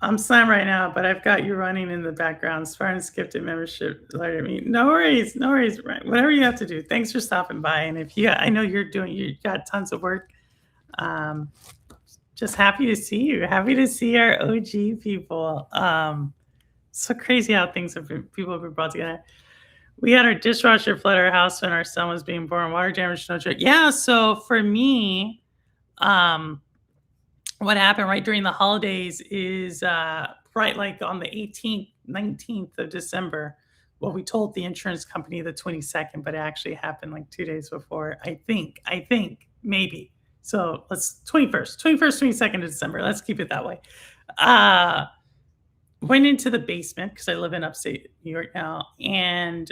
I'm slammed right now, but I've got you running in the background. Spartan's gifted membership alerted me. No worries, Brian. Whatever you have to do. Thanks for stopping by. And I know you got tons of work. Just happy to see you. Happy to see our OG people. So crazy how people have been brought together. We had our dishwasher flood our house when our son was being born. Water damage, no joke. Yeah. So for me, what happened right during the holidays is right like on the 18th, 19th of December. Well, we told the insurance company the 22nd, but it actually happened like 2 days before. I think, maybe. So let's 21st, 22nd of December. Let's keep it that way. Went into the basement because I live in upstate New York now, and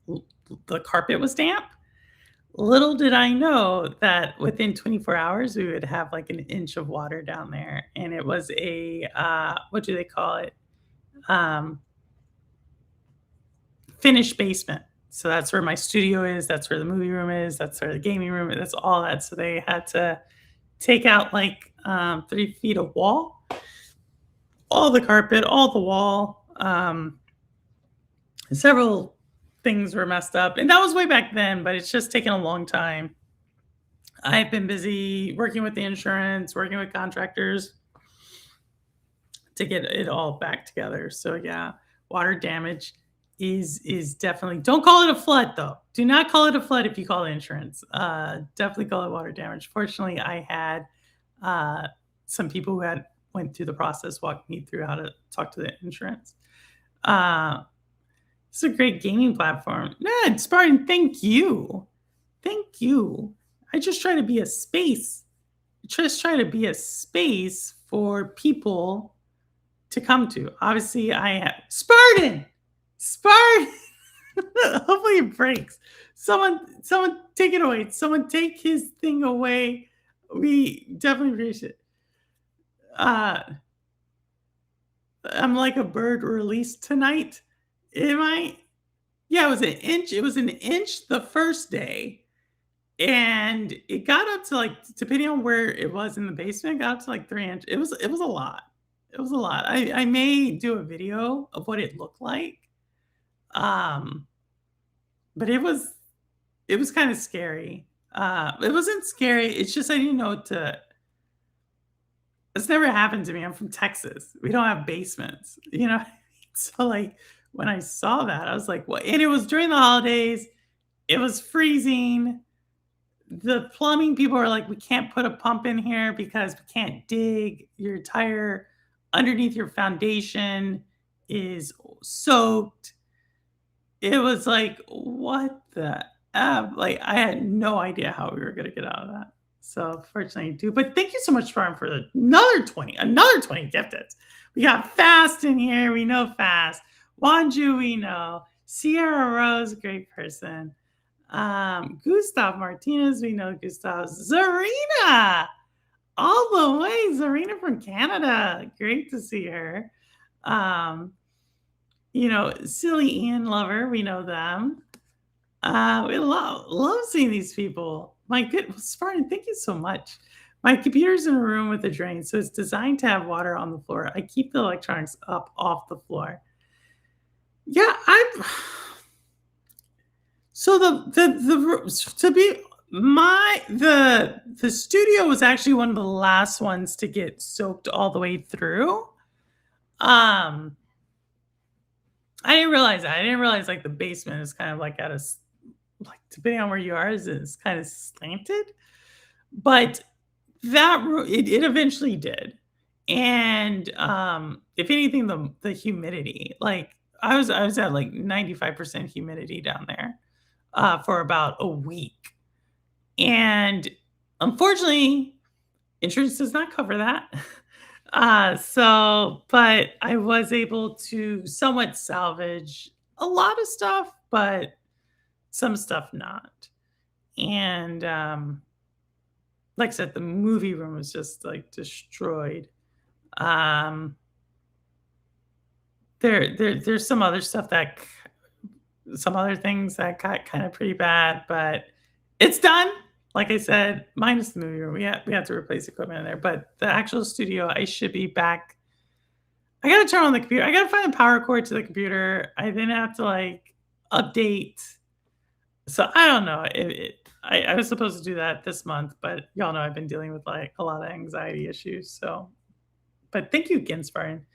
the carpet was damp. Little did I know that within 24 hours we would have like an inch of water down there, and it was a what do they call it? Finished basement. So that's where my studio is. That's where the movie room is. That's where the gaming room is. That's all that. So they had to take out like 3 feet of wall, all the carpet, all the wall. Several things were messed up, and that was way back then, but it's just taken a long time. I've been busy working with the insurance, working with contractors to get it all back together. So yeah, water damage is definitely, don't call it a flood though. Do not call it a flood if you call it insurance. Definitely call it water damage. Fortunately, I had some people who had went through the process, walked me through how to talk to the insurance. It's a great gaming platform. Ned, Spartan, thank you. Thank you. I just try to be a space. For people to come to. Obviously, I have Spartan. Hopefully it breaks. Someone take it away. Someone take his thing away. We definitely appreciate it. I'm like a bird released tonight. Am I? Yeah, it was an inch. It was an inch the first day, and it got up to like, depending on where it was in the basement, it got up to like 3 inches. It was a lot. It was a lot. I may do a video of what it looked like. But it was kind of scary. It wasn't scary. It's just I didn't know what to. It's never happened to me. I'm from Texas. We don't have basements, you know. So like when I saw that, I was like, "What?" And it was during the holidays. It was freezing. The plumbing people are like, "We can't put a pump in here because we can't dig. Your entire underneath your foundation is soaked." It was like, what the F? Like, I had no idea how we were going to get out of that. So, fortunately, I do. But thank you so much, Farm, for another 20 gifted. We got Fast in here. We know Fast. Wanju, we know. Sierra Rose, great person. Gustav Martinez, we know Gustav. Zarina, all the way. Zarina from Canada. Great to see her. Um, Silly Ian Lover, we know them. We love seeing these people. My good Spartan, thank you so much. My computer's in a room with a drain, so it's designed to have water on the floor. I keep the electronics up off the floor. Yeah, I'm so the to be my the studio was actually one of the last ones to get soaked all the way through. Um I didn't realize that. I didn't realize like the basement is kind of like like depending on where you are is kind of slanted. But it eventually did. And if anything, the humidity, like I was at like 95% humidity down there for about a week. And unfortunately, insurance does not cover that. But I was able to somewhat salvage a lot of stuff, but some stuff not. And like I said, the movie room was just like destroyed. Um, there's some other stuff some other things that got kind of pretty bad, but it's done. Like I said, minus the movie room, we had to replace equipment in there, but the actual studio, I should be back. I gotta turn on the computer. I gotta find a power cord to the computer. I then have to like update. So I don't know. I was supposed to do that this month, but y'all know I've been dealing with like a lot of anxiety issues. So, but thank you again, Spartan.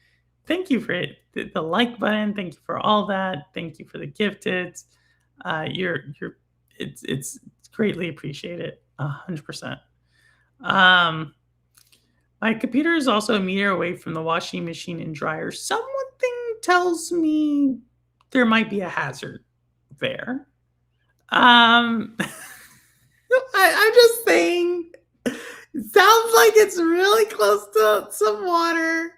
Thank you for it. The like button. Thank you for all that. Thank you for the gifted. You're it's greatly appreciated. 100%. Um, my computer is also a meter away from the washing machine and dryer. Something tells me there might be a hazard there. I'm just saying. It sounds like it's really close to some water.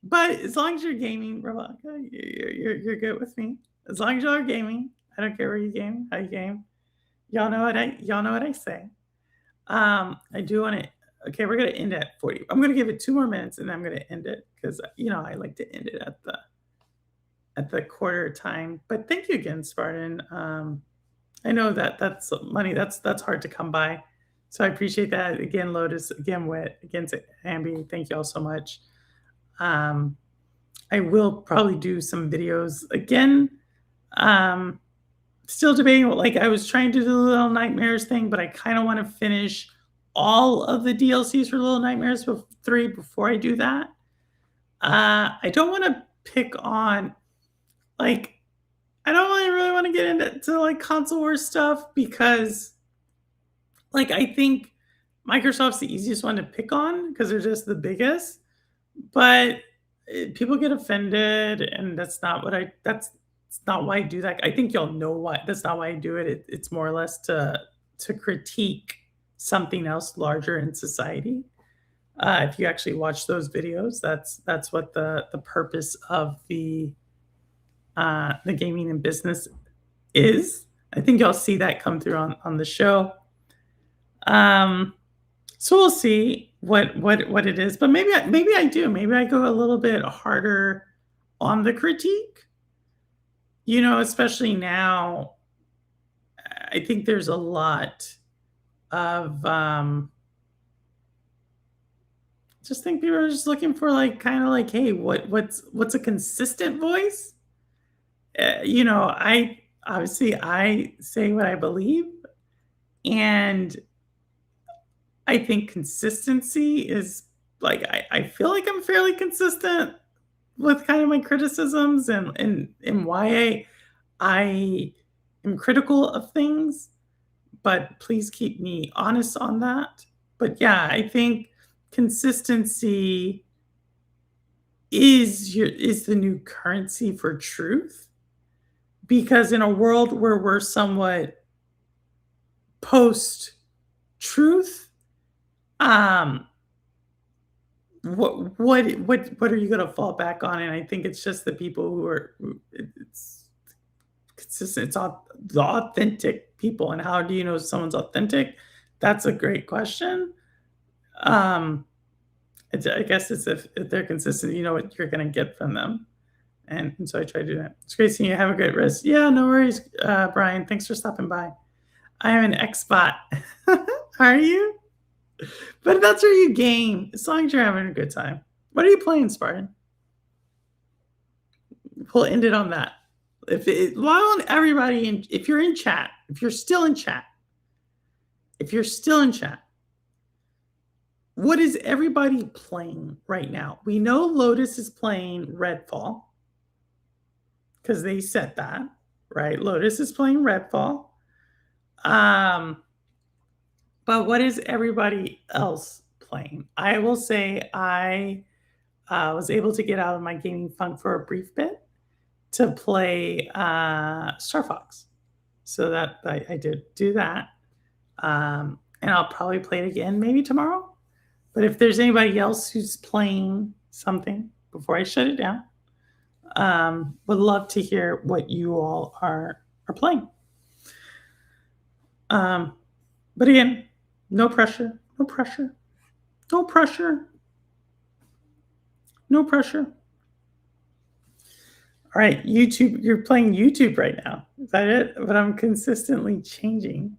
But as long as you're gaming, Rebecca, you're good with me. As long as y'all are gaming, I don't care where you game, how you game. Y'all know what I say. I do want to. Okay, we're gonna end at 40. I'm gonna give it 2 more minutes, and I'm gonna end it because I like to end it at the quarter time. But thank you again, Spartan. I know that's money that's hard to come by. So I appreciate that. Again, Lotus, again, Wit, again, Ambi, thank you all so much. I will probably do some videos again. Still debating, like I was trying to do the Little Nightmares thing, but I kind of want to finish all of the DLCs for Little Nightmares 3 before I do that. I don't want to pick on, like, I don't really want to get into like console war stuff because like I think Microsoft's the easiest one to pick on because they're just the biggest. But people get offended, and that's not why I do that. I think y'all know why. That's not why I do it. It's more or less to critique something else larger in society. If you actually watch those videos, that's what the purpose of the gaming and business is. I think y'all see that come through on the show. So we'll see what it is, but maybe I do. Maybe I go a little bit harder on the critique. Especially now, I think there's a lot of just think people are just looking for like kind of like, hey, what's a consistent voice? I obviously I say what I believe, and I think consistency is like I feel like I'm fairly consistent with kind of my criticisms and why I am critical of things, but please keep me honest on that. But yeah, I think consistency is the new currency for truth, because in a world where we're somewhat post truth, what are you going to fall back on? And I think it's just the people it's consistent. It's the authentic people. And how do you know someone's authentic? That's a great question. Um, I guess it's if they're consistent, you know what you're going to get from them. And so I try to do that. It's great seeing you. Have a great rest. Yeah, no worries, Brian. Thanks for stopping by. I'm an Xbot. Are you? But that's where you game, as long as you're having a good time. What are you playing, Spartan? We'll end it on that. Why don't everybody, if you're in chat, if you're still in chat, what is everybody playing right now? We know Lotus is playing Redfall because they said that, right? Lotus is playing Redfall. But what is everybody else playing? I will say I was able to get out of my gaming funk for a brief bit to play Starfox. So that I did do that. And I'll probably play it again maybe tomorrow. But if there's anybody else who's playing something before I shut it down, would love to hear what you all are playing. But again, no pressure. All right, YouTube, you're playing YouTube right now. Is that it? But I'm consistently changing.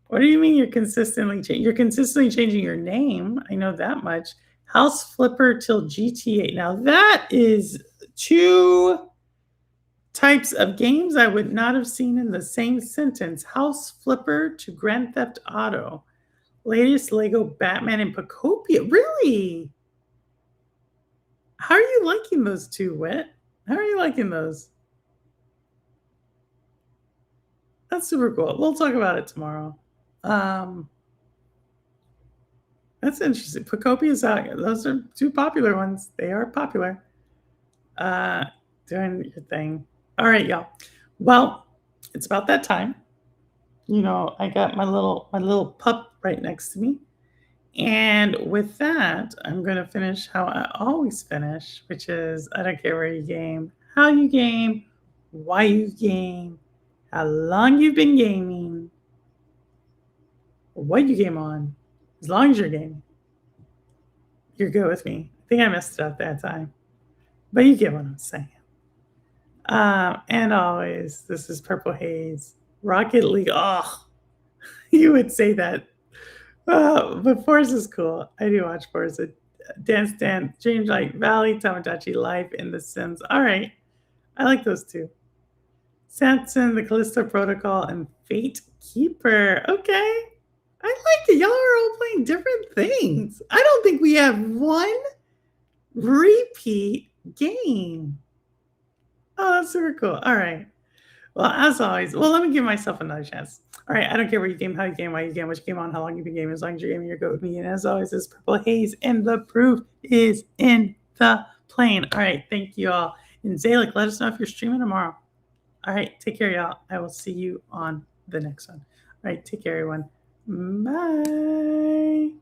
What do you mean you're consistently changing? You're consistently changing your name. I know that much. House Flipper till GTA. Now that is two types of games I would not have seen in the same sentence. House Flipper to Grand Theft Auto. Latest Lego Batman and Pacopia. Really? How are you liking those two, Wit? How are you liking those? That's super cool. We'll talk about it tomorrow. That's interesting. Pacopia is out. Those are two popular ones. They are popular. Doing your thing. All right, y'all. Well, it's about that time. You know, I got my little pup right next to me. And with that, I'm going to finish how I always finish, which is I don't care where you game, how you game, why you game, how long you've been gaming, or what you game on. As long as you're gaming, you're good with me. I think I messed it up that time, but you get what I'm saying. And always, this is Purple Haze, Rocket League. Oh, you would say that. But Forza's cool. I do watch Forza. Dance Dance, Change Light Valley, Tamagotchi Life, and The Sims. All right. I like those two. Samson, The Callisto Protocol, and Fate Keeper. Okay. I like it. Y'all are all playing different things. I don't think we have one repeat game. Oh, that's super cool. All right. Well, as always, let me give myself another chance. All right, I don't care where you game, how you game, why you game, what you game on, how long you've been gaming. As long as you're gaming, you're good with me. And as always, this Purple Haze, and the proof is in the plane. All right, thank you all. And Zalik, let us know if you're streaming tomorrow. All right, take care, y'all. I will see you on the next one. All right, take care, everyone. Bye.